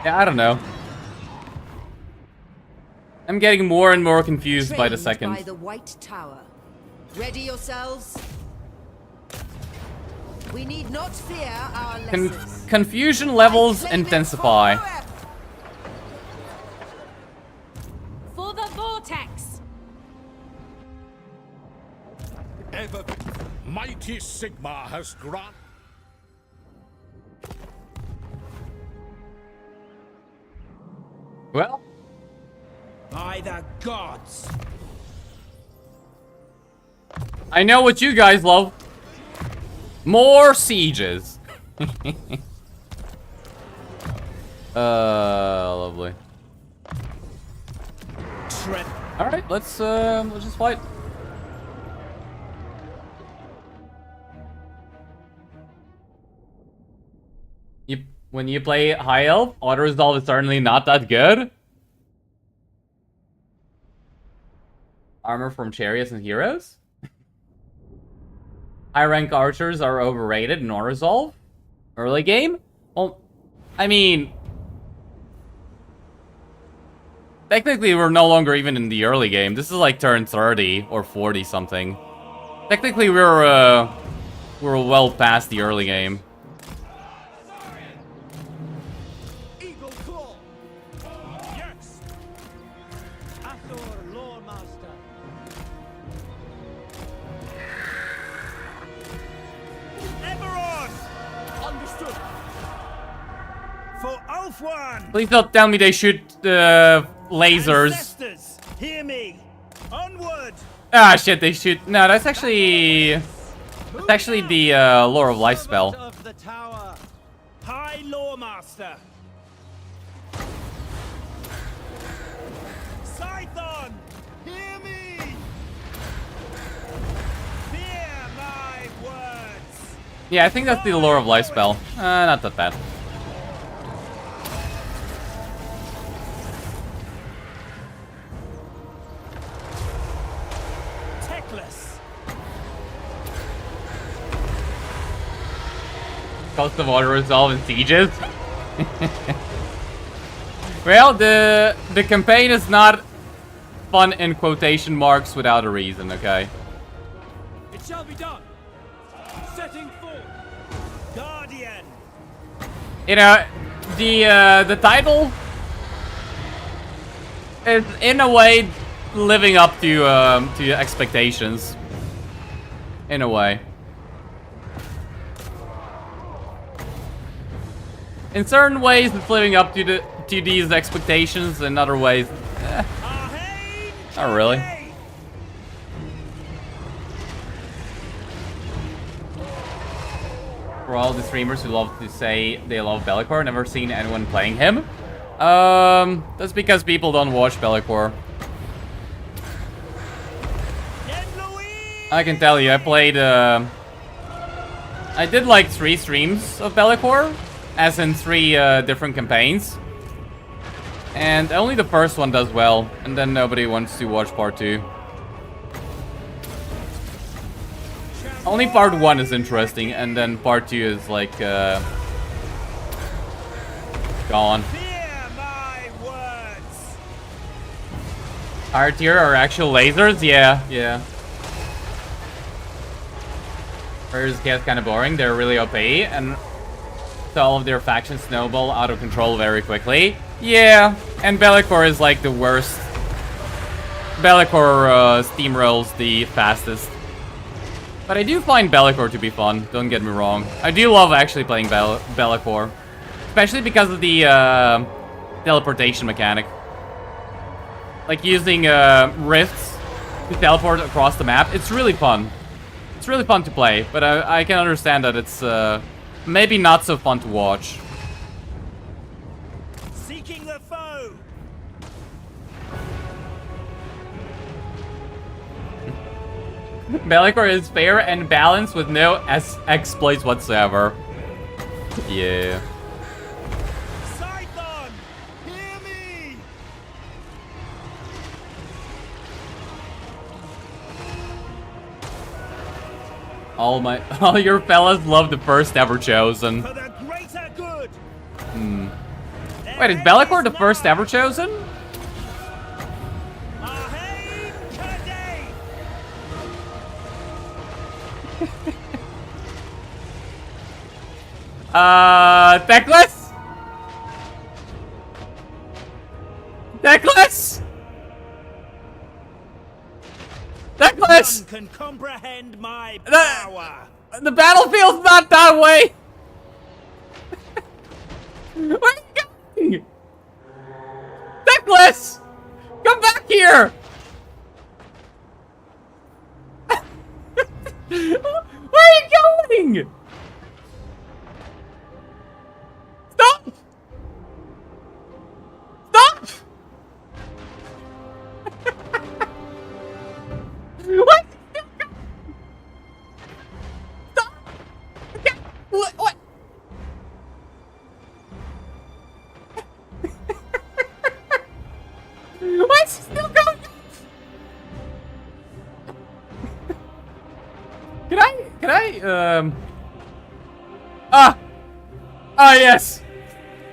I don't know. I'm getting more and more confused by the second. By the White Tower. Ready yourselves. We need not fear our lessons. Confusion levels intensify. For the vortex. Ever mighty Sigma has granted. Well, By the gods. I know what you guys love. More sieges. Lovely. All right, let's just fight. When you play high elf, auto resolve is certainly not that good. Armor from chariots and heroes. High rank archers are overrated in auto resolve. Early game? Well, I mean, technically we're no longer even in the early game. This is like turn 30 or 40 something. Technically we're well past the early game. Please don't tell me they shoot lasers. Ancestors, hear me. Onward. Ah shit, they shoot. No, that's actually the Lore of Life spell. Of the tower. High Loremaster. Scython, hear me. Fear my words. Yeah, I think that's the Lore of Life spell. Not that bad. Teclis. Cost of auto resolve in sieges. Well, the campaign is not fun in quotation marks without a reason, okay? It shall be done. Setting forth. Guardian. You know, the title is in a way living up to expectations. in a way. In certain ways, it's living up to these expectations. In other ways, not really. For all the streamers who love to say they love Be'lakor, never seen anyone playing him. That's because people don't watch Be'lakor. I can tell you, I played, I did like 3 streams of Be'lakor, as in 3 different campaigns. And only the first one does well, and then nobody wants to watch part 2. Only part 1 is interesting, and then part 2 is like, gone. Higher tier are actual lasers? Yeah. Warriors get kind of boring, they're really OP, and so all of their factions snowball out of control very quickly. Yeah, and Be'lakor is like the worst. Be'lakor steamrolls the fastest. But I do find Be'lakor to be fun, don't get me wrong. I do love actually playing Be'lakor. Especially because of the teleportation mechanic. Like using rifts to teleport across the map. It's really fun. It's really fun to play, but I can understand that it's maybe not so fun to watch. Seeking the foe. Be'lakor is fair and balanced with no exploits whatsoever. Yeah. Scython, hear me. All your fellas love the first ever chosen. For the greater good. Wait, is Be'lakor the first ever chosen? Teclis? Teclis? Teclis? None can comprehend my power. The battlefield's not that way. Where are you going? Teclis! Come back here! Where are you going? Stop! Stop! What? Stop! Okay. What? Why is he still going? Can I, Ah, yes!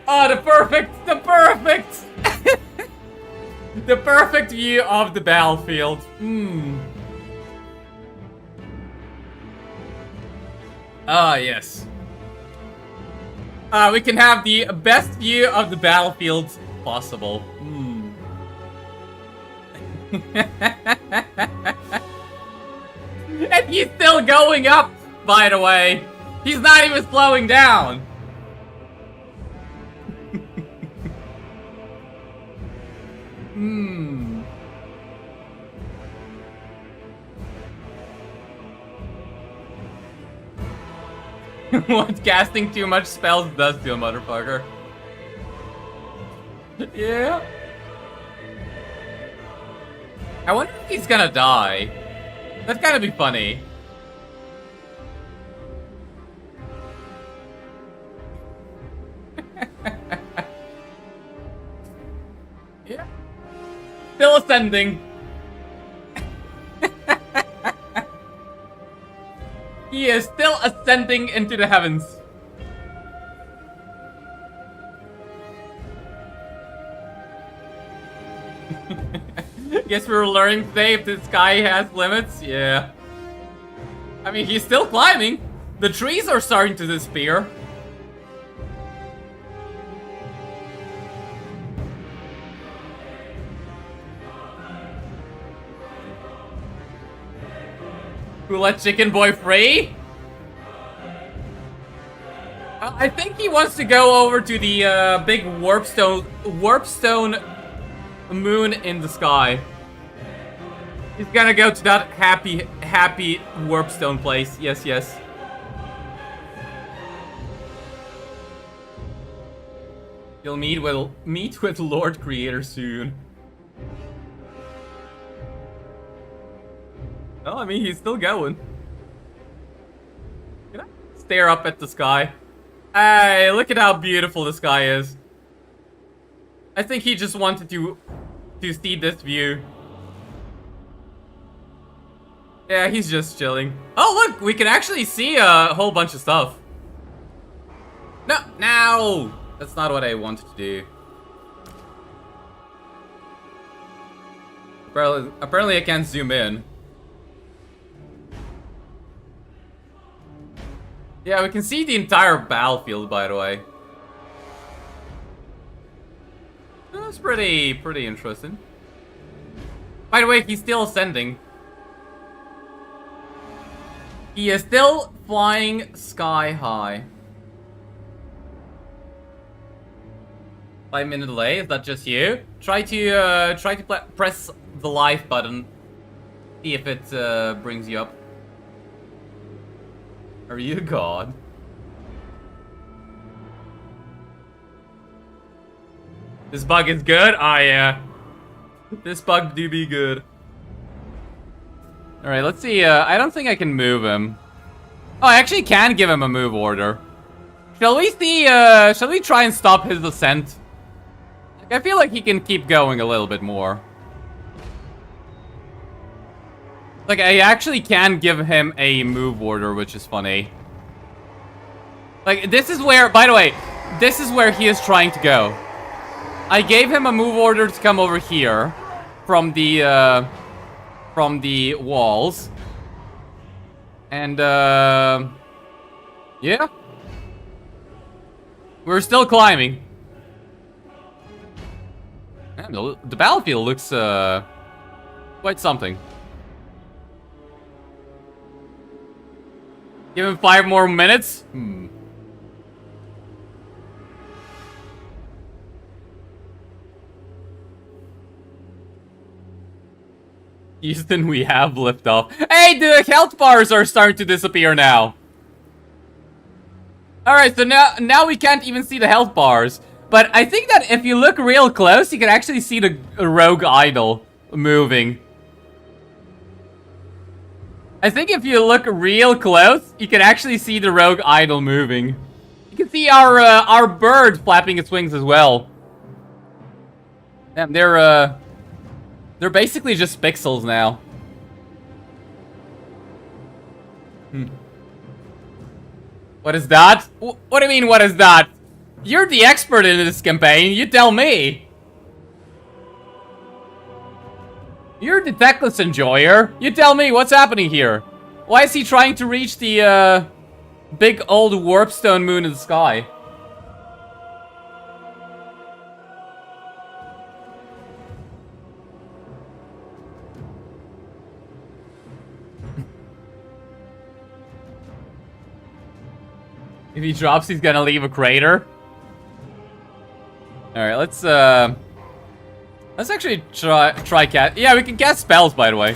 Ah, the perfect! The perfect view of the battlefield. Ah, yes. We can have the best view of the battlefield possible. And he's still going up, by the way. He's not even slowing down. What casting too much spells does to a motherfucker. Yeah. I wonder if he's gonna die. That's gotta be funny. Yeah. Still ascending. He is still ascending into the heavens. Guess we were learning today if the sky has limits. Yeah. I mean, he's still climbing. The trees are starting to disappear. Who let Chicken Boy free? I think he wants to go over to the big warpstone moon in the sky. He's gonna go to that happy warpstone place. Yes, yes. You'll meet with Lord Creator soon. Oh, I mean, he's still going. Can I stare up at the sky? Hey, look at how beautiful the sky is. I think he just wanted to see this view. Yeah, he's just chilling. Oh, look, we can actually see a whole bunch of stuff. No, that's not what I wanted to do. Apparently I can't zoom in. Yeah, we can see the entire battlefield, by the way. That's pretty interesting. By the way, he's still ascending. He is still flying sky high. 5-minute delay, is that just you? Try to press the live button. See if it brings you up. Are you a god? This bug is good? Ah, yeah. This bug do be good. Alright, let's see. I don't think I can move him. Oh, I actually can give him a move order. Shall we see, shall we try and stop his ascent? Like, I feel like he can keep going a little bit more. Like, I actually can give him a move order, which is funny. Like, this is where, by the way, this is where he is trying to go. I gave him a move order to come over here from the walls. And, yeah. We're still climbing. Man, the battlefield looks, quite something. Give him 5 more minutes? Houston, we have liftoff. Hey, the health bars are starting to disappear now. Alright, so now we can't even see the health bars. But I think that if you look real close, you can actually see the rogue idol moving. I think if you look real close, you can actually see the rogue idol moving. You can see our bird flapping its wings as well. Damn, they're basically just pixels now. What is that? What do you mean, what is that? You're the expert in this campaign, you tell me. You're the Teclis enjoyer. You tell me what's happening here. Why is he trying to reach the big old warpstone moon in the sky? If he drops, he's gonna leave a crater. Alright, let's actually try cast. Yeah, we can cast spells, by the way.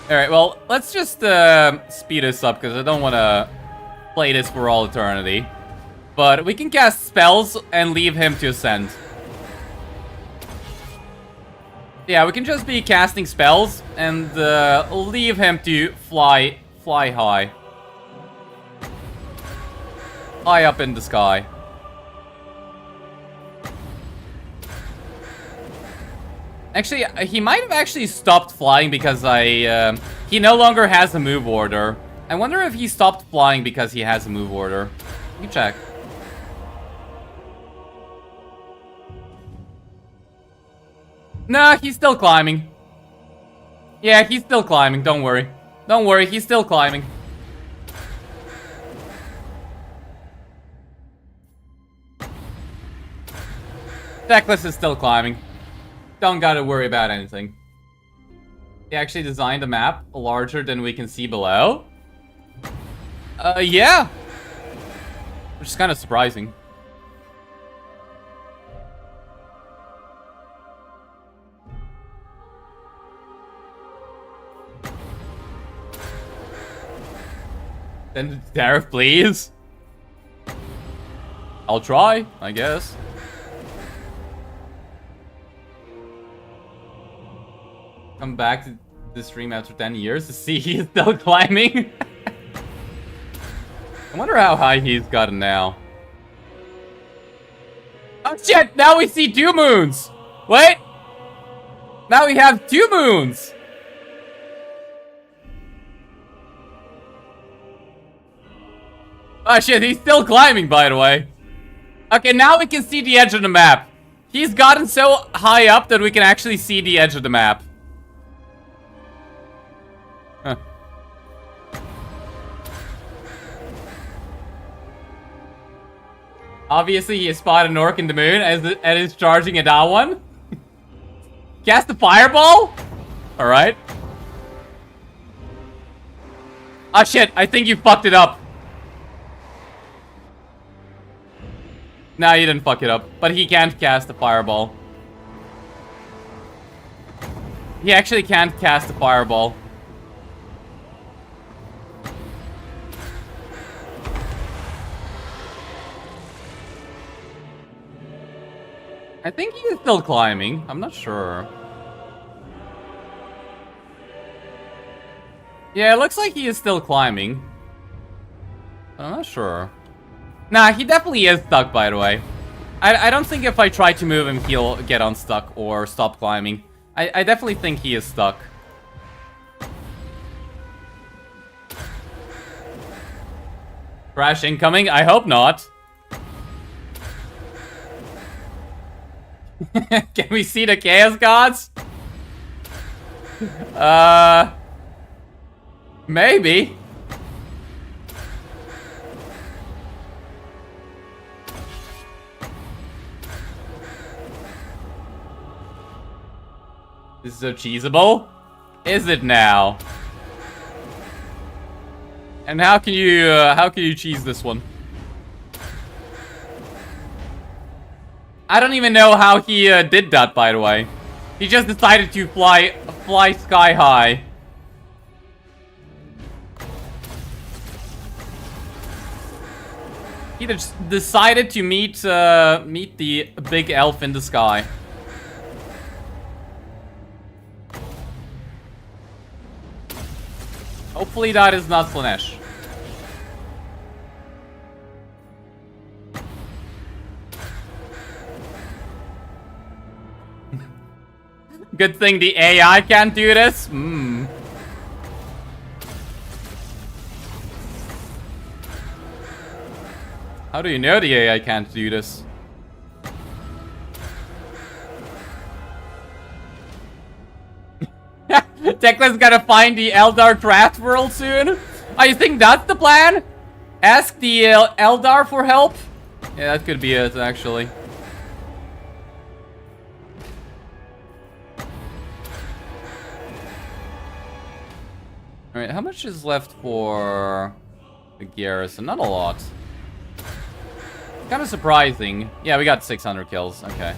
Alright, well, let's just speed this up, because I don't want to play this for all eternity. But we can cast spells and leave him to ascend. Yeah, we can just be casting spells and leave him to fly high. High up in the sky. Actually, he might have actually stopped flying because he no longer has a move order. I wonder if he stopped flying because he has a move order. You can check. Nah, he's still climbing. Yeah, he's still climbing, don't worry. Don't worry, he's still climbing. Teclis is still climbing. Don't gotta worry about anything. He actually designed a map larger than we can see below. Yeah. Which is kind of surprising. Send it to Tariff, please. I'll try, I guess. Come back to the stream after 10 years to see he's still climbing. I wonder how high he's gotten now. Oh shit! Now we see 2 moons! Wait! Now we have 2 moons! Oh shit, he's still climbing, by the way. Okay, now we can see the edge of the map. He's gotten so high up that we can actually see the edge of the map. Huh. Obviously, he has spotted an orc in the moon and is charging at that one. Cast the fireball? Alright. Ah shit, I think you fucked it up. No, you didn't fuck it up. But he can't cast the fireball. He actually can't cast the fireball. I think he is still climbing. I'm not sure. Yeah, it looks like he is still climbing. I'm not sure. Nah, he definitely is stuck, by the way. I don't think if I try to move him, he'll get unstuck or stop climbing. I definitely think he is stuck. Crash incoming? I hope not. Can we see the Chaos Gods? Maybe. This is so cheesable. Is it now? And how can you cheese this one? I don't even know how he did that, by the way. He just decided to fly sky high. He just decided to meet the big elf in the sky. Hopefully that is not Slanesh. Good thing the AI can't do this. How do you know the AI can't do this? Teclis gotta find the Eldar craft world soon. I think that's the plan. Ask the Eldar for help. Yeah, that could be it, actually. Alright, how much is left for the garrison? Not a lot. Kind of surprising. Yeah, we got 600 kills. Okay.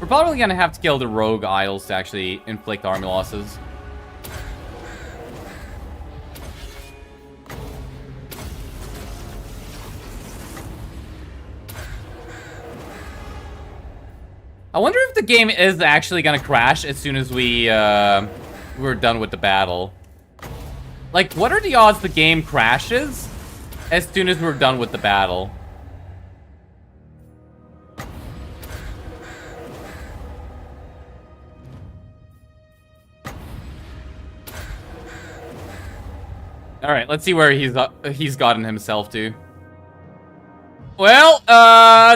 We're probably gonna have to kill the rogue idols to actually inflict army losses. I wonder if the game is actually gonna crash as soon as we're done with the battle. Like, what are the odds the game crashes as soon as we're done with the battle? All right, let's see where he's gotten himself to. Well,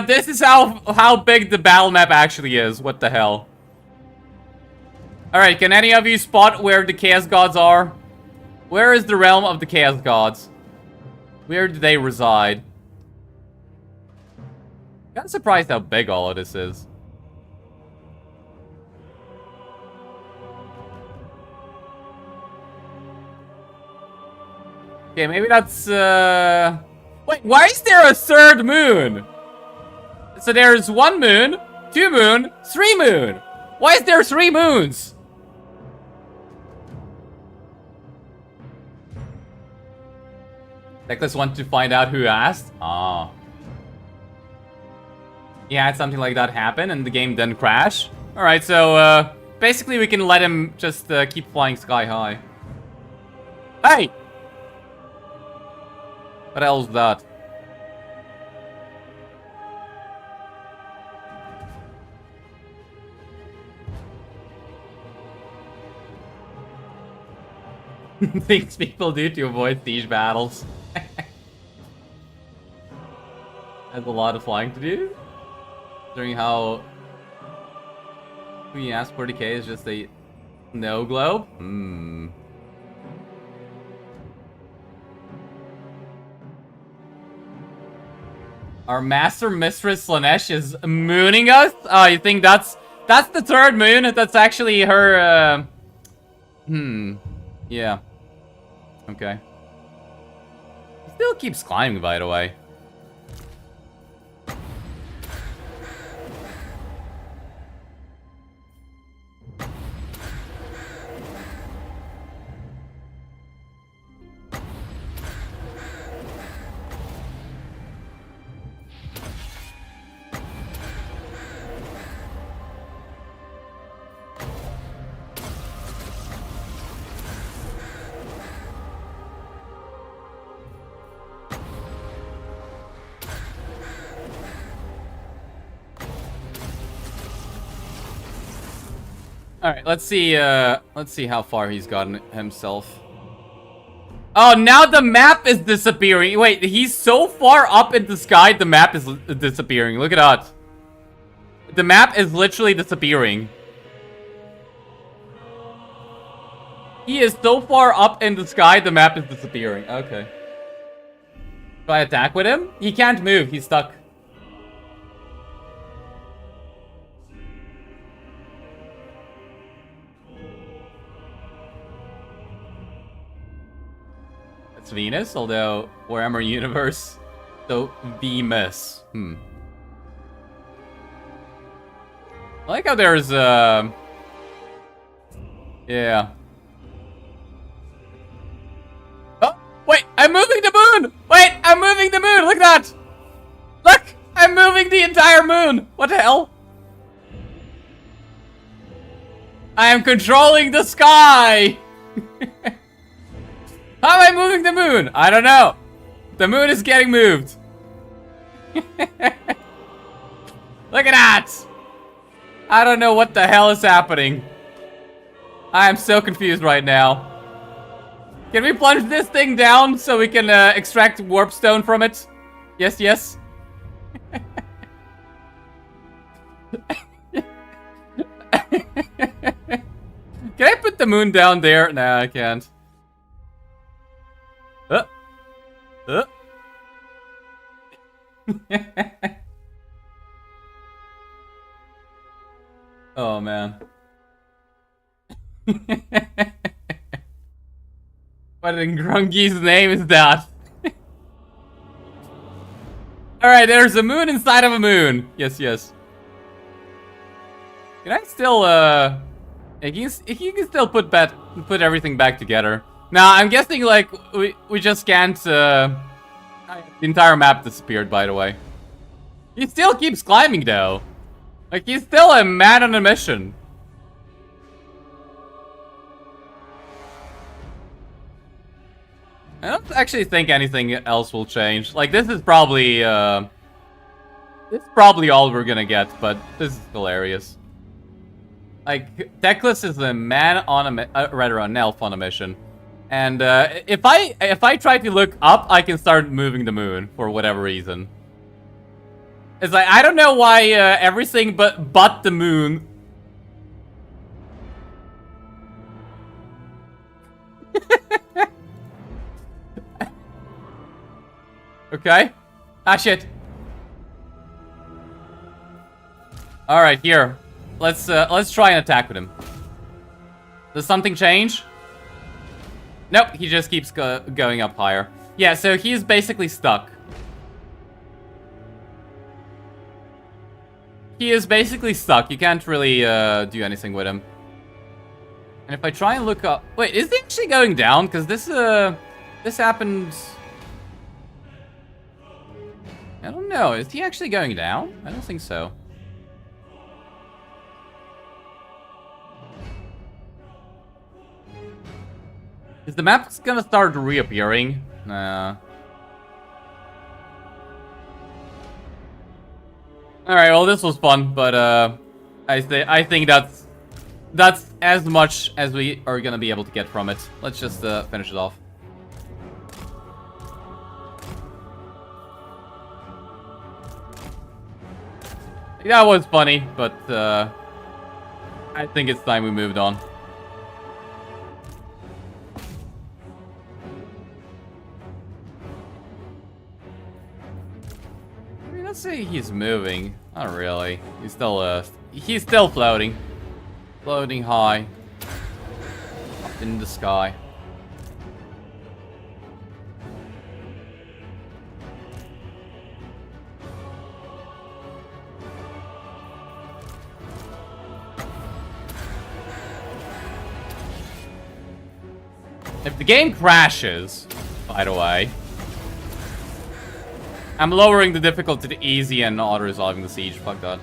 this is how big the battle map actually is. What the hell? All right, can any of you spot where the Chaos Gods are? Where is the realm of the Chaos Gods? Where do they reside? Kind of surprised how big all of this is. Okay, maybe that's, Wait, why is there a third moon? So there's 1 moon, 2 moon, 3 moon. Why is there 3 moons? Teclis want to find out who asked? Ah. He had something like that happen and the game didn't crash. Alright, so, basically we can let him just keep flying sky high. Hey! What the hell is that? Things people do to avoid siege battles. Has a lot of flying to do. Considering how we asked for decay is just a no globe. Our master mistress Slanesh is mooning us? Oh, you think that's the 3rd moon? That's actually her, yeah. Okay. He still keeps climbing, by the way. Alright, let's see how far he's gotten himself. Oh, now the map is disappearing. Wait, he's so far up in the sky, the map is disappearing. Look at that. The map is literally disappearing. He is so far up in the sky, the map is disappearing. Okay. Do I attack with him? He can't move, he's stuck. Venus, although Warhammer universe, so Venus. I like how there's yeah. Oh, wait, I'm moving the moon! Wait, I'm moving the moon! Look at that! Look! I'm moving the entire moon! What the hell? I am controlling the sky! How am I moving the moon? I don't know. The moon is getting moved. Look at that. I don't know what the hell is happening. I am so confused right now. Can we plunge this thing down so we can extract warp stone from it? Yes, yes. Can I put the moon down there? Nah, I can't. Oh man. What in Grungy's name is that? Alright, there's a moon inside of a moon. Yes, yes. Can I still he can still put everything back together. Now, I'm guessing, like, we just can't, the entire map disappeared, by the way. He still keeps climbing, though. Like, he's still a man on a mission. I don't actually think anything else will change. Like, this is probably all we're gonna get, but this is hilarious. Like, Teclis is a man on a, rather an elf on a mission. And if I try to look up, I can start moving the moon for whatever reason. It's like I don't know why everything but the moon. Okay. Ah shit. All right, here. Let's try and attack with him. Does something change? Nope, he just keeps going up higher. Yeah, so he's basically stuck. He is basically stuck. You can't really do anything with him. And if I try and look up... Wait, is he actually going down? Because this happened... I don't know. Is he actually going down? I don't think so. Is the map gonna start reappearing? Nah. Alright, well this was fun, but I think that's as much as we are gonna be able to get from it. Let's just finish it off. That was funny, but I think it's time we moved on. I mean, let's say he's moving. Not really. He's still floating. Floating high. Up in the sky. If the game crashes, by the way, I'm lowering the difficulty to easy and auto-resolving the siege. Fuck that.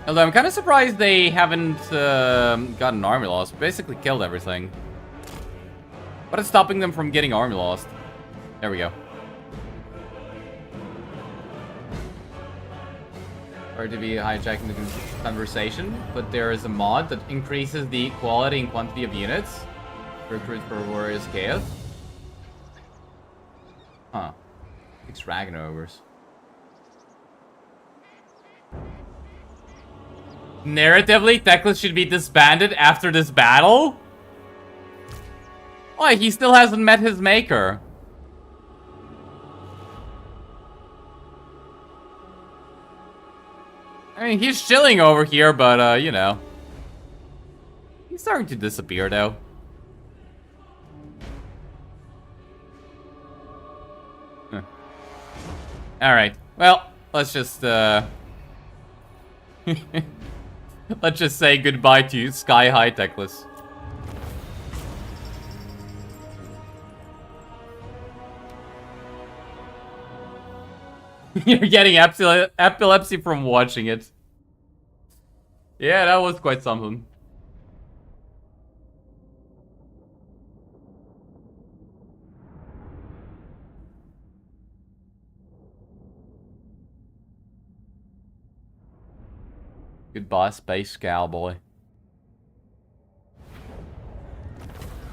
Although I'm kind of surprised they haven't gotten army lost. Basically killed everything. What is stopping them from getting army lost? There we go. Or to be hijacking the conversation, but there is a mod that increases the quality and quantity of units. Recruit for Warriors Chaos. Huh. 6 Dragon Ogres. Narratively, Teclis should be disbanded after this battle? Why? He still hasn't met his maker. I mean, he's chilling over here, but, you know. He's starting to disappear, though. Huh. Alright. Well, let's just, let's just say goodbye to Sky High Teclis. You're getting epilepsy from watching it. Yeah, that was quite something. Goodbye, Space Cowboy.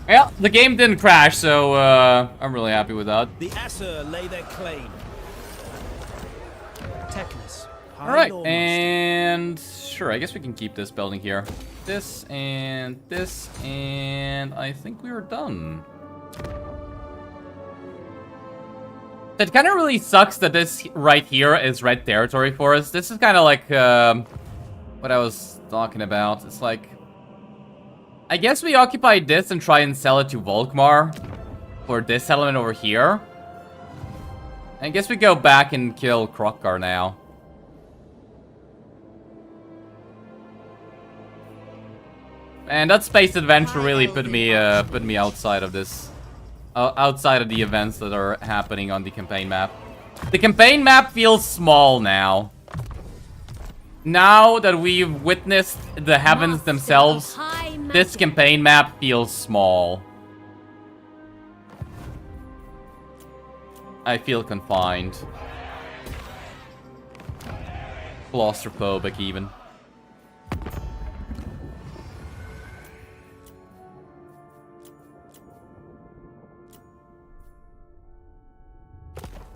Yeah, the game didn't crash, so I'm really happy with that. The Asur lay their claim. Teclis. Alright, and sure, I guess we can keep this building here. This, and I think we are done. It kind of really sucks that this right here is red territory for us. This is kind of like what I was talking about. It's like, I guess we occupy this and try and sell it to Volkmar for this settlement over here. I guess we go back and kill Krokkar now. And that space adventure really put me outside of this, outside of the events that are happening on the campaign map. The campaign map feels small now. Now that we've witnessed the heavens themselves, this campaign map feels small. I feel confined. Claustrophobic, even.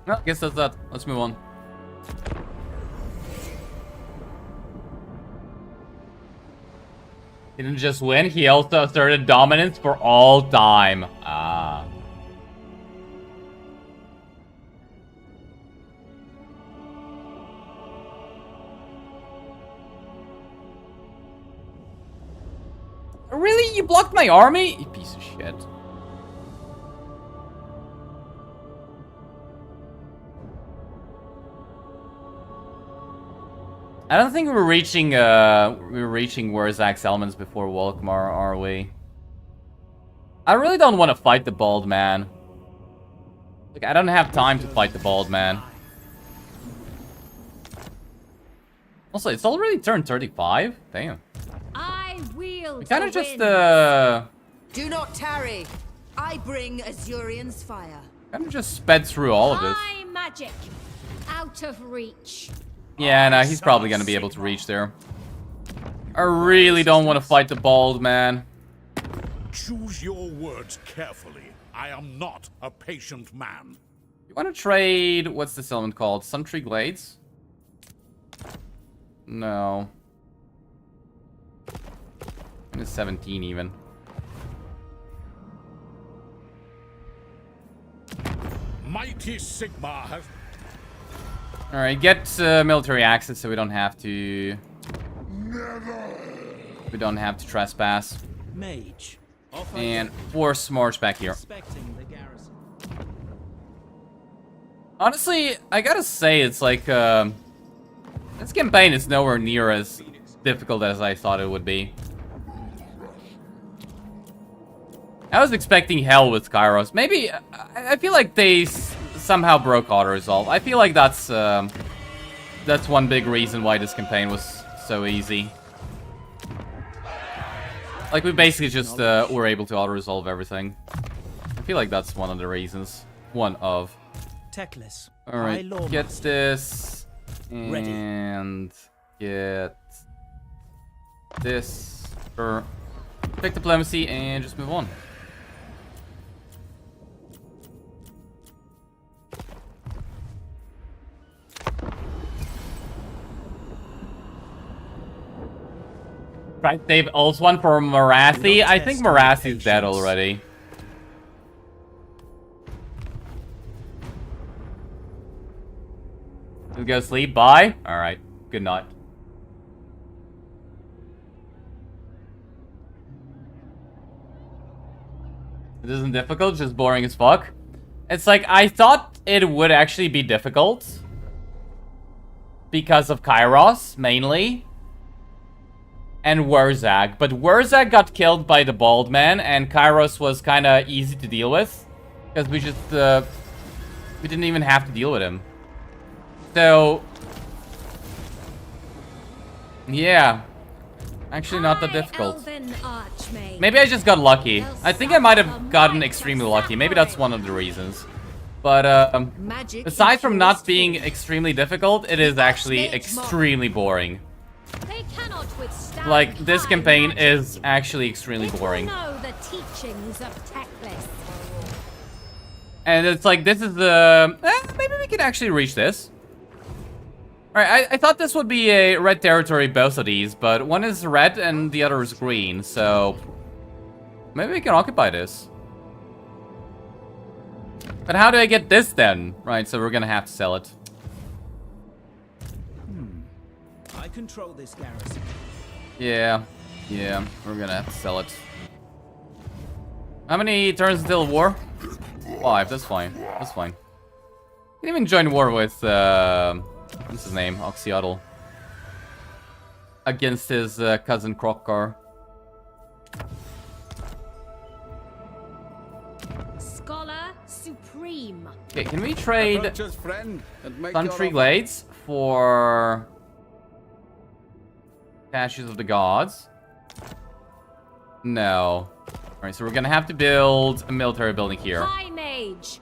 Well, I guess that's that. Let's move on. He didn't just win, he also asserted dominance for all time. Ah. Really? You blocked my army? You piece of shit. I don't think we're reaching Warzak's elements before Volkmar, are we? I really don't want to fight the bald man. Like, I don't have time to fight the bald man. Also, it's already turned 35? Damn. I wield We kind of the just, wind. Do not tarry. I bring Azurian's fire. kind of just sped through all of this. High magic. Out of reach. Yeah, no, he's probably gonna be able to reach there. I really don't want to fight the bald man. Choose your words carefully. I am not a patient man. You want to trade... What's this element called? Suntree Glades? No. It's 17 even. Mighty Sigma has... Alright, get military access so we don't have to... We don't have to trespass. Mage. And force march back here. Inspecting the garrison. Honestly, I gotta say, it's like, this campaign is nowhere near as difficult as I thought it would be. I was expecting hell with Kairos. Maybe, I feel like they somehow broke auto-resolve. I feel like that's one big reason why this campaign was so easy. Like, we basically just were able to auto-resolve everything. I feel like that's one of the reasons. One of. Teclis. Alright, get this. Ready. And get this. Pick diplomacy and just move on. Right, save else one for Marathi. I think Marathi's dead already. Let's go sleep. Bye. Alright. Good night. It isn't difficult, just boring as fuck. It's like, I thought it would actually be difficult. Because of Kairos, mainly. And Warzak. But Warzak got killed by the bald man, and Kairos was kind of easy to deal with. Because we just, we didn't even have to deal with him. So... yeah. Actually not that difficult. Maybe I just got lucky. I think I might have gotten extremely lucky. Maybe that's one of the reasons. But, aside from not being extremely difficult, it is actually extremely boring. They cannot withstand Like, this high campaign magic. is actually extremely It will boring. know the teachings of Teclis. And it's like, this is the... maybe we can actually reach this. Alright, I thought this would be a red territory, both of these, but one is red and the other is green, so... maybe we can occupy this. But how do I get this then? Right, so we're gonna have to sell it. I control this garrison. Yeah, we're gonna have to sell it. How many turns until war? 5, that's fine. That's fine. You can even join war with, what's his name? Oxyotl. Against his cousin Krokar. Scholar Supreme. Okay, can we trade friend and make Country Glades for Ashes of the Gods? No. Alright, so we're gonna have to build a military building here. High mage.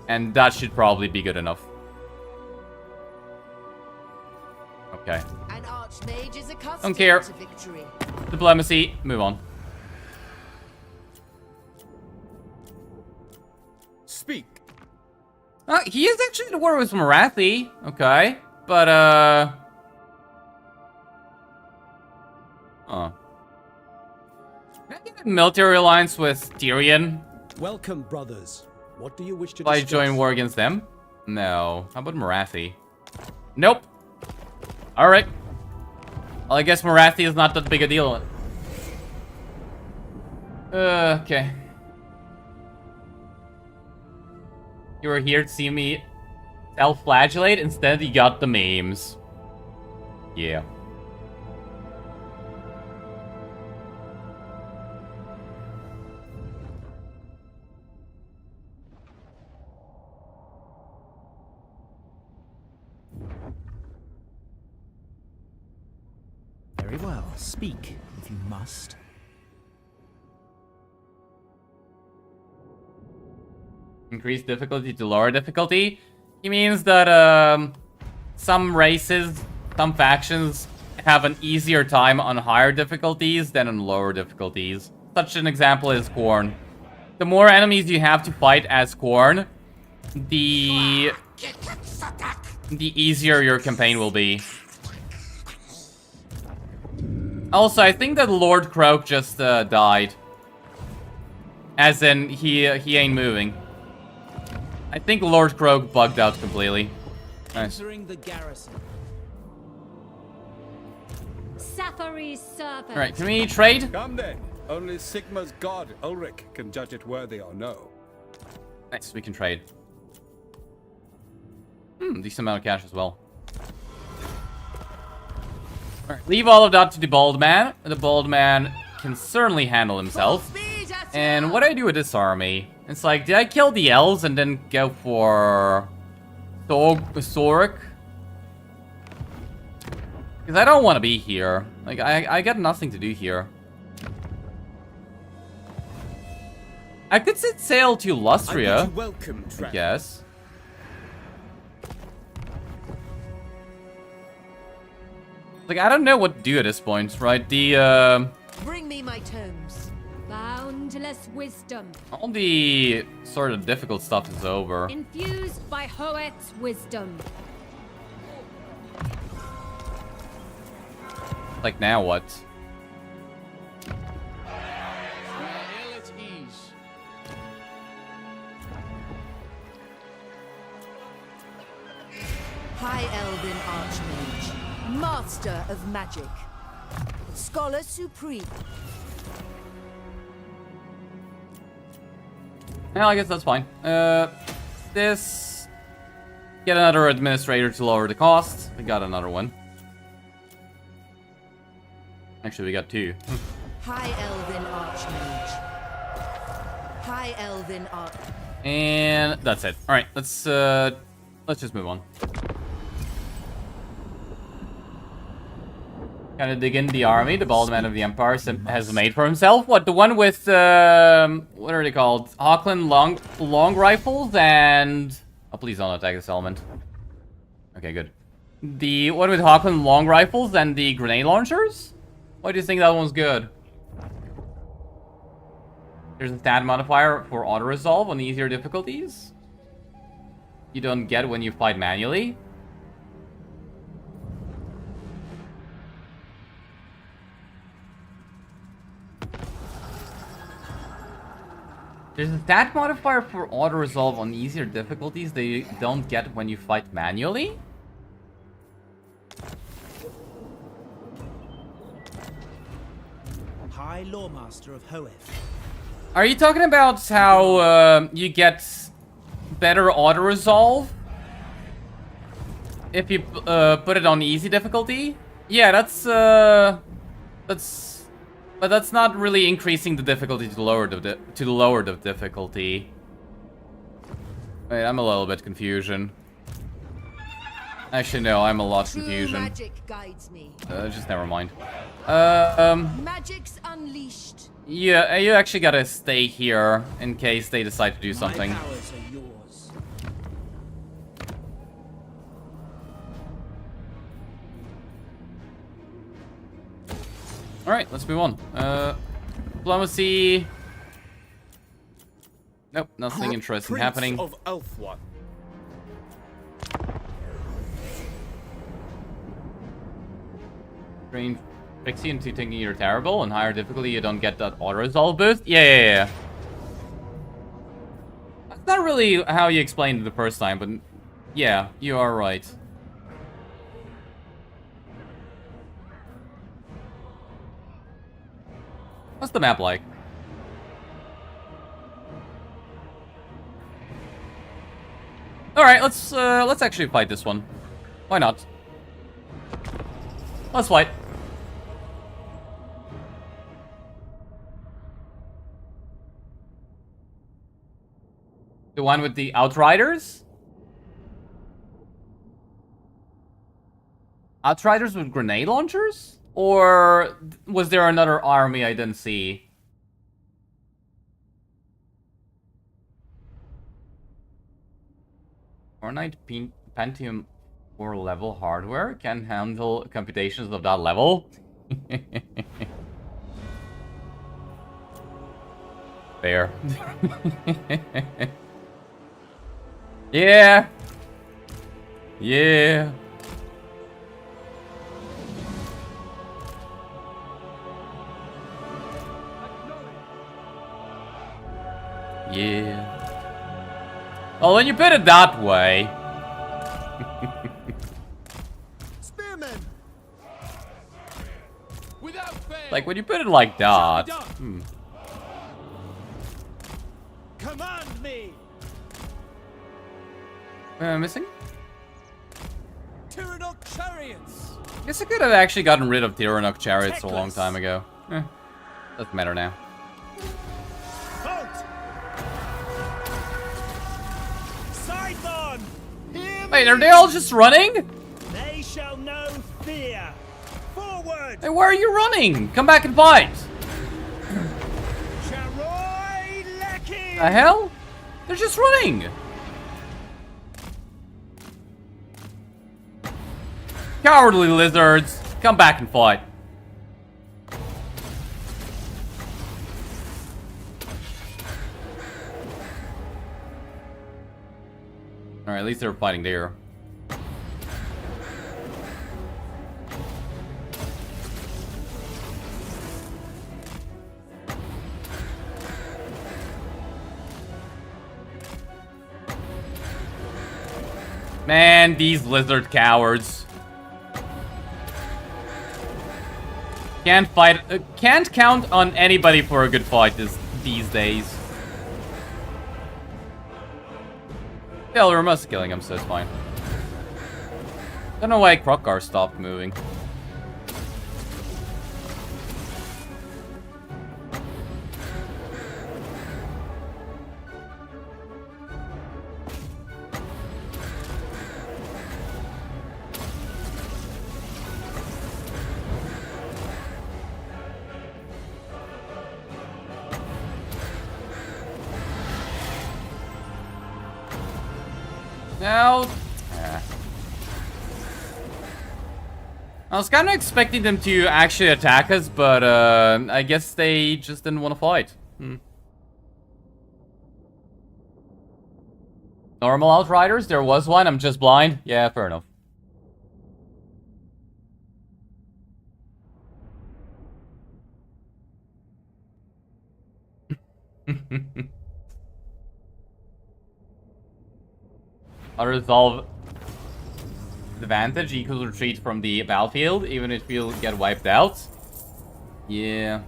And that should probably be good enough. Okay. An archmage is accustomed Don't care. to victory. Diplomacy, move on. Speak. He is actually at war with Marathi. Okay. But, oh. Can I get a military alliance with Tyrion? Welcome, brothers. What do you wish to Will I discuss? join war against them? No. How about Marathi? Nope. Alright. Well, I guess Marathi is not that big a deal. Okay. You were here to see me self-flagellate, instead you got the memes. Yeah. Very well, speak if you must. Increase difficulty to lower difficulty. He means that some races, some factions have an easier time on higher difficulties than on lower difficulties. Such an example is Khorne. The more enemies you have to fight as Khorne, the easier your campaign will be. Also, I think that Lord Croak just died. As in, he ain't moving. I think Lord Croak bugged out completely. Nice. Entering the garrison. Sathari's servant. Alright, can we trade? Come then. Only Sigma's god, Ulrich, can judge it worthy or no. Nice, we can trade. Decent amount of cash as well. Alright, leave all of that to the bald man. The bald man can certainly handle himself. And what do I do with this army? It's like, did I kill the elves and then go for Sork? Because I don't want to be here. Like, I got nothing to do here. I could set sail to Lustria, Welcome, I guess. Like, I don't know what to do at this point, right? Bring me my tomes. Boundless wisdom. All the sort of difficult stuff is over. Infused by Hoet's wisdom. Like, now what? Ill at ease. High Elven Archmage, Master of Magic, Scholar Supreme. Well, I guess that's fine. This... Get another administrator to lower the cost. We got another one. Actually, we got two. High Elven Archmage. High Elven Arch... And that's it. Alright, let's just move on. Kind of dig in the army the bald man of the Empire has made for himself. What, the one with, what are they called? Auckland long rifles and... Oh, please don't attack this element. Okay, good. The one with Auckland long rifles and the grenade launchers? Why do you think that one's good? There's a stat modifier for auto-resolve on easier difficulties. You don't get when you fight manually. There's a stat modifier for auto-resolve on easier difficulties that you don't get when you fight manually? High Lawmaster of Hoeth. Are you talking about how you get better auto-resolve if you put it on easy difficulty? Yeah, but that's not really increasing the difficulty to lower the difficulty. Wait, I'm a little bit confusion. Actually, no, I'm a lot confusion. Magic guides me. Just never mind. Magic's unleashed. Yeah, you actually gotta stay here in case they decide to do something. My powers are yours. Alright, let's move on. Diplomacy. Nope, nothing interesting Prince happening. of Ulfwan. Train Pixie into thinking you're terrible. On higher difficulty, you don't get that auto-resolve boost. Yeah. That's not really how you explained it the first time, but yeah, you are right. What's the map like? All right, let's actually fight this one. Why not? Let's fight. The one with the Outriders? Outriders with grenade launchers? Or was there another army I didn't see? Fortnite Pentium 4 level hardware can handle computations of that level? Fair. Yeah. Yeah. Yeah. Well, when you put it that way. Spearmen! Without fail! Like, when you put it like that. Command me! Missing? Tyrannok chariots! Guess I could have actually gotten rid of Tyrannok chariots a long Teclis. time ago. Doesn't matter now. Halt! Scython! Hear Wait, me! are they all just running? They shall know fear! Forward! Hey, where are you running? Come back and fight! Charoi Leki! The hell? They're just running! Cowardly lizards! Come back and fight. Alright, at least they're fighting there. Man, these lizard cowards. Can't fight, can't count on anybody for a good fight these days. Yeah, we're mostly killing him, so it's fine. Don't know why Krokar stopped moving. Now, I was kind of expecting them to actually attack us, but I guess they just didn't want to fight. Normal Outriders? There was one, I'm just blind? Yeah, fair enough. Unresolved advantage equals retreat from the battlefield, even if you'll get wiped out. Yeah.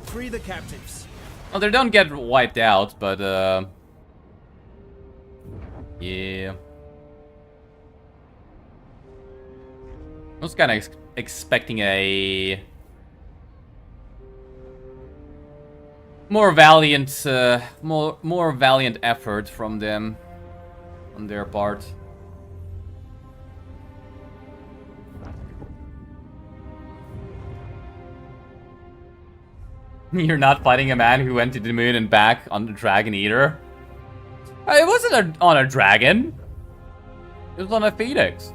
Free the captives. Well, they don't get wiped out, but yeah. I was kind of expecting a more valiant, more valiant effort from them. On their part. You're not fighting a man who went to the moon and back on the Dragon Eater? It wasn't on a dragon. It was on a phoenix.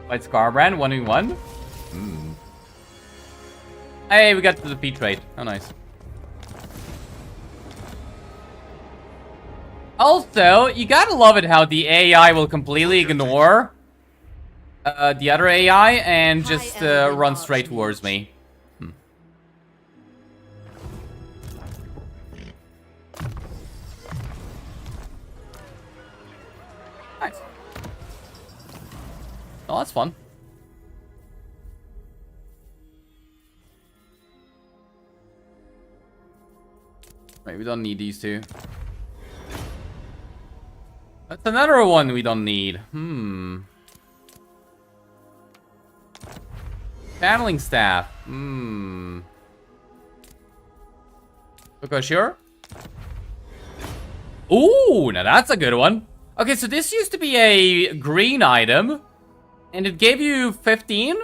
Fight Scarbrand 1v1? Hey, we got the defeat trait. Oh, nice. Also, you gotta love it how the AI will completely ignore the other AI and just run straight towards me. Nice. Oh, that's fun. Right, we don't need these two. That's another one we don't need. Channeling staff. Okay, sure. Ooh, now that's a good one. Okay, so this used to be a green item, and it gave you 15%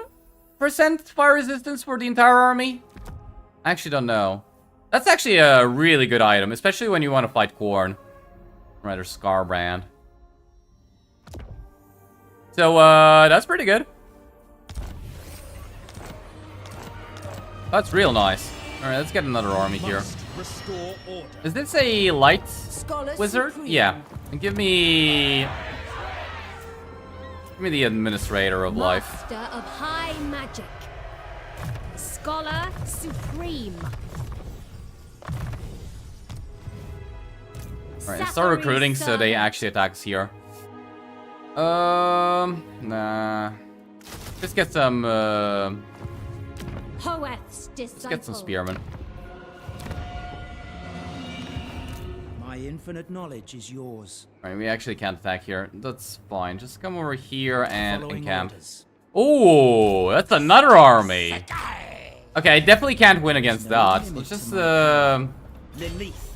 fire resistance for the entire army. I actually don't know. That's actually a really good item, especially when you want to fight Khorne. Rather, Scarbrand. So, that's pretty good. That's real nice. Alright, let's get another army here. Is this a light wizard? Supreme. Yeah. And give me the administrator of life. Master of high magic. Scholar supreme. Alright, start recruiting so they actually attack us here. Nah. Just get some, Hoeth's disciple. let's get some spearmen. My infinite knowledge is yours. Alright, we actually can't attack here. That's fine. Just come over here and Following encamp. orders. Oh, that's another army. Okay, I definitely can't win against that. Let's just, Lilith.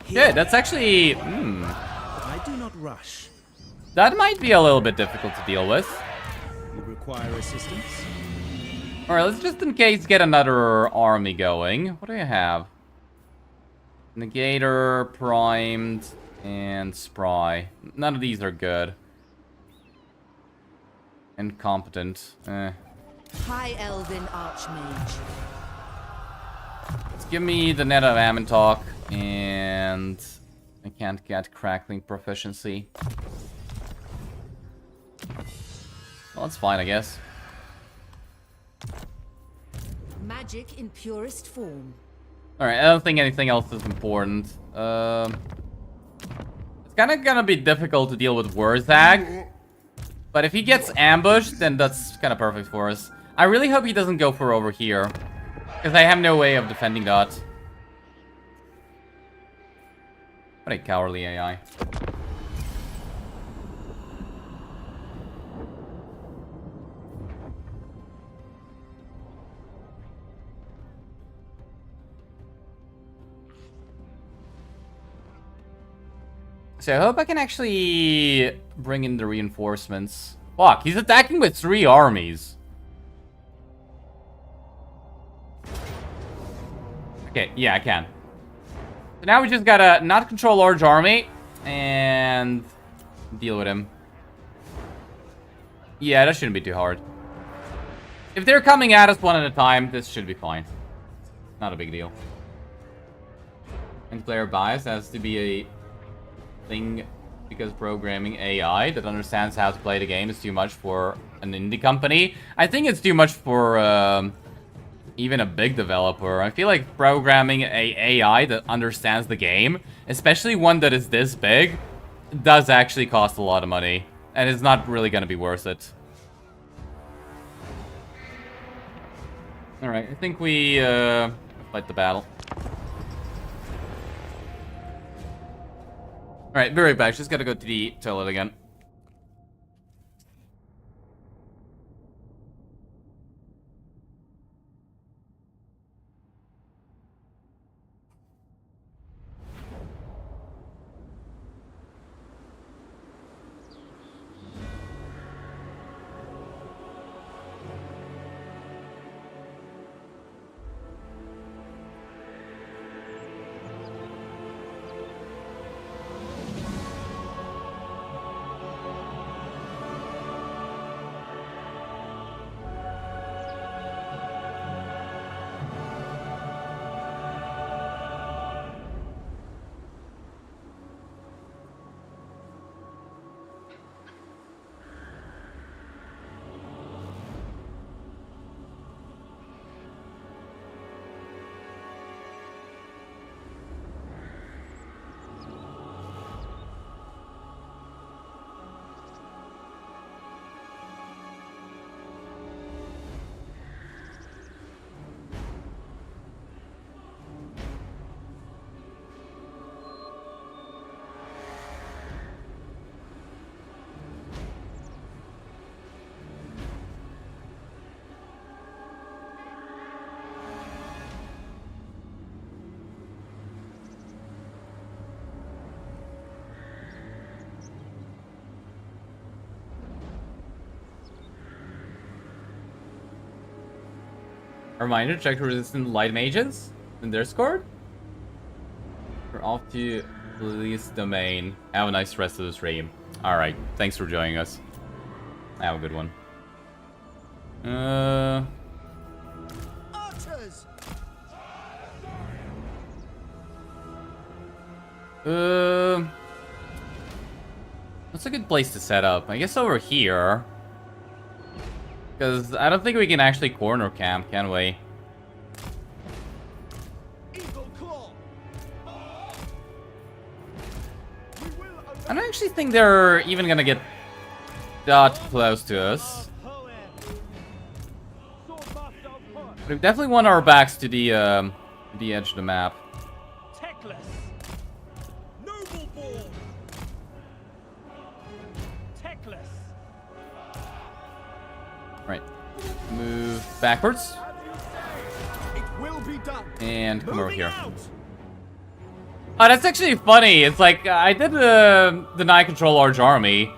yeah, that's actually, But I do not rush. that might be a little bit difficult to deal with. You require assistance? Alright, let's just in case get another army going. What do you have? Negator, primed, and spry. None of these are good. Incompetent. High Elven Archmage. Let's give me the net of Amantalk, and I can't get crackling proficiency. Well, that's fine, I guess. Magic in purest form. Alright, I don't think anything else is important. It's kind of gonna be difficult to deal with Wurzag. But if he gets ambushed, then that's kind of perfect for us. I really hope he doesn't go for over here. Because I have no way of defending that. What a cowardly AI. So I hope I can actually bring in the reinforcements. Fuck, he's attacking with 3 armies. Okay, yeah, I can. So now we just gotta not control large army and deal with him. Yeah, that shouldn't be too hard. If they're coming at us one at a time, this should be fine. Not a big deal. And player bias has to be a thing because programming AI that understands how to play the game is too much for an indie company. I think it's too much for even a big developer. I feel like programming a AI that understands the game, especially one that is this big, does actually cost a lot of money. And it's not really going to be worth it. Alright, I think we fight the battle. Alright, be right back. Just gotta go to the toilet again. Reminder, check resistant light mages in their score. We're off to Lily's domain. Have a nice rest of the stream. Alright, thanks for joining us. Have a good one. Archers! What's a good place to set up? I guess over here. Because I don't think we can actually corner camp, can we? Eagle claw! I don't actually think they're even gonna get that close to us. But we definitely want our backs to the edge of the map. Teclis. Noble born. Teclis. Right. Move backwards. It will be done. And come over Moving here. out. Oh, that's actually funny. It's like, I did deny control large army,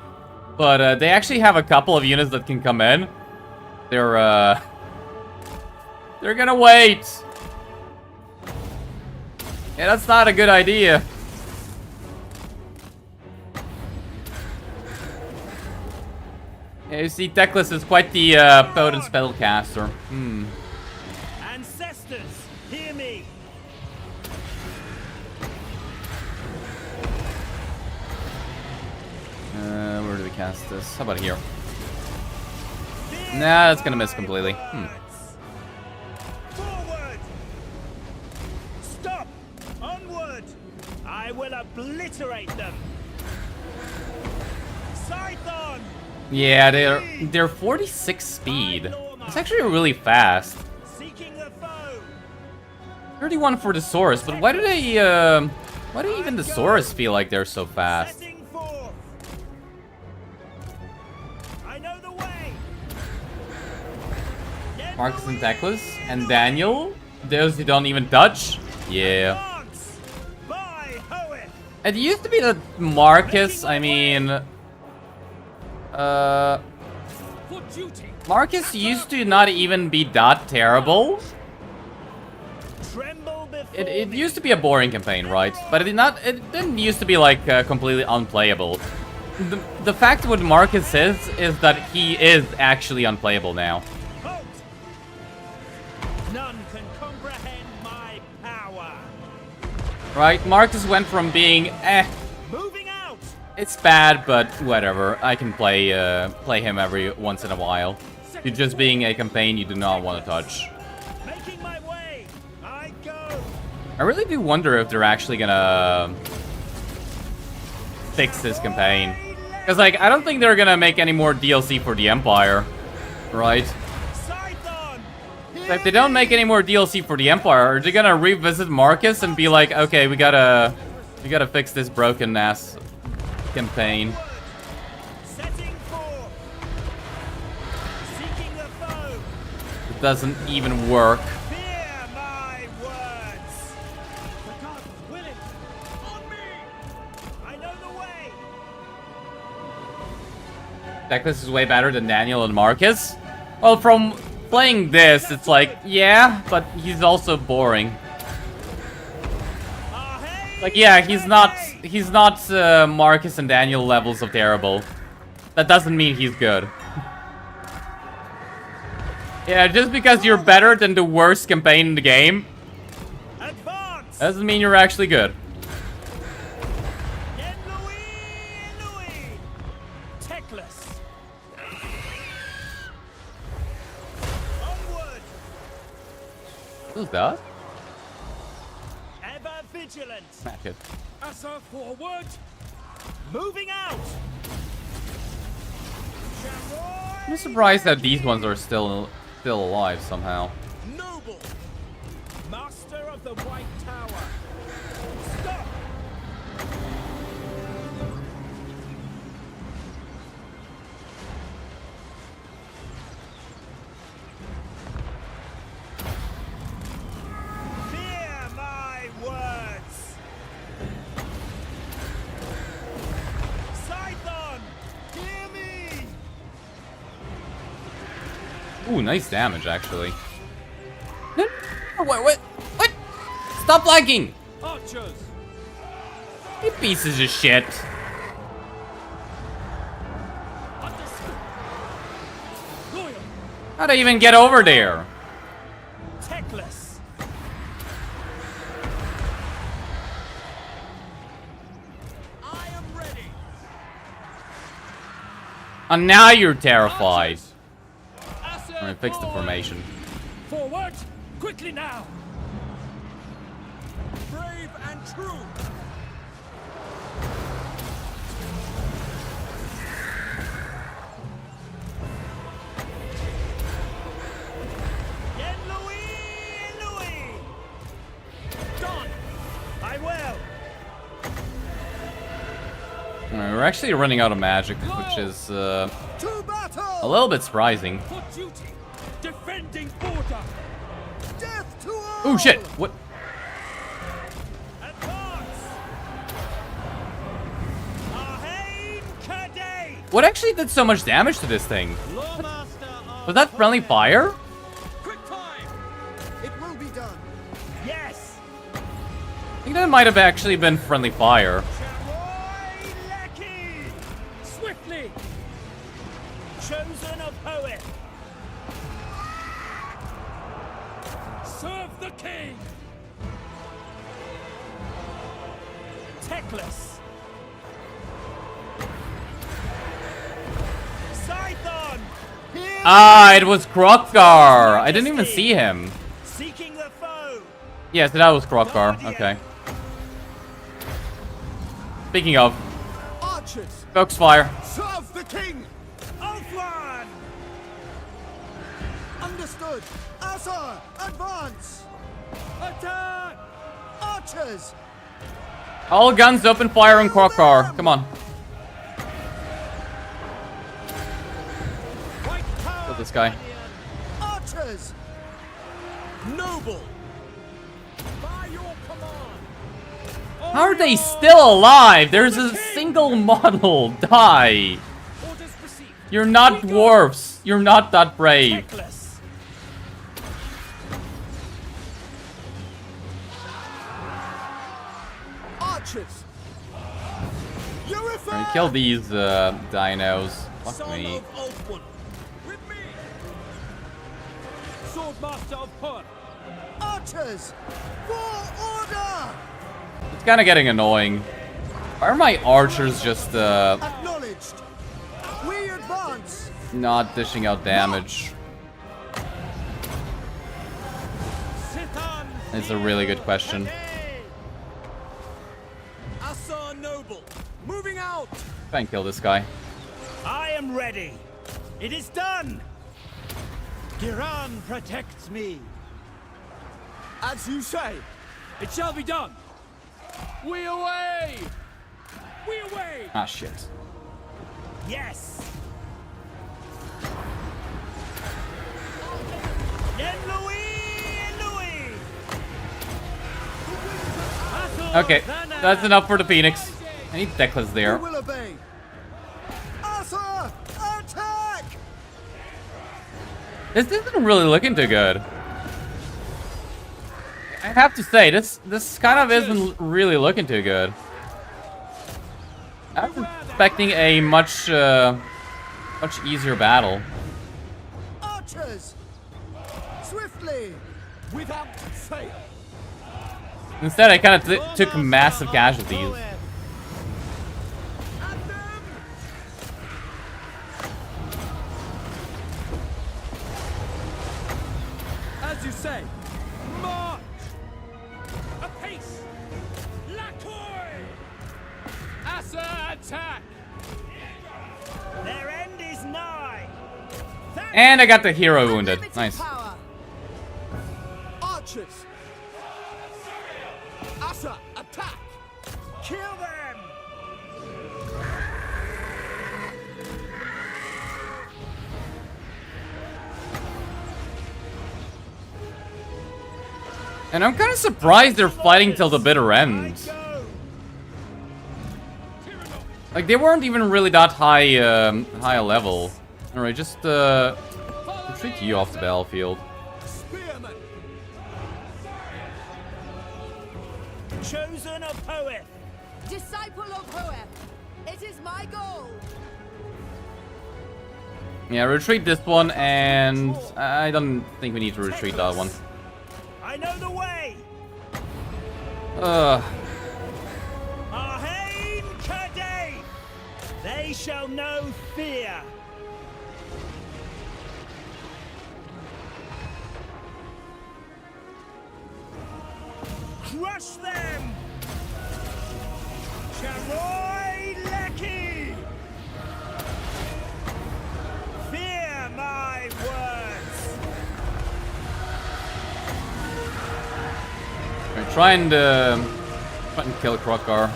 but they actually have a couple of units that can come in. They're gonna wait. Yeah, that's not a good idea. Yeah, you see, Teclis is quite the potent spellcaster. Ancestors, hear me. Where do we cast this? How about here? Nah, that's gonna miss completely. Forward. Stop. Onward. I will obliterate them. Scython. Yeah, they're 46 speed. It's actually really fast. Seeking the foe. 31 for the Saurus, but why do even the Saurus feel like they're so fast? Setting forth. I know the way. Marcus and Teclis and Daniel, those who don't even touch. Yeah. Advance. By Hoeth. It used to be that Marcus, I mean, For duty. Marcus used to not even be that terrible. Tremble before It me. used to be a boring campaign, right? But it didn't used to be like completely unplayable. The fact with Marcus is that he is actually unplayable now. Halt. None can comprehend my power. Right? Marcus went from being Moving out. it's bad, but whatever. I can play him every once in a while. To just being a campaign you do not want to touch. Making my way. I go. I really do wonder if they're actually gonna fix this campaign. Because, like, I don't think they're gonna make any more DLC for the Empire, right? Scython. So if they don't make any more DLC for the Empire, are they gonna revisit Marcus and be like, okay, we gotta fix this broken ass campaign? Setting forth. Seeking the foe. It doesn't even work. Fear my words. The gods will it. On me. I know the way. Teclis is way better than Daniel and Marcus. Well, from playing this, it's like, yeah, but he's also boring. Like, yeah, he's not Marcus and Daniel levels of terrible. That doesn't mean he's good. Yeah, just because you're better than the worst campaign in the game Advance. doesn't mean you're actually good. Yen Louis. Teclis. Onward. Who's that? Ever vigilant. Smash it. Assa forward. Moving out. I'm surprised that these ones are still alive somehow. Noble. Master of the White Tower. Stop. Fear my words. Scython, hear me. Ooh, nice damage actually. What? Stop flanking! Archers! You pieces of shit. Loyal! How'd I even get over there? Teclis. I am ready! And now you're terrified. Asset Alright, fix the forward! formation. Forward! Quickly now! Brave and true! Yen Louis! Done! I will! Alright, we're actually running out of magic, which is To a battle! little bit surprising. For duty! Defending order! Death to all! Oh shit! What? Advance! Arhain Kadei! What actually did so much damage to this thing? Lawmaster of Was that friendly fire? Quick time! It will be done! Yes! I think that might have actually been friendly fire. Charoy Lecky! Swiftly! Chosen a poet! Serve the king! Teclis! Scython! Here Ah, it was Krokgar. I didn't even see him. seeking the foe! Yes, that was Krokgar. Okay. Speaking of, Archers! folks, fire. Serve the king! Ulfwan! Understood! Asa! Advance! Attack! Archers! All guns open fire on Krokgar. Come on. Right power! Kill this guy. Archers! Noble! By your command! How are they still alive? There's a single model. Die. Orders received! You're not dwarfs. You're not that brave. Teclis! Archers! Unify! Alright, kill these dinos. Fuck Son me. of Ulfwan! With me! Swordmaster of Khorne! Archers! For order! It's kind of getting annoying. Why are my archers just Acknowledged! We advance! not dishing out damage? Sithan! It's a really good question. Asa Noble! Moving out! Try and kill this guy. I am ready! It is done! Giran protects me! As you say, it shall be done! We away! We away! Ah, shit. Yes! Yen Louis! Okay, that's enough for the Phoenix. I need Teclis We there. will obey! Asa! Attack! This isn't really looking too good. I have to say, this kind of isn't really looking too good. I was expecting a much easier battle. Archers! Swiftly! Without fail! Instead, I kind of took massive casualties. At them! As you say, march! Apace! Lacoy! Asa attack! Their end is nigh! And I got the hero wounded. Nice. Power. Archers! Asa attack! Kill them! And I'm kind of surprised they're fighting till the bitter end. Like, they weren't even really that high a level. Alright, just retreat you off the battlefield. Spearman! Chosen of Poet. Disciple of Hoeth, it is my goal. Yeah, retreat this one, and I don't think we need to retreat that one. I know the way. Arhain Kadei. They shall know fear. Crush them. Charoi Leki. Fear my words. Right, try and kill Krokar.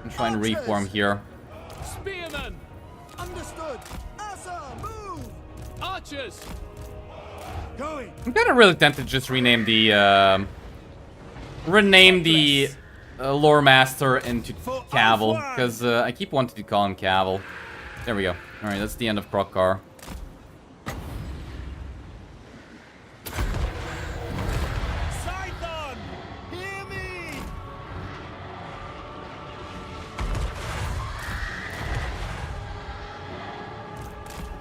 And try and reform here. Spearmen! Understood! Asa, move! Archers! Going! I'm kind of really tempted to just rename the lore master into Cavill, because I keep wanting to call him Cavill. There we go. All right, that's the end of Krokar. Scython, hear me!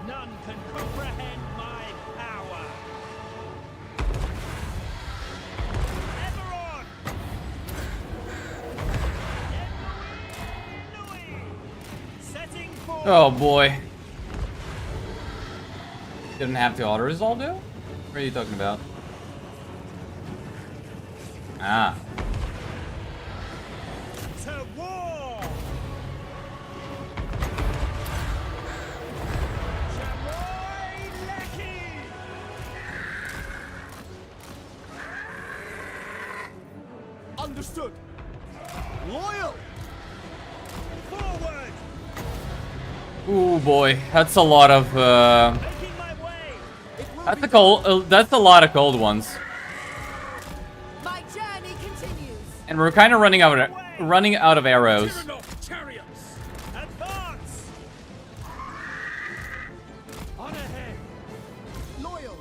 None can comprehend my power. Ever on! Louis! Setting forth! Oh boy. Didn't have to auto-resolve, though? What are you talking about? Ah. To war! Chamoy Leki! Understood! Loyal! Forward! Ooh boy, that's a lot of Making my way! that's a lot of cold ones. My journey continues. And we're kind of running out of arrows. Chariots! Advance! On ahead! Loyal!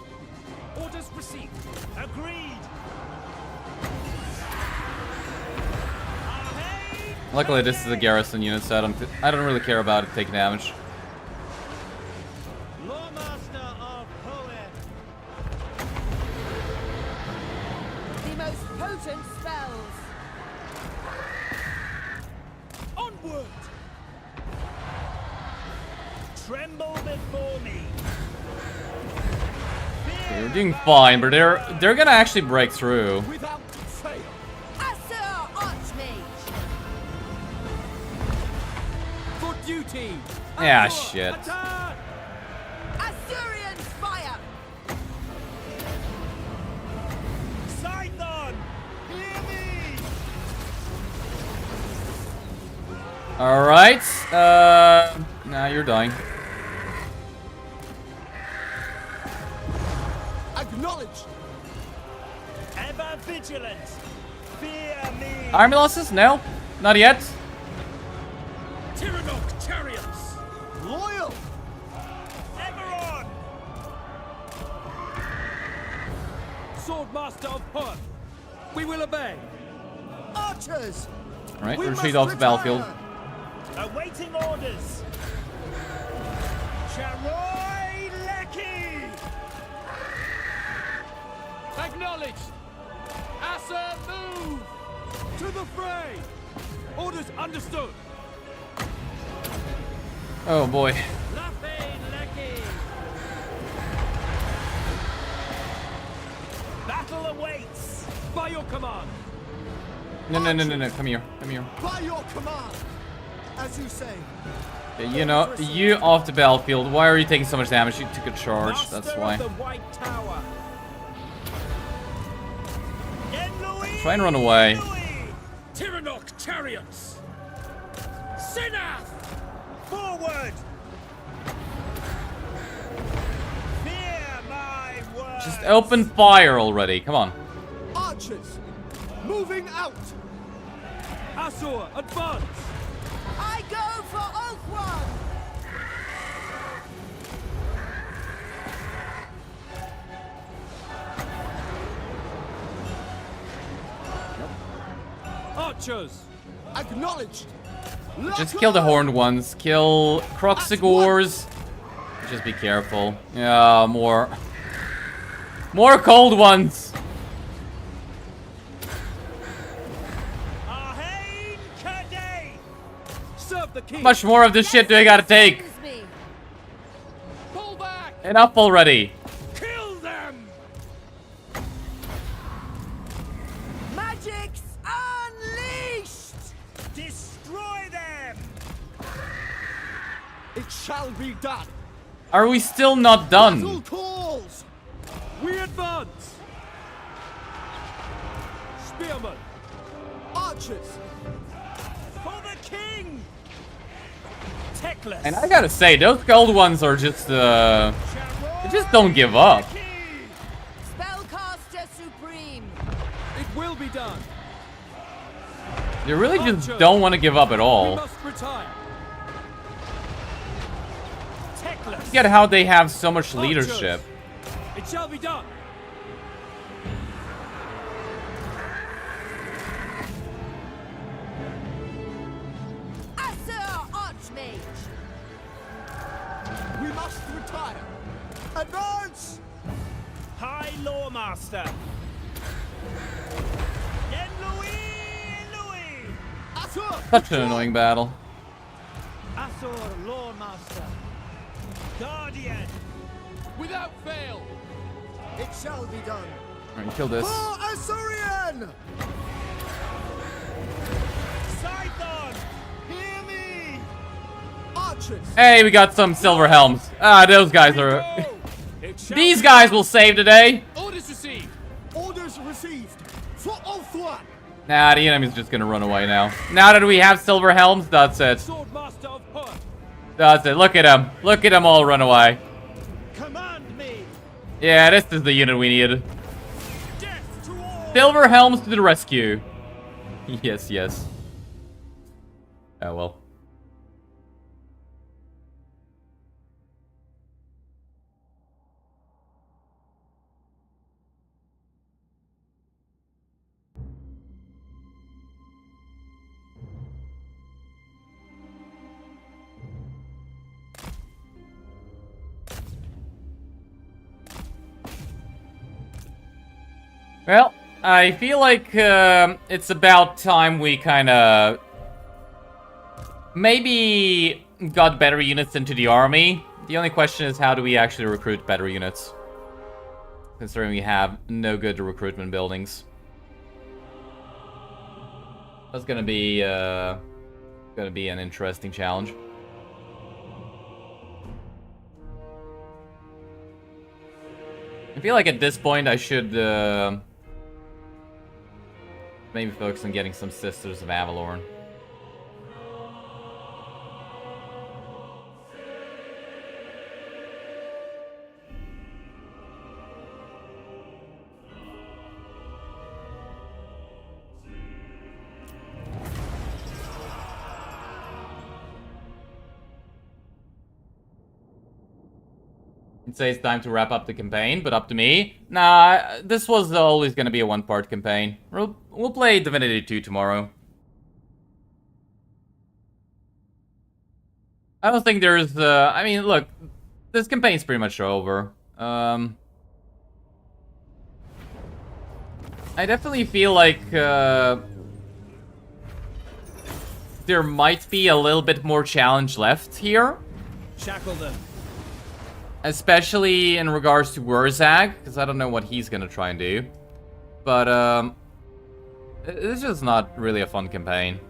Orders received! Agreed! Arhain! Luckily, this is a garrison unit, so I don't really care about it taking damage. Lawmaster of Poet! The most potent spells. Onward! Tremble before me! They're doing fine, but they're gonna actually break through. Without fail! Asur Archmage. For duty! Yeah, Asur, shit. attack! Assyrian fire. Scython! Hear me! All right. Now you're dying. Acknowledged! Ever vigilant! Fear me! Army losses? No, not yet. Tyrannok chariots! Loyal! Ever on! Swordmaster of Khorne! We will obey! Archers! All right, We retreat must off the battlefield. retire. Awaiting orders! Charoi Leki! Acknowledged! Asa, move! To the fray! Orders understood! Oh boy. Lafayne Leki! Battle awaits! By your command! No. Come here. Come here. By your command! As you say. Okay, you know, you off the battlefield. Why are you taking so much damage? You took a charge. That's Master why. of the White Tower! Try and run away. Tyrannok chariots! Sinath! Forward! Fear my words! Just open fire already. Come on. Archers! Moving out! Asur, advance! I go for Ulthuan. Archers! Acknowledged! Just kill the horned ones. Kill Croxigors. Just be careful. Yeah, more cold ones. Arhain Kade! Serve the king! Much more of this shit do I gotta take? Sends me. Pull back! Enough already. Kill them! Magic's unleashed! Destroy them! It shall be done! Are we still not done? Calls! We advance! Spearmen! Archers! For the king! Teclis! And I gotta say, those gold ones are just, they just don't give up. Spellcaster Supreme! It will be done! They really just don't want to give up at We all. must retire! Teclis! Look at how they have so much leadership. It shall be done! Asur Archmage! We must retire! Advance! High Lawmaster! Yen Louis! Asur! Such an annoying battle. Asur Lawmaster! Guardian! Without fail! It shall be done! Alright, kill this. Asurian! Scython! Hear me! Archers! Hey, we got some silver helms. Ah, those guys are... It shall These be guys will save today. Orders received! Orders received! For Ulthuan! Nah, the enemy's just gonna run away now. Now that we have silver helms, that's it. Swordmaster of Khorne! That's it. Look at them. Look at them all run away. Command me! Yeah, this is the unit we needed. Death to all! Silver helms to the rescue. Yes, yes. Oh well. Well, I feel like it's about time we kind of maybe got better units into the army. The only question is, how do we actually recruit better units? Considering we have no good recruitment buildings. That's gonna be an interesting challenge. I feel like at this point I should maybe focus on getting some Sisters of Avalorn. You'd say it's time to wrap up the campaign, but up to me. Nah, this was always gonna be a one-part campaign. We'll play Divinity 2 tomorrow. I don't think there's, I mean, look, this campaign's pretty much over. I definitely feel like, there might be a little bit more challenge left here. Shackle them. Especially in regards to Wurzag, because I don't know what he's gonna try and do. But, it's just not really a fun campaign.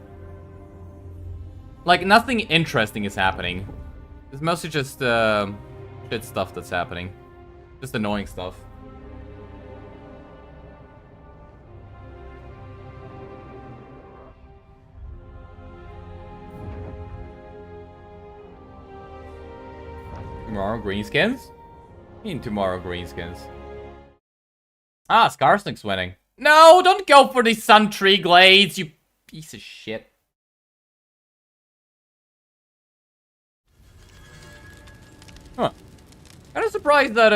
Like, nothing interesting is happening. It's mostly just, shit stuff that's happening. Just annoying stuff. Tomorrow greenskins? What mean tomorrow greenskins? Ah, Skarsnik's winning. No, don't go for these Sun Tree Glades, you piece of shit. Huh. Kinda surprised that,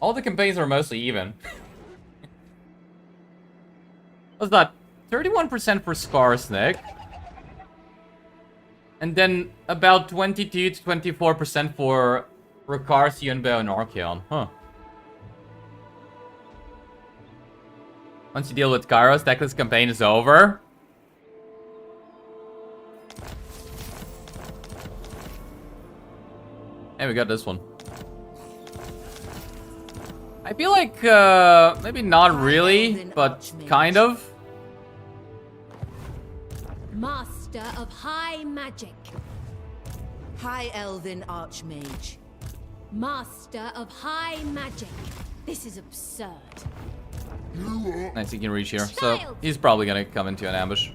all the campaigns are mostly even. What's that? 31% for Skarsnik. And then about 22 to 24% for Rakars, Yunbao, and Archeon. Huh. Once you deal with Kairos, Teclis campaign is over. Hey, we got this one. I feel like, maybe not really, but kind of. Master of High Magic. High Elven Archmage. Master of High Magic. This is absurd. Nice, he can reach here. So, he's probably gonna come into an ambush.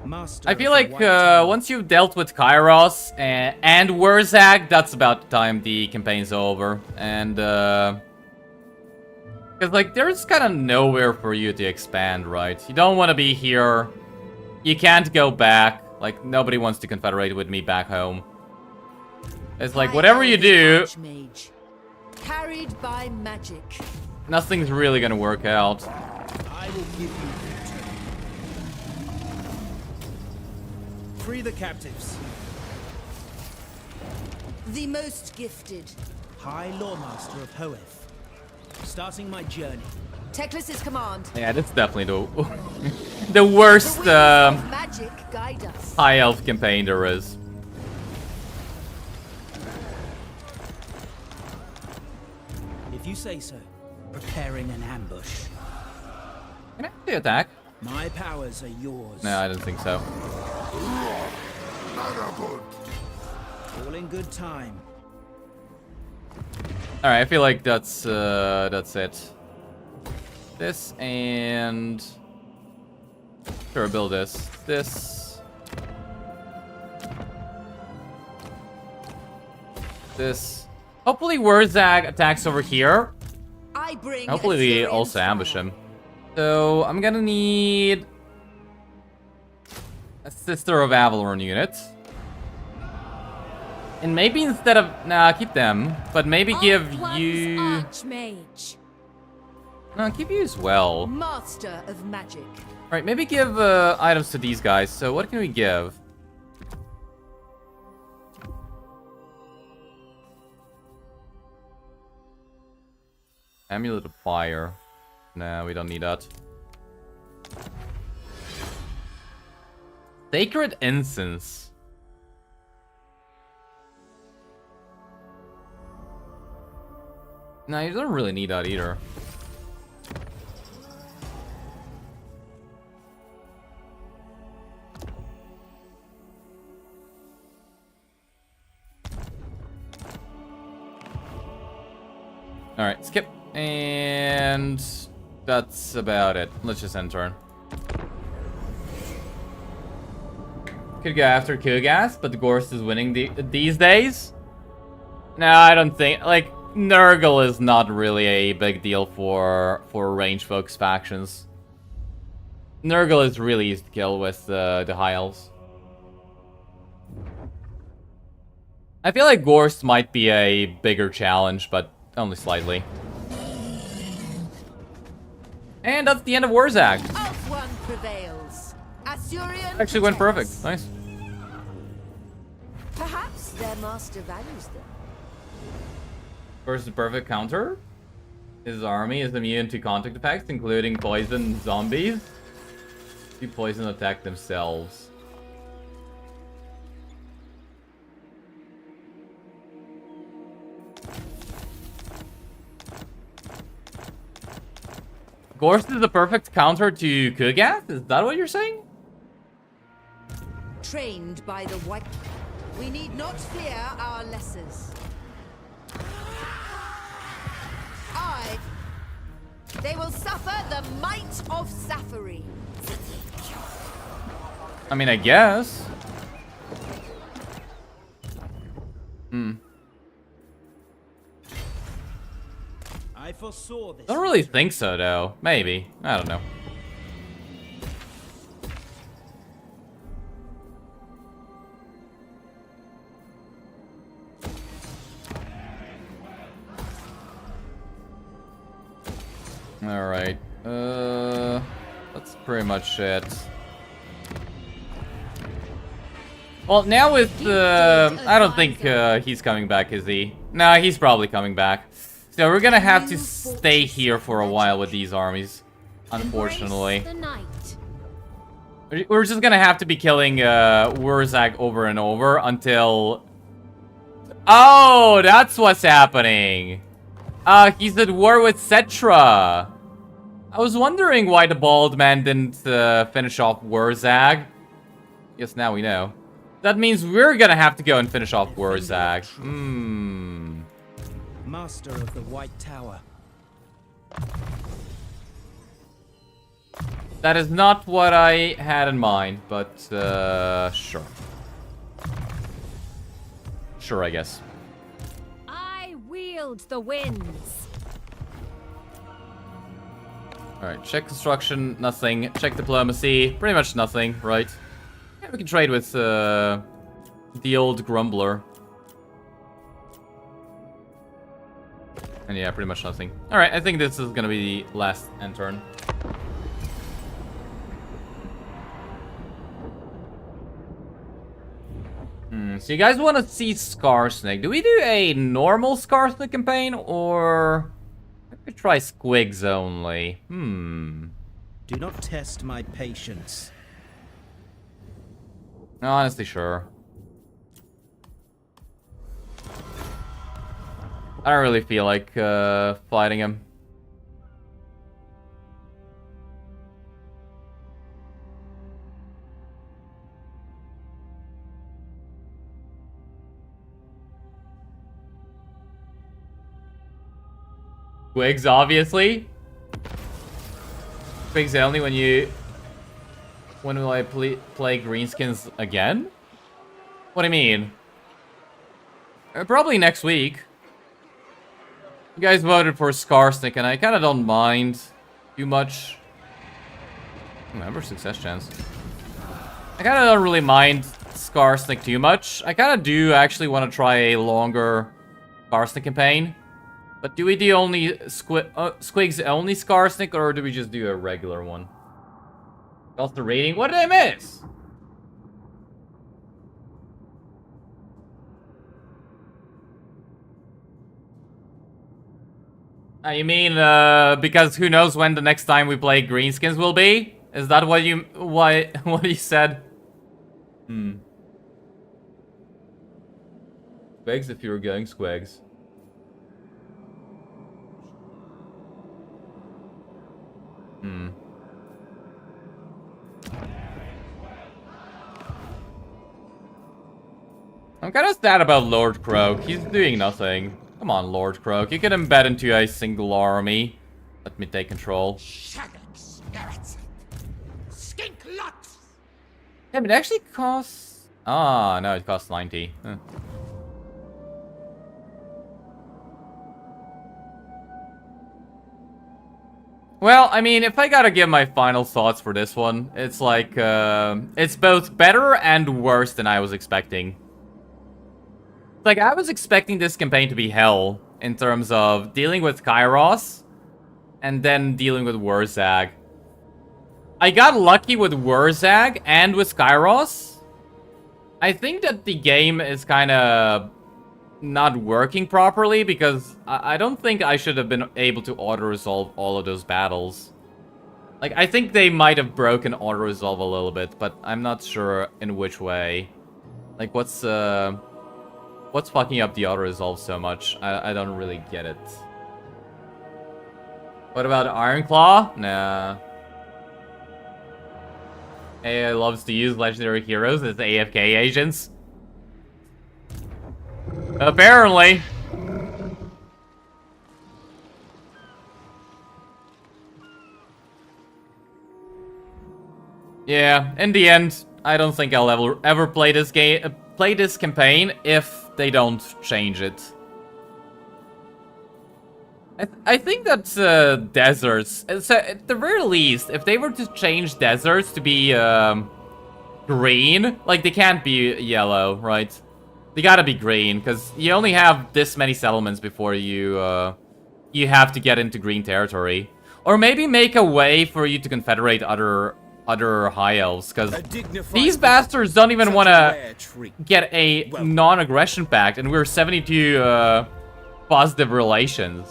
Master I feel of the like, White Tower. once you've dealt with Kairos and Wurzag, that's about the time the campaign's over. And, because, like, there's kind of nowhere for you to expand, right? You don't want to be here. You can't go back. Like, nobody wants to confederate with me back home. It's like, whatever you do, Archmage. Carried by magic. nothing's really gonna work out. I will give you victory. Free the captives. The most gifted. High Lawmaster of Hoeth. Starting my journey. Teclis' command. Yeah, that's definitely the worst The winds of magic guide us. high elf campaign there is. If you say so. Preparing an ambush. Can I actually attack? My powers are yours. No, I didn't think so. All in good time. Alright, I feel like that's it. This and... Sure, build this. This. This. Hopefully Wurzag attacks over here. I bring Hopefully we Assyrian also fire. ambush him. So, I'm gonna need... a Sister of Avalorn unit. And maybe instead of... Nah, keep them. But maybe give One's you... Archmage. No, keep you as well. Master of magic. Alright, maybe give items to these guys. So what can we give? Amulet of Fire. Nah, we don't need that. Sacred Incense. No, you don't really need that either. Alright, skip. And that's about it. Let's just end turn. Could go after Kugas, but the Gorst is winning these days. No, I don't think... Like, Nurgle is not really a big deal for range-focused factions. Nurgle is really easy to kill with the High Elves. I feel like Gorst might be a bigger challenge, but only slightly. And that's the end of Wurzag. Ulthuan prevails. Assyrian Actually went perfect. protects. Nice. Perhaps their master values them. First, the perfect counter. His army is immune to contact effects, including poison zombies. Do poison attack themselves. Gorst is the perfect counter to Kugath? Is that what you're saying? Trained by the white. We need not fear our lessers. They will suffer the might of Safari. I mean, I guess. I foresaw this. I don't really think so, though. Maybe. I don't know. Alright. Let's pretty much it. Well, now with, I don't think he's coming back, is he? Nah, he's probably coming back. So we're gonna have to stay here for a while with these armies, unfortunately. We're just gonna have to be killing Wurzag over and over until... Oh, that's what's happening. He's at war with Cetra. I was wondering why the bald man didn't finish off Wurzag. Guess now we know. That means we're gonna have to go and finish off Wurzag. Master of the White Tower. That is not what I had in mind, but sure. Sure, I guess. I wield the winds. Alright, check construction, nothing. Check diplomacy, pretty much nothing, right? Yeah, we can trade with the old Grumbler. And yeah, pretty much nothing. Alright, I think this is gonna be the last end turn. So you guys want to see Scarsnake. Do we do a normal Scarsnake campaign, or... Maybe try Squigs only? Do not test my patience. Honestly, sure. I don't really feel like fighting him. Twigs, obviously. Twigs only when you... When will I play Greenskins again? What do you mean? Probably next week. You guys voted for Scarsnick, and I kind of don't mind too much. Remember success chance. I kind of don't really mind Scarsnick too much. I kind of do actually want to try a longer Scarsnick campaign. But do we do only Squigs only Scarsnick, or do we just do a regular one? That's the rating. What did I miss? You mean because who knows when the next time we play Greenskins will be? Is that what you what you said? Squigs if you were going Squigs. I'm kind of sad about Lord Croak. He's doing nothing. Come on, Lord Croak. You can embed into a single army. Let me take control. Damn, it actually costs... Ah, no, it costs 90. Huh. Well, I mean, if I gotta give my final thoughts for this one, it's like, it's both better and worse than I was expecting. Like, I was expecting this campaign to be hell in terms of dealing with Kairos and then dealing with Wurzag. I got lucky with Wurzag and with Kairos. I think that the game is kind of not working properly because I don't think I should have been able to auto-resolve all of those battles. Like, I think they might have broken auto-resolve a little bit, but I'm not sure in which way. Like, what's fucking up the auto-resolve so much? I don't really get it. What about Ironclaw? Nah. AI loves to use legendary heroes as AFK agents. Apparently. Yeah, in the end, I don't think I'll ever play this game, play this campaign if they don't change it. I think that deserts, so at the very least, if they were to change deserts to be green, like they can't be yellow, right? They gotta be green, because you only have this many settlements before you you have to get into green territory. Or maybe make a way for you to confederate other high elves, because these bastards don't even want to get a non-aggression pact, and we're 72 positive relations.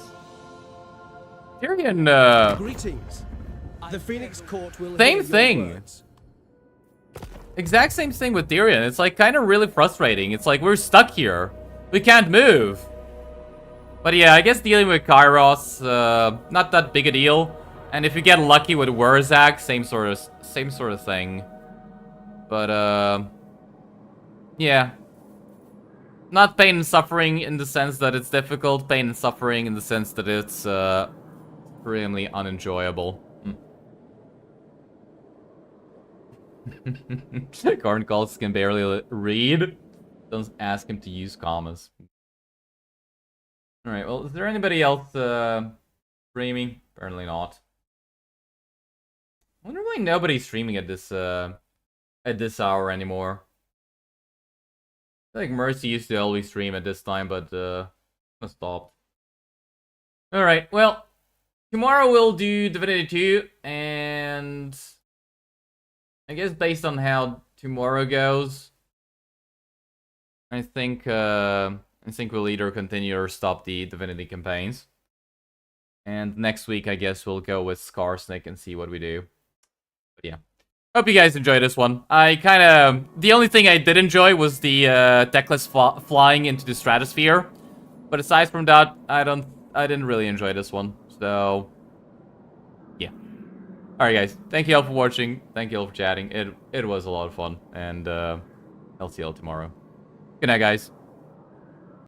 Tyrion, Greetings. The Phoenix Court will same hear your thing. words. Exact same thing with Tyrion. It's like kind of really frustrating. It's like we're stuck here. We can't move. But yeah, I guess dealing with Kairos, not that big a deal. And if you get lucky with Wurzak, same sort of thing. But yeah. Not pain and suffering in the sense that it's difficult, pain and suffering in the sense that it's extremely unenjoyable. Khorne calls can barely read. Don't ask him to use commas. Alright, well, is there anybody else streaming? Apparently not. I wonder why nobody's streaming at this hour anymore. I feel like Mercy used to always stream at this time, but stopped. Alright, well, tomorrow we'll do Divinity 2, and I guess based on how tomorrow goes, I think we'll either continue or stop the Divinity campaigns. And next week, I guess we'll go with Scarsnick and see what we do. But yeah. Hope you guys enjoyed this one. The only thing I did enjoy was the Teclis flying into the stratosphere. But aside from that, I didn't really enjoy this one. So, yeah. Alright guys, thank you all for watching. Thank you all for chatting. It was a lot of fun. And I'll see you all tomorrow. Good night, guys.